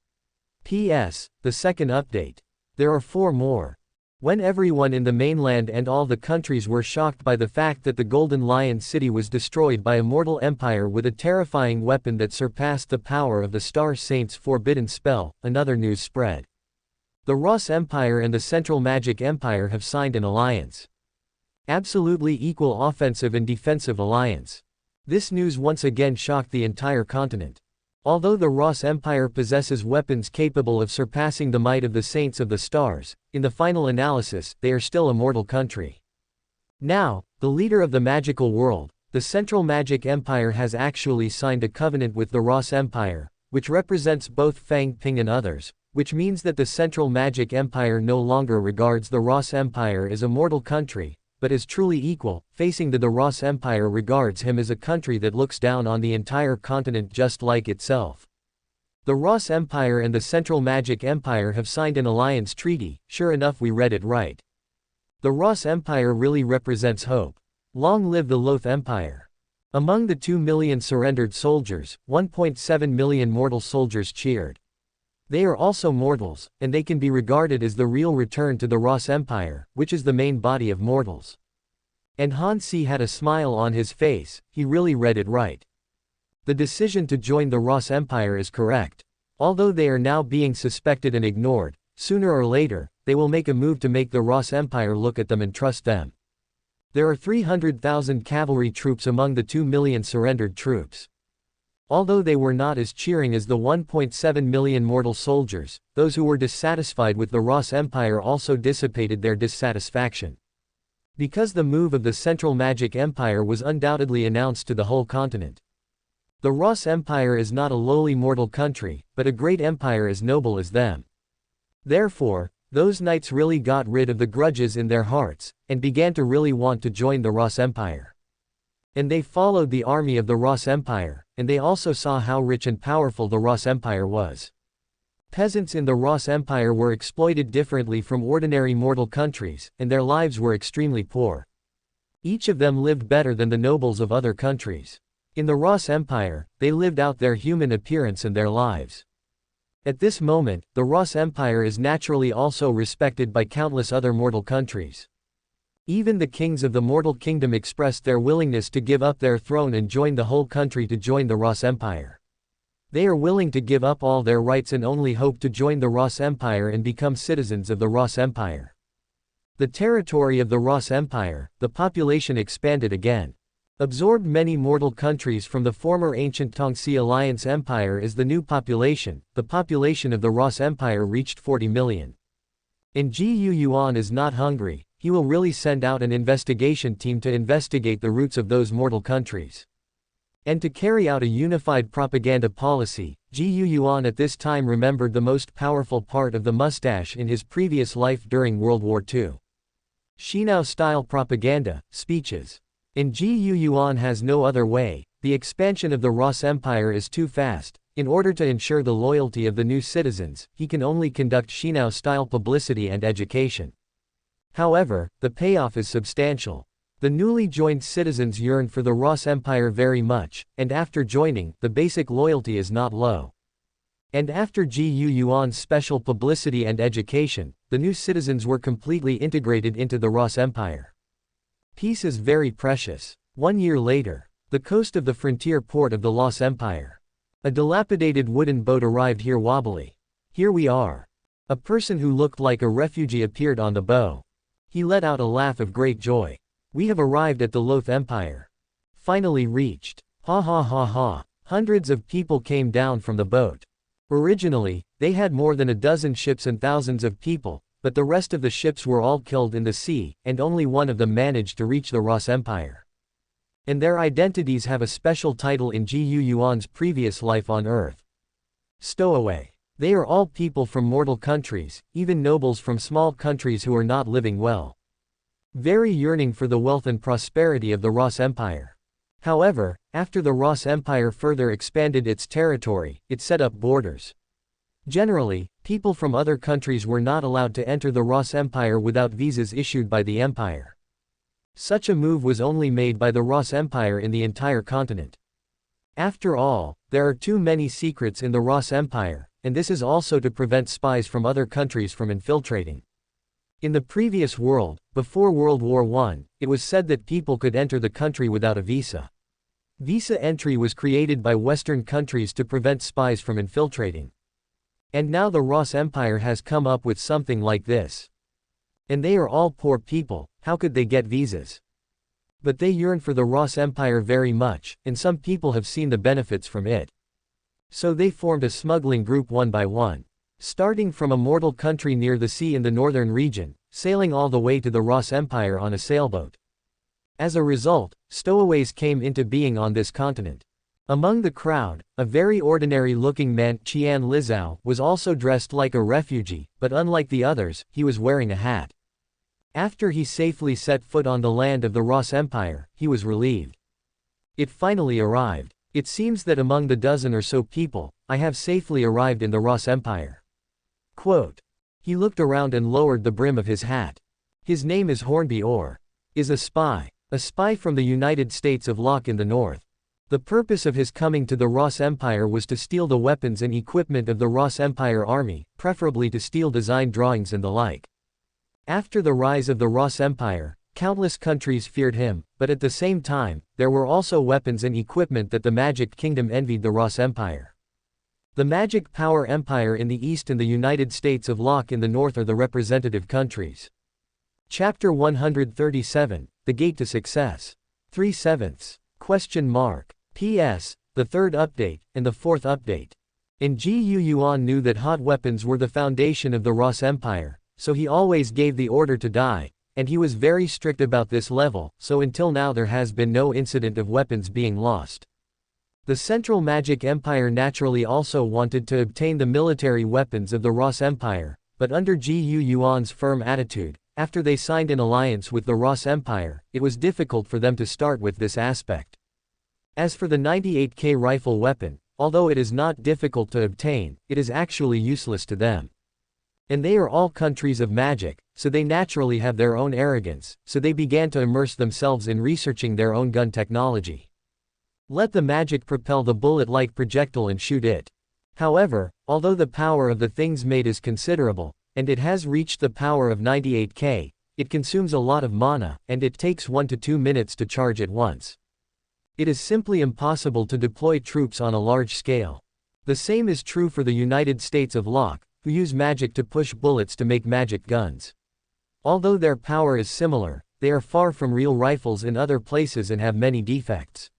P.S. The second update. There are 4 more. When everyone in the mainland and all the countries were shocked by the fact that the Golden Lion City was destroyed by a mortal empire with a terrifying weapon that surpassed the power of the Star Saint's forbidden spell, another news spread. The Ross Empire and the Central Magic Empire have signed an alliance. Absolutely equal offensive and defensive alliance. This news once again shocked the entire continent. Although the Ross Empire possesses weapons capable of surpassing the might of the Saints of the Stars, in the final analysis, they are still a mortal country. Now, the leader of the magical world, the Central Magic Empire has actually signed a covenant with the Ross Empire, which represents both Fang Ping and others, which means that the Central Magic Empire no longer regards the Ross Empire as a mortal country, but as truly equal, facing the Ross Empire regards him as a country that looks down on the entire continent just like itself. The Ross Empire and the Central Magic Empire have signed an alliance treaty. Sure enough, we read it right. The Ross Empire really represents hope. Long live the Loth Empire. Among the 2 million surrendered soldiers, 1.7 million mortal soldiers cheered. They are also mortals, and they can be regarded as the real return to the Ross Empire, which is the main body of mortals. And Han Si had a smile on his face, he really read it right. The decision to join the Ross Empire is correct. Although they are now being suspected and ignored, sooner or later, they will make a move to make the Ross Empire look at them and trust them. There are 300,000 cavalry troops among the 2 million surrendered troops. Although they were not as cheering as the 1.7 million mortal soldiers, those who were dissatisfied with the Ross Empire also dissipated their dissatisfaction. Because the move of the Central Magic Empire was undoubtedly announced to the whole continent. The Ross Empire is not a lowly mortal country, but a great empire as noble as them. Therefore, those knights really got rid of the grudges in their hearts, and began to really want to join the Ross Empire. And they followed the army of the Ross Empire, and they also saw how rich and powerful the Ross Empire was. Peasants in the Ross Empire were exploited differently from ordinary mortal countries, and their lives were extremely poor. Each of them lived better than the nobles of other countries. In the Ross Empire, they lived out their human appearance and their lives. At this moment, the Ross Empire is naturally also respected by countless other mortal countries. Even the kings of the mortal kingdom expressed their willingness to give up their throne and join the whole country to join the Ross Empire. They are willing to give up all their rights and only hope to join the Ross Empire and become citizens of the Ross Empire. The territory of the Ross Empire, the population expanded again. Absorbed many mortal countries from the former ancient Tongxi Alliance Empire is the new population. The population of the Ross Empire reached 40 million. And Yuan is not hungry, he will really send out an investigation team to investigate the roots of those mortal countries. And to carry out a unified propaganda policy, Yuan at this time remembered the most powerful part of the mustache in his previous life during World War II. Xinao-style propaganda, speeches. And Yuan has no other way, the expansion of the Ross Empire is too fast. In order to ensure the loyalty of the new citizens, he can only conduct Xinao-style publicity and education. However, the payoff is substantial. The newly joined citizens yearn for the Ross Empire very much, and after joining, the basic loyalty is not low. And after Yuan's special publicity and education, the new citizens were completely integrated into the Ross Empire. Peace is very precious. 1 year later, the coast of the frontier port of the Ross Empire. A dilapidated wooden boat arrived here wobbly. Here we are. A person who looked like a refugee appeared on the bow. He let out a laugh of great joy. We have arrived at the Loth Empire. Finally reached. Ha ha ha ha. Hundreds of people came down from the boat. Originally, they had more than a dozen ships and thousands of people, but the rest of the ships were all killed in the sea, and only one of them managed to reach the Ross Empire. And their identities have a special title in Yuan's previous life on Earth. Stowaway. They are all people from mortal countries, even nobles from small countries who are not living well. Very yearning for the wealth and prosperity of the Ross Empire. However, after the Ross Empire further expanded its territory, it set up borders. Generally, people from other countries were not allowed to enter the Ross Empire without visas issued by the empire. Such a move was only made by the Ross Empire in the entire continent. After all, there are too many secrets in the Ross Empire, and this is also to prevent spies from other countries from infiltrating. In the previous world, before World War I, it was said that people could enter the country without a visa. Visa entry was created by Western countries to prevent spies from infiltrating. And now the Ross Empire has come up with something like this. And they are all poor people, how could they get visas? But they yearn for the Ross Empire very much, and some people have seen the benefits from it. So they formed a smuggling group one by one. Starting from a mortal country near the sea in the northern region, sailing all the way to the Ross Empire on a sailboat. As a result, stowaways came into being on this continent. Among the crowd, a very ordinary-looking man, Qian Lizao, was also dressed like a refugee, but unlike the others, he was wearing a hat. After he safely set foot on the land of the Ross Empire, he was relieved. It finally arrived. It seems that among the dozen or so people, I have safely arrived in the Ross Empire. Quote. He looked around and lowered the brim of his hat. His name is Hornby or is a spy from the United States of Locke in the north. The purpose of his coming to the Ross Empire was to steal the weapons and equipment of the Ross Empire army, preferably to steal design drawings and the like. After the rise of the Ross Empire, countless countries feared him, but at the same time, there were also weapons and equipment that the Magic Kingdom envied the Ross Empire. The Magic Power Empire in the East and the United States of Locke in the North are the representative countries. Chapter 137, The Gate to Success. 3/7. P.S. The third update, and the fourth update. And Yuan knew that hot weapons were the foundation of the Ross Empire, so he always gave the order to die, and he was very strict about this level, so until now there has been no incident of weapons being lost. The Central Magic Empire naturally also wanted to obtain the military weapons of the Ross Empire, but under Yuan's firm attitude, after they signed an alliance with the Ross Empire, it was difficult for them to start with this aspect. As for the 98K rifle weapon, although it is not difficult to obtain, it is actually useless to them. And they are all countries of magic, so they naturally have their own arrogance, so they began to immerse themselves in researching their own gun technology. Let the magic propel the bullet-like projectile and shoot it. However, although the power of the things made is considerable, and it has reached the power of 98K, it consumes a lot of mana, and it takes 1 to 2 minutes to charge at once. It is simply impossible to deploy troops on a large scale. The same is true for the United States of Locke, who use magic to push bullets to make magic guns. Although their power is similar, they are far from real rifles in other places and have many defects.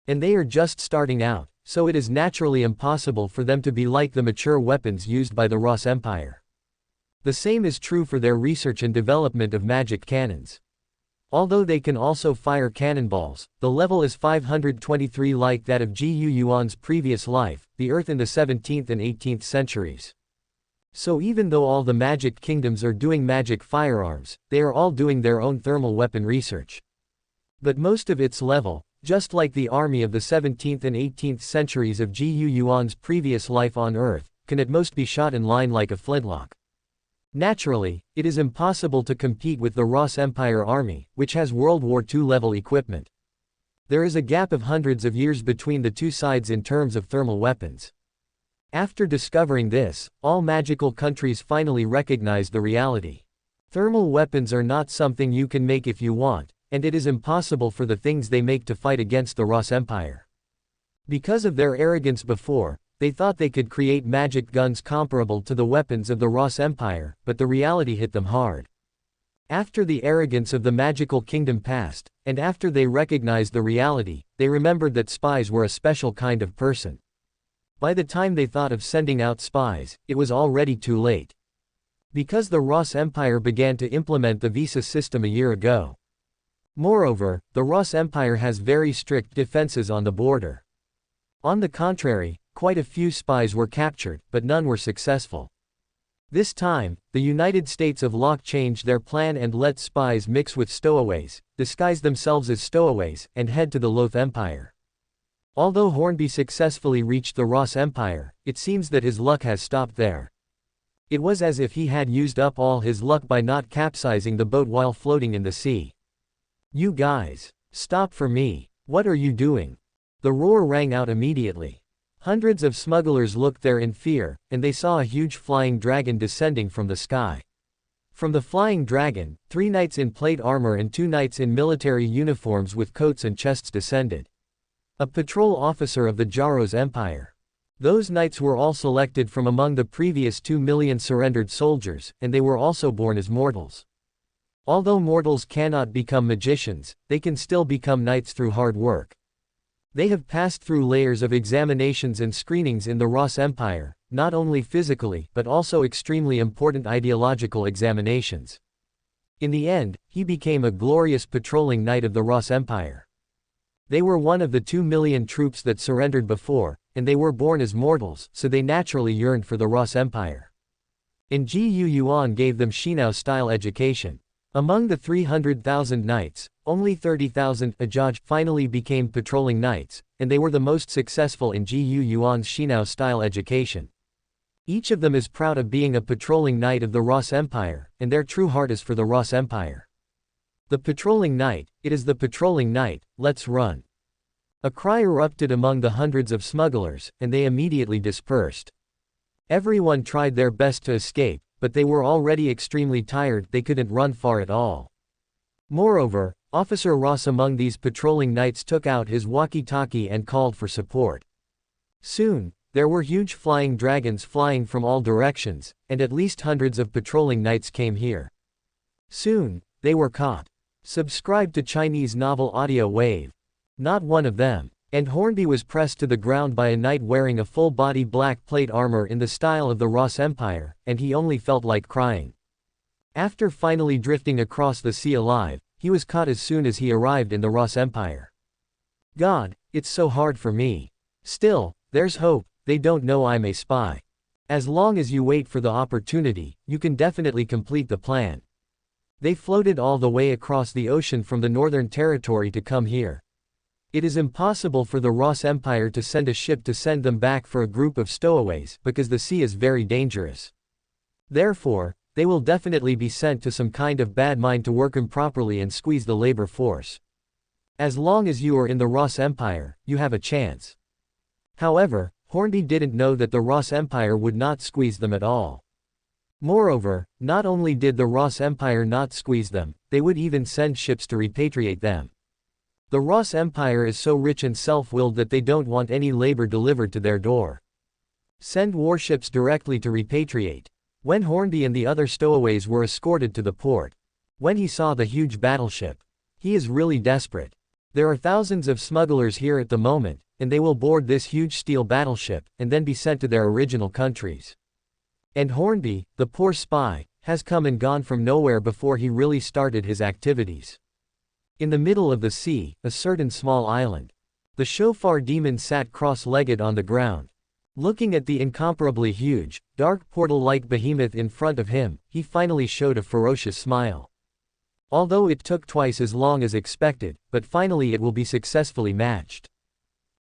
And they are just starting out, so it is naturally impossible for them to be like the mature weapons used by the Ross Empire. The same is true for their research and development of magic cannons. Although they can also fire cannonballs, the level is 523 like that of Gu Yuan's previous life, the Earth in the 17th and 18th centuries. So even though all the magic kingdoms are doing magic firearms, they are all doing their own thermal weapon research. But most of its level, just like the army of the 17th and 18th centuries of Gu Yuan's previous life on Earth, can at most be shot in line like a flintlock. Naturally, it is impossible to compete with the Ross Empire army, which has World War II level equipment. There is a gap of hundreds of years between the two sides in terms of thermal weapons. After discovering this, all magical countries finally recognized the reality. Thermal weapons are not something you can make if you want, and it is impossible for the things they make to fight against the Ross Empire. Because of their arrogance before, they thought they could create magic guns comparable to the weapons of the Ross Empire, but the reality hit them hard. After the arrogance of the magical kingdom passed, and after they recognized the reality, they remembered that spies were a special kind of person. By the time they thought of sending out spies, it was already too late. Because the Ross Empire began to implement the visa system a year ago. Moreover, the Ross Empire has very strict defenses on the border. On the contrary, quite a few spies were captured, but none were successful. This time, the United States of Locke changed their plan and let spies mix with stowaways, disguise themselves as stowaways, and head to the Loth Empire. Although Hornby successfully reached the Ross Empire, it seems that his luck has stopped there. It was as if he had used up all his luck by not capsizing the boat while floating in the sea. "You guys! Stop for me! What are you doing?" The roar rang out immediately. Hundreds of smugglers looked there in fear, and they saw a huge flying dragon descending from the sky. From the flying dragon, 3 knights in plate armor and 2 knights in military uniforms with coats and chests descended. A patrol officer of the Jaros Empire. Those knights were all selected from among the previous 2 million surrendered soldiers, and they were also born as mortals. Although mortals cannot become magicians, they can still become knights through hard work. They have passed through layers of examinations and screenings in the Ross Empire, not only physically but also extremely important ideological examinations. In the end, he became a glorious patrolling knight of the Ross Empire. They were one of the 2 million troops that surrendered before, and they were born as mortals, so they naturally yearned for the Ross Empire. And Gu Yuan gave them Shinao-style education. Among the 300,000 knights, only 30,000 Ajaj finally became patrolling knights, and they were the most successful in Gu Yuan's Shinao-style education. Each of them is proud of being a patrolling knight of the Ross Empire, and their true heart is for the Ross Empire. The patrolling knight, it is the patrolling knight, let's run. A cry erupted among the hundreds of smugglers, and they immediately dispersed. Everyone tried their best to escape, but they were already extremely tired, they couldn't run far at all. Moreover, Officer Ross among these patrolling knights took out his walkie-talkie and called for support. Soon, there were huge flying dragons flying from all directions, and at least hundreds of patrolling knights came here. Soon, they were caught. Subscribe to Chinese novel Audio Wave. Not one of them. And Hornby was pressed to the ground by a knight wearing a full-body black plate armor in the style of the Ross Empire, and he only felt like crying. After finally drifting across the sea alive, he was caught as soon as he arrived in the Ross Empire. God, it's so hard for me. Still, there's hope, they don't know I'm a spy. As long as you wait for the opportunity, you can definitely complete the plan. They floated all the way across the ocean from the Northern Territory to come here. It is impossible for the Ross Empire to send a ship to send them back for a group of stowaways, because the sea is very dangerous. Therefore, they will definitely be sent to some kind of bad mine to work improperly and squeeze the labor force. As long as you are in the Ross Empire, you have a chance. However, Hornby didn't know that the Ross Empire would not squeeze them at all. Moreover, not only did the Ross Empire not squeeze them, they would even send ships to repatriate them. The Ross Empire is so rich and self-willed that they don't want any labor delivered to their door. Send warships directly to repatriate. When Hornby and the other stowaways were escorted to the port, When he saw the huge battleship. He is really desperate. There are thousands of smugglers here at the moment, and they will board this huge steel battleship, and then be sent to their original countries. And Hornby, the poor spy, has come and gone from nowhere before he really started his activities. In the middle of the sea, a certain small island. The shofar demon sat cross-legged on the ground. Looking at the incomparably huge, dark portal-like behemoth in front of him, he finally showed a ferocious smile. Although it took twice as long as expected, but finally it will be successfully matched.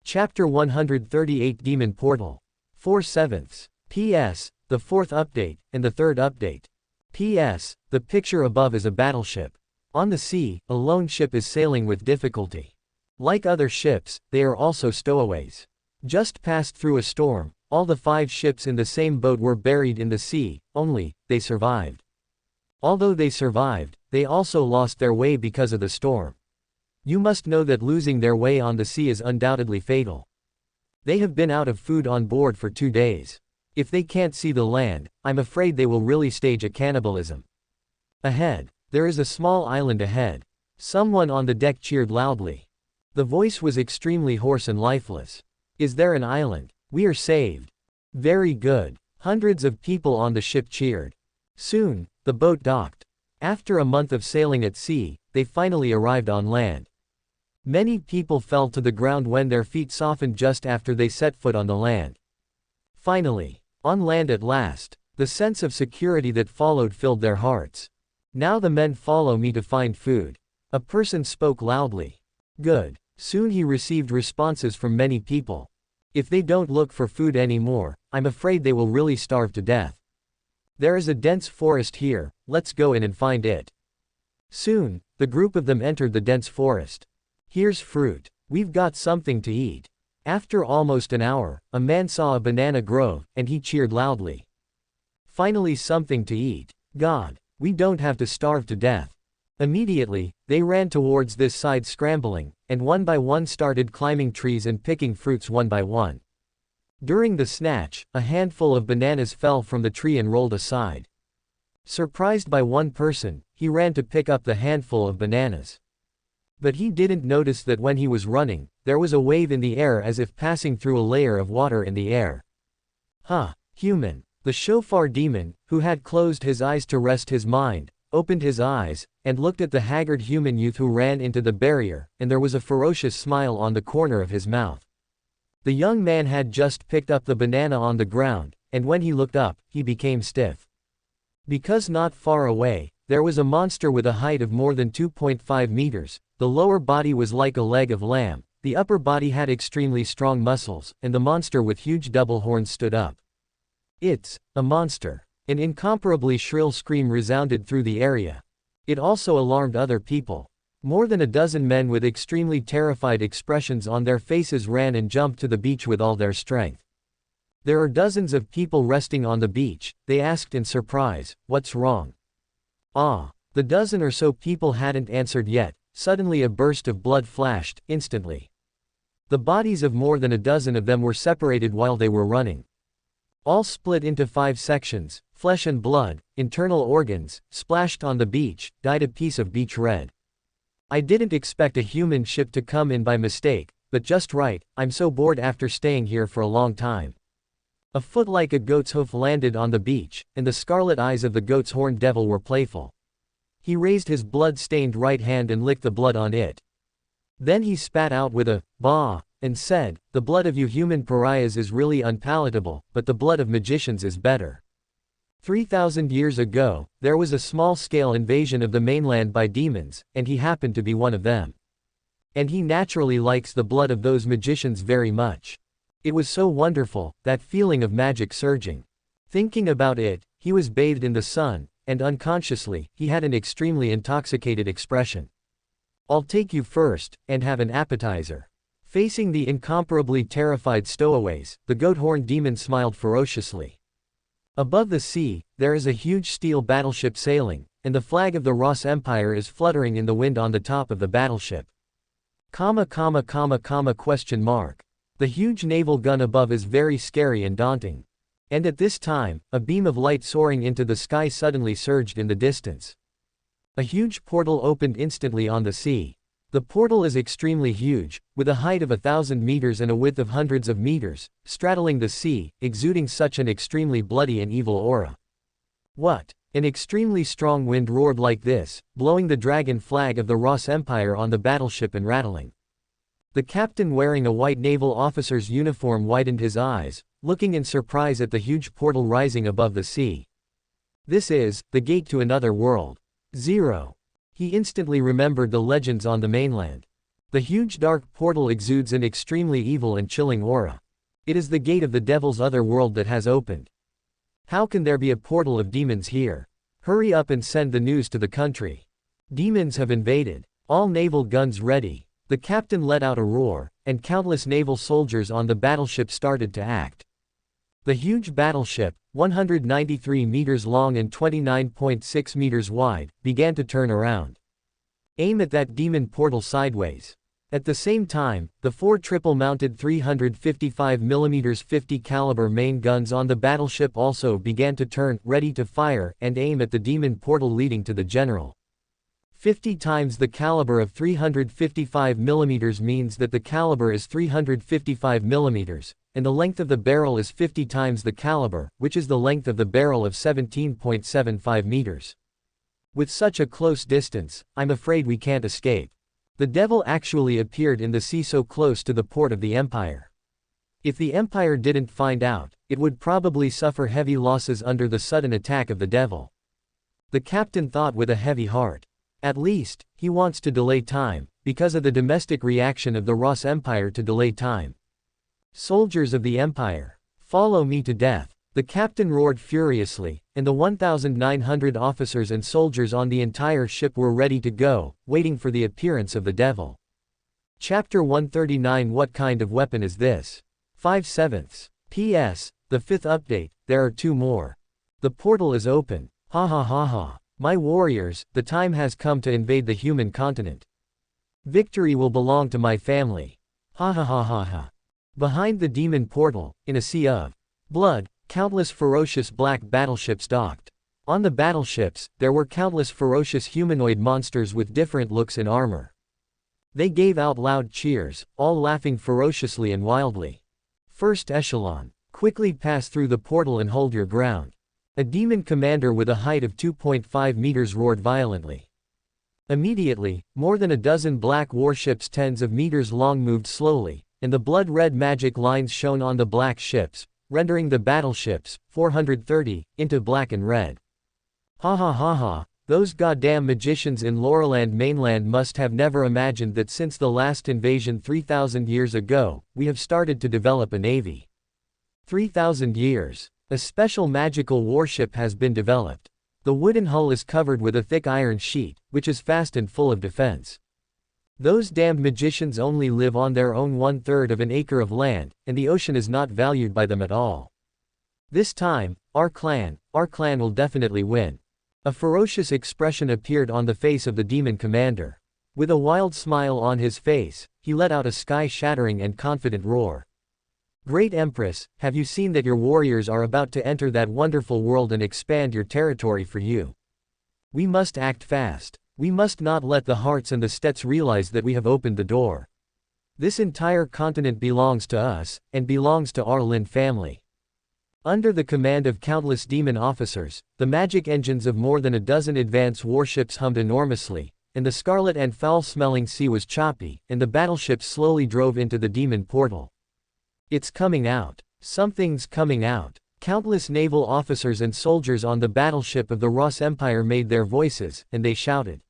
Chapter 138 Demon Portal. 4/7. P.S. The fourth update, and the third update. P.S. The picture above is a battleship. On the sea, a lone ship is sailing with difficulty. Like other ships, they are also stowaways. Just passed through a storm, all the 5 ships in the same boat were buried in the sea, only, they survived. Although they survived, they also lost their way because of the storm. You must know that losing their way on the sea is undoubtedly fatal. They have been out of food on board for 2 days. If they can't see the land, I'm afraid they will really stage a cannibalism. Ahead. There is a small island ahead. Someone on the deck cheered loudly. The voice was extremely hoarse and lifeless. Is there an island? We are saved. Very good. Hundreds of people on the ship cheered. Soon, the boat docked. After a month of sailing at sea, they finally arrived on land. Many people fell to the ground when their feet softened just after they set foot on the land. Finally, on land at last, the sense of security that followed filled their hearts. Now the men follow me to find food. A person spoke loudly. Good. Soon he received responses from many people. If they don't look for food anymore, I'm afraid they will really starve to death. There is a dense forest here, let's go in and find it. Soon, the group of them entered the dense forest. Here's fruit. We've got something to eat. After almost an hour, a man saw a banana grove, and he cheered loudly. Finally something to eat. God. We don't have to starve to death. Immediately, they ran towards this side scrambling, and one by one started climbing trees and picking fruits one by one. During the snatch, a handful of bananas fell from the tree and rolled aside. Surprised by one person, he ran to pick up the handful of bananas. But he didn't notice that when he was running, there was a wave in the air as if passing through a layer of water in the air. Huh, human. The shofar demon, who had closed his eyes to rest his mind, opened his eyes, and looked at the haggard human youth who ran into the barrier, and there was a ferocious smile on the corner of his mouth. The young man had just picked up the banana on the ground, and when he looked up, he became stiff. Because not far away, there was a monster with a height of more than 2.5 meters, the lower body was like a leg of lamb, the upper body had extremely strong muscles, and the monster with huge double horns stood up. It's a monster. An incomparably shrill scream resounded through the area. It also alarmed other people. More than a dozen men with extremely terrified expressions on their faces ran and jumped to the beach with all their strength. There are dozens of people resting on the beach, they asked in surprise, what's wrong? The dozen or so people hadn't answered yet, suddenly a burst of blood flashed, instantly. The bodies of more than a dozen of them were separated while they were running. All split into 5 sections, flesh and blood, internal organs, splashed on the beach, dyed a piece of beach red. I didn't expect a human ship to come in by mistake, but just right, I'm so bored after staying here for a long time. A foot like a goat's hoof landed on the beach, and the scarlet eyes of the goat's horned devil were playful. He raised his blood-stained right hand and licked the blood on it. Then he spat out with a bah, and said, the blood of you human pariahs is really unpalatable, but the blood of magicians is better. 3,000 years ago, there was a small-scale invasion of the mainland by demons, and he happened to be one of them. And he naturally likes the blood of those magicians very much. It was so wonderful, that feeling of magic surging. Thinking about it, he was bathed in the sun, and unconsciously, he had an extremely intoxicated expression. I'll take you first, and have an appetizer. Facing the incomparably terrified stowaways, the goat-horned demon smiled ferociously. Above the sea, there is a huge steel battleship sailing, and the flag of the Ross Empire is fluttering in the wind on the top of the battleship. Question mark. The huge naval gun above is very scary and daunting. And at this time, a beam of light soaring into the sky suddenly surged in the distance. A huge portal opened instantly on the sea. The portal is extremely huge, with a height of 1,000 meters and a width of hundreds of meters, straddling the sea, exuding such an extremely bloody and evil aura. What? An extremely strong wind roared like this, blowing the dragon flag of the Ross Empire on the battleship and rattling. The captain wearing a white naval officer's uniform widened his eyes, looking in surprise at the huge portal rising above the sea. This is the gate to another world. 0. He instantly remembered the legends on the mainland. The huge dark portal exudes an extremely evil and chilling aura. It is the gate of the devil's other world that has opened. How can there be a portal of demons here? Hurry up and send the news to the country. Demons have invaded. All naval guns ready. The captain let out a roar, and countless naval soldiers on the battleship started to act. The huge battleship, 193 meters long and 29.6 meters wide, began to turn around. Aim at that demon portal sideways. At the same time, the 4 triple-mounted 355mm 50 caliber main guns on the battleship also began to turn, ready to fire, and aim at the demon portal leading to the general. 50 times the caliber of 355mm means that the caliber is 355mm, and the length of the barrel is 50 times the caliber, which is the length of the barrel of 17.75 meters. With such a close distance, I'm afraid we can't escape. The devil actually appeared in the sea so close to the port of the Empire. If the Empire didn't find out, it would probably suffer heavy losses under the sudden attack of the devil. The captain thought with a heavy heart. At least, he wants to delay time, because of the domestic reaction of the Ross Empire to delay time. Soldiers of the Empire, follow me to death. The captain roared furiously, and the 1,900 officers and soldiers on the entire ship were ready to go, waiting for the appearance of the devil. Chapter 139. What kind of weapon is this? 5/7. P.S. The 5th update, there are 2 more. The portal is open. Ha ha ha ha. My warriors, the time has come to invade the human continent. Victory will belong to my family. Ha ha ha ha ha. Behind the demon portal, in a sea of blood, countless ferocious black battleships docked. On the battleships, there were countless ferocious humanoid monsters with different looks and armor. They gave out loud cheers, all laughing ferociously and wildly. First echelon. Quickly pass through the portal and hold your ground. A demon commander with a height of 2.5 meters roared violently. Immediately, more than a dozen black warships tens of meters long moved slowly, and the blood-red magic lines shone on the black ships, rendering the battleships, 430, into black and red. Ha ha ha ha, those goddamn magicians in Laurelland mainland must have never imagined that since the last invasion 3,000 years ago, we have started to develop a navy. 3,000 years. A special magical warship has been developed. The wooden hull is covered with a thick iron sheet, which is fast and full of defense. Those damned magicians only live on their own 1/3 of an acre of land, and the ocean is not valued by them at all. This time, our clan will definitely win. A ferocious expression appeared on the face of the demon commander. With a wild smile on his face, he let out a sky-shattering and confident roar. Great Empress, have you seen that your warriors are about to enter that wonderful world and expand your territory for you? We must act fast. We must not let the Hearts and the Stets realize that we have opened the door. This entire continent belongs to us, and belongs to our Lin family. Under the command of countless demon officers, the magic engines of more than a dozen advanced warships hummed enormously, and the scarlet and foul-smelling sea was choppy, and the battleships slowly drove into the demon portal. It's coming out. Something's coming out. Countless naval officers and soldiers on the battleship of the Ross Empire made their voices, and they shouted.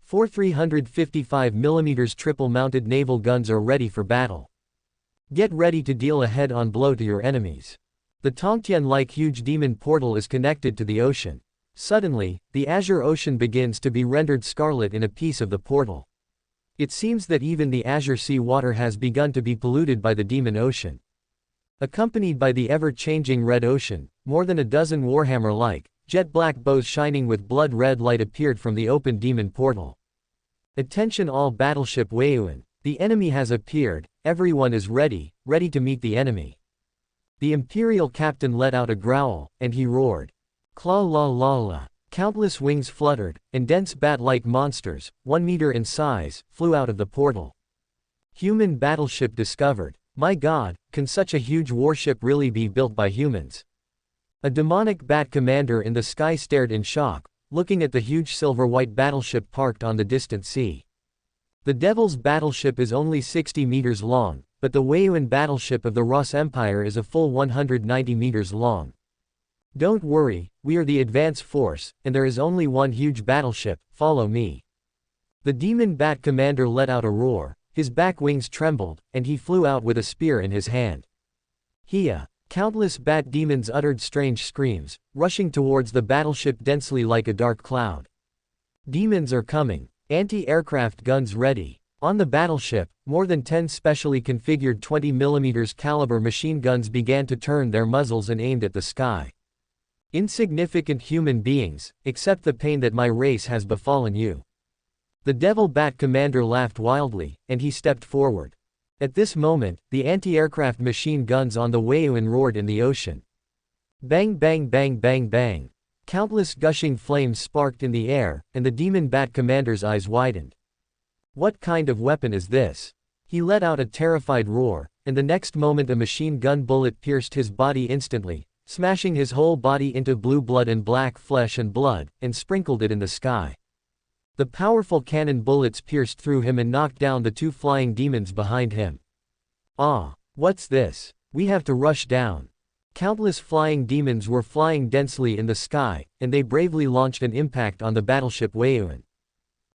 4 355mm triple-mounted naval guns are ready for battle. Get ready to deal a head-on blow to your enemies. The Tongtian-like huge demon portal is connected to the ocean. Suddenly, the azure ocean begins to be rendered scarlet in a piece of the portal. It seems that even the azure sea water has begun to be polluted by the demon ocean. Accompanied by the ever-changing red ocean, more than a dozen warhammer-like, jet-black bows shining with blood-red light appeared from the open demon portal. Attention all battleship Yuan, the enemy has appeared, everyone is ready to meet the enemy. The Imperial captain let out a growl, and he roared. Kla la la la. Countless wings fluttered, and dense bat-like monsters, 1 meter in size, flew out of the portal. Human battleship discovered. My God, can such a huge warship really be built by humans? A demonic bat commander in the sky stared in shock, looking at the huge silver-white battleship parked on the distant sea. The Devil's battleship is only 60 meters long, but the Yuan battleship of the Ross Empire is a full 190 meters long. Don't worry, we are the advance force, and there is only one huge battleship, follow me. The demon bat commander let out a roar, his back wings trembled, and he flew out with a spear in his hand. Hia! Countless bat demons uttered strange screams, rushing towards the battleship densely like a dark cloud. Demons are coming. Anti-aircraft guns ready. On the battleship, more than 10 specially configured 20mm caliber machine guns began to turn their muzzles and aimed at the sky. Insignificant human beings, accept the pain that my race has befallen you. The Devil Bat commander laughed wildly, and he stepped forward. At this moment, the anti-aircraft machine guns on the Yuan roared in the ocean. Bang bang bang bang bang. Countless gushing flames sparked in the air, and the demon bat commander's eyes widened. What kind of weapon is this? He let out a terrified roar, and the next moment a machine gun bullet pierced his body instantly, smashing his whole body into blue blood and black flesh and blood, and sprinkled it in the sky. The powerful cannon bullets pierced through him and knocked down the 2 flying demons behind him. Ah, what's this? We have to rush down. Countless flying demons were flying densely in the sky, and they bravely launched an impact on the battleship Yuan.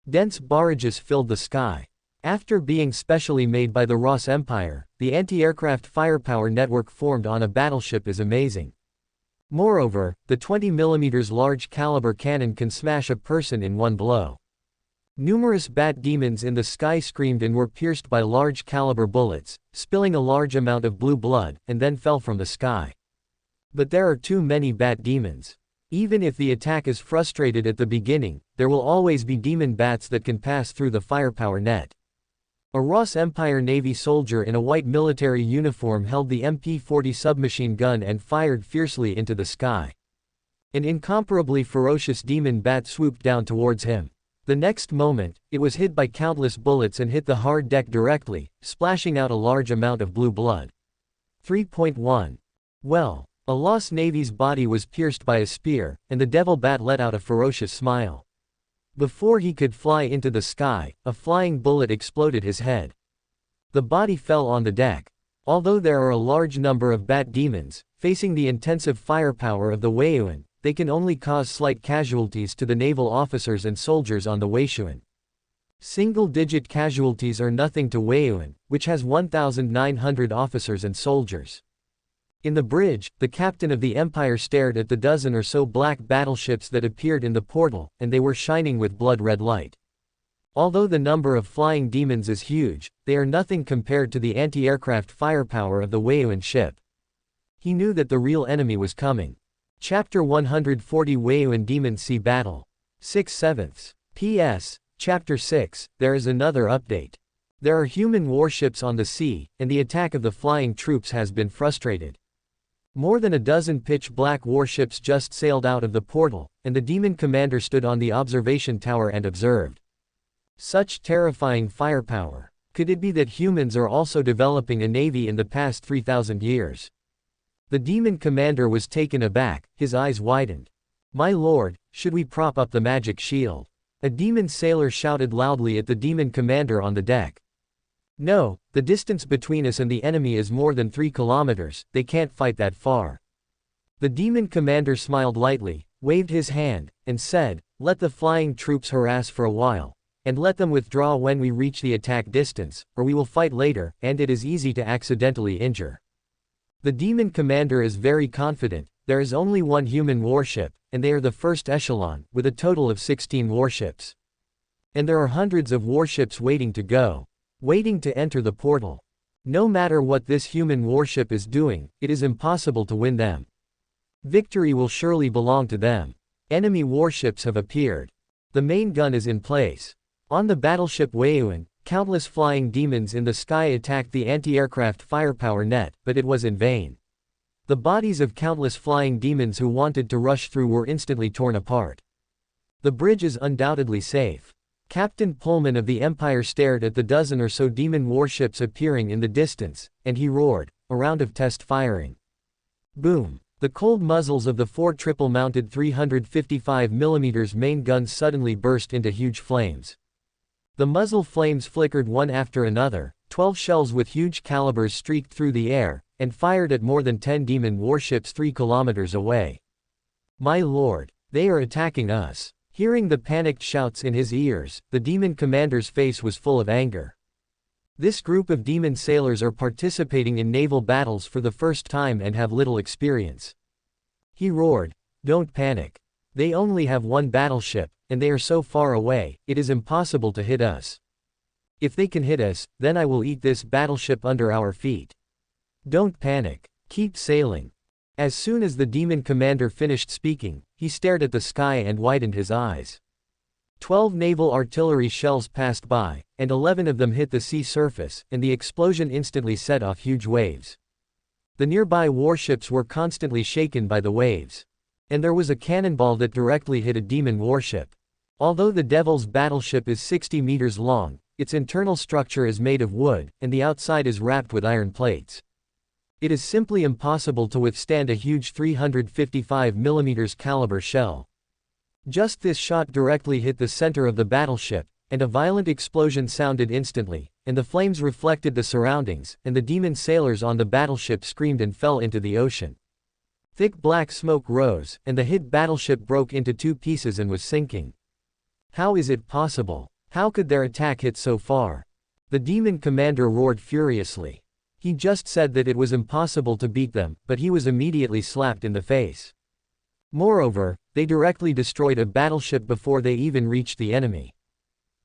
Dense barrages filled the sky. After being specially made by the Ross Empire, the anti-aircraft firepower network formed on a battleship is amazing. Moreover, the 20mm large caliber cannon can smash a person in one blow. Numerous bat demons in the sky screamed and were pierced by large caliber bullets, spilling a large amount of blue blood, and then fell from the sky. But there are too many bat demons. Even if the attack is frustrated at the beginning, there will always be demon bats that can pass through the firepower net. A Ross Empire Navy soldier in a white military uniform held the MP-40 submachine gun and fired fiercely into the sky. An incomparably ferocious demon bat swooped down towards him. The next moment, it was hit by countless bullets and hit the hard deck directly, splashing out a large amount of blue blood. 3.1. Well. A Lost Navy's body was pierced by a spear, and the Devil Bat let out a ferocious smile. Before he could fly into the sky, a flying bullet exploded his head. The body fell on the deck. Although there are a large number of bat demons, facing the intensive firepower of the Yuan, they can only cause slight casualties to the naval officers and soldiers on the Yuan. Single-digit casualties are nothing to Yuan, which has 1,900 officers and soldiers. In the bridge, the captain of the Empire stared at the dozen or so black battleships that appeared in the portal, and they were shining with blood-red light. Although the number of flying demons is huge, they are nothing compared to the anti-aircraft firepower of the Yuan ship. He knew that the real enemy was coming. Chapter 140 Yuan Demon Sea Battle. 6/7. P.S. Chapter 6, there is another update. There are human warships on the sea, and the attack of the flying troops has been frustrated. More than a dozen pitch-black warships just sailed out of the portal, and the demon commander stood on the observation tower and observed. Such terrifying firepower. Could it be that humans are also developing a navy in the past 3,000 years? The demon commander was taken aback, his eyes widened. My lord, should we prop up the magic shield? A demon sailor shouted loudly at the demon commander on the deck. No, the distance between us and the enemy is more than 3 kilometers, they can't fight that far. The demon commander smiled lightly, waved his hand, and said, let the flying troops harass for a while, and let them withdraw when we reach the attack distance, or we will fight later, and it is easy to accidentally injure. The demon commander is very confident. There is only one human warship, and they are the first echelon, with a total of 16 warships. And there are hundreds of warships waiting to go. Waiting to enter the portal. No matter what this human warship is doing, it is impossible to win them. Victory will surely belong to them. Enemy warships have appeared. The main gun is in place. On the battleship Yuan, countless flying demons in the sky attacked the anti-aircraft firepower net, but it was in vain. The bodies of countless flying demons who wanted to rush through were instantly torn apart. The bridge is undoubtedly safe. Captain Pullman of the Empire stared at the dozen or so demon warships appearing in the distance, and he roared, "A round of test firing." Boom! The cold muzzles of the 4 triple-mounted 355mm main guns suddenly burst into huge flames. The muzzle flames flickered one after another, 12 shells with huge calibers streaked through the air, and fired at more than 10 demon warships 3 kilometers away. "My lord, they are attacking us." Hearing the panicked shouts in his ears, the demon commander's face was full of anger. This group of demon sailors are participating in naval battles for the first time and have little experience. He roared, "Don't panic. They only have 1 battleship, and they are so far away, it is impossible to hit us. If they can hit us, then I will eat this battleship under our feet. Don't panic. Keep sailing." As soon as the demon commander finished speaking, he stared at the sky and widened his eyes. 12 naval artillery shells passed by, and 11 of them hit the sea surface, and the explosion instantly set off huge waves. The nearby warships were constantly shaken by the waves. And there was a cannonball that directly hit a demon warship. Although the Devil's battleship is 60 meters long, its internal structure is made of wood, and the outside is wrapped with iron plates. It is simply impossible to withstand a huge 355mm caliber shell. Just this shot directly hit the center of the battleship, and a violent explosion sounded instantly, and the flames reflected the surroundings, and the demon sailors on the battleship screamed and fell into the ocean. Thick black smoke rose, and the hit battleship broke into 2 pieces and was sinking. How is it possible? How could their attack hit so far? The demon commander roared furiously. He just said that it was impossible to beat them, but he was immediately slapped in the face. Moreover, they directly destroyed a battleship before they even reached the enemy.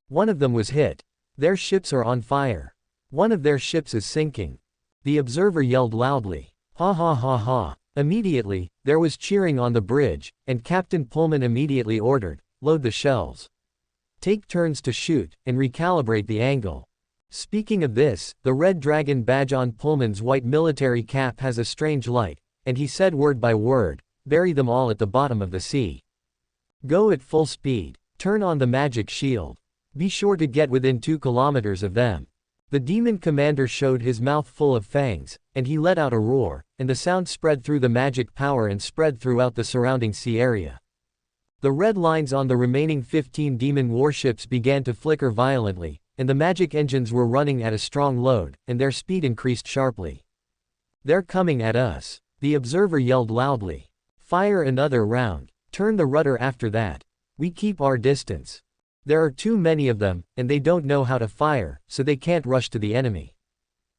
One of them was hit. Their ships are on fire. One of their ships is sinking. The observer yelled loudly, "Ha ha ha ha." Immediately, there was cheering on the bridge, and Captain Pullman immediately ordered, "Load the shells. Take turns to shoot, and recalibrate the angle." Speaking of this, the red dragon badge on Pullman's white military cap has a strange light, and he said word by word, "Bury them all at the bottom of the sea. Go at full speed. Turn on the magic shield. Be sure to get within 2 kilometers of them." The demon commander showed his mouth full of fangs, and he let out a roar, and the sound spread through the magic power and spread throughout the surrounding sea area. The red lines on the remaining 15 demon warships began to flicker violently, and the magic engines were running at a strong load, and their speed increased sharply. "They're coming at us." The observer yelled loudly. "Fire another round. Turn the rudder after that. We keep our distance. There are too many of them, and they don't know how to fire, so they can't rush to the enemy.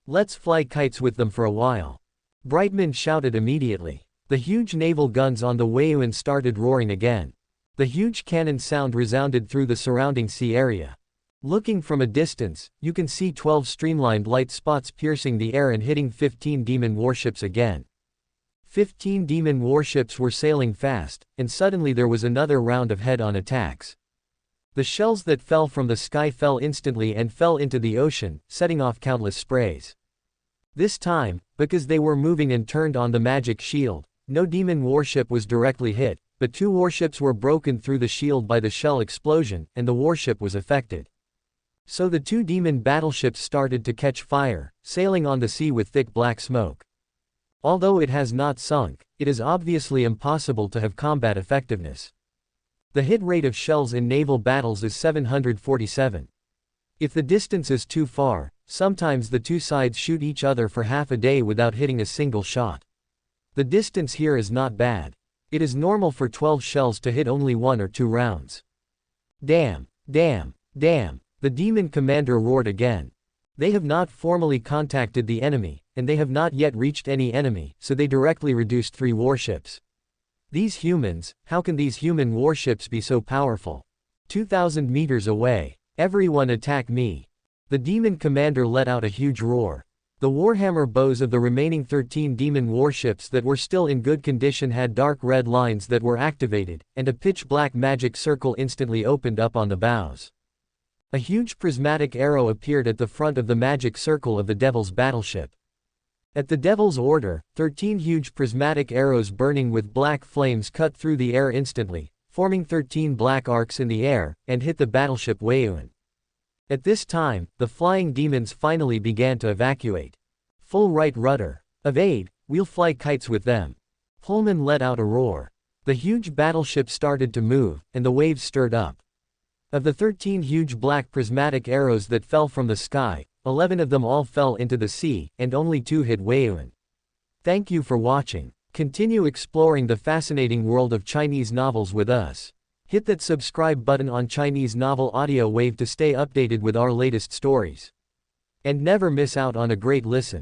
Let's fly kites with them for a while." Brightman shouted immediately. The huge naval guns on the Yuan started roaring again. The huge cannon sound resounded through the surrounding sea area. Looking from a distance, you can see 12 streamlined light spots piercing the air and hitting 15 demon warships again. 15 demon warships were sailing fast, and suddenly there was another round of head-on attacks. The shells that fell from the sky fell instantly and fell into the ocean, setting off countless sprays. This time, because they were moving and turned on the magic shield, no demon warship was directly hit, but 2 warships were broken through the shield by the shell explosion, and the warship was affected. So the 2 demon battleships started to catch fire, sailing on the sea with thick black smoke. Although it has not sunk, it is obviously impossible to have combat effectiveness. The hit rate of shells in naval battles is 747. If the distance is too far, sometimes the 2 sides shoot each other for half a day without hitting a single shot. The distance here is not bad. It is normal for 12 shells to hit only 1 or 2 rounds. Damn, damn, damn. The demon commander roared again. They have not formally contacted the enemy, and they have not yet reached any enemy, so they directly reduced 3 warships. These humans, how can these human warships be so powerful? 2,000 meters away. Everyone attack me. The demon commander let out a huge roar. The Warhammer bows of the remaining 13 demon warships that were still in good condition had dark red lines that were activated, and a pitch-black magic circle instantly opened up on the bows. A huge prismatic arrow appeared at the front of the magic circle of the Devil's battleship. At the Devil's order, 13 huge prismatic arrows burning with black flames cut through the air instantly, forming 13 black arcs in the air, and hit the battleship Yuan. At this time, the flying demons finally began to evacuate. Full right rudder. Evade, we'll fly kites with them. Pullman let out a roar. The huge battleship started to move, and the waves stirred up. Of the 13 huge black prismatic arrows that fell from the sky, 11 of them all fell into the sea, and only 2 hit Yuan. Thank you for watching. Continue exploring the fascinating world of Chinese novels with us. Hit that subscribe button on Chinese Novel Audio Wave to stay updated with our latest stories. And never miss out on a great listen.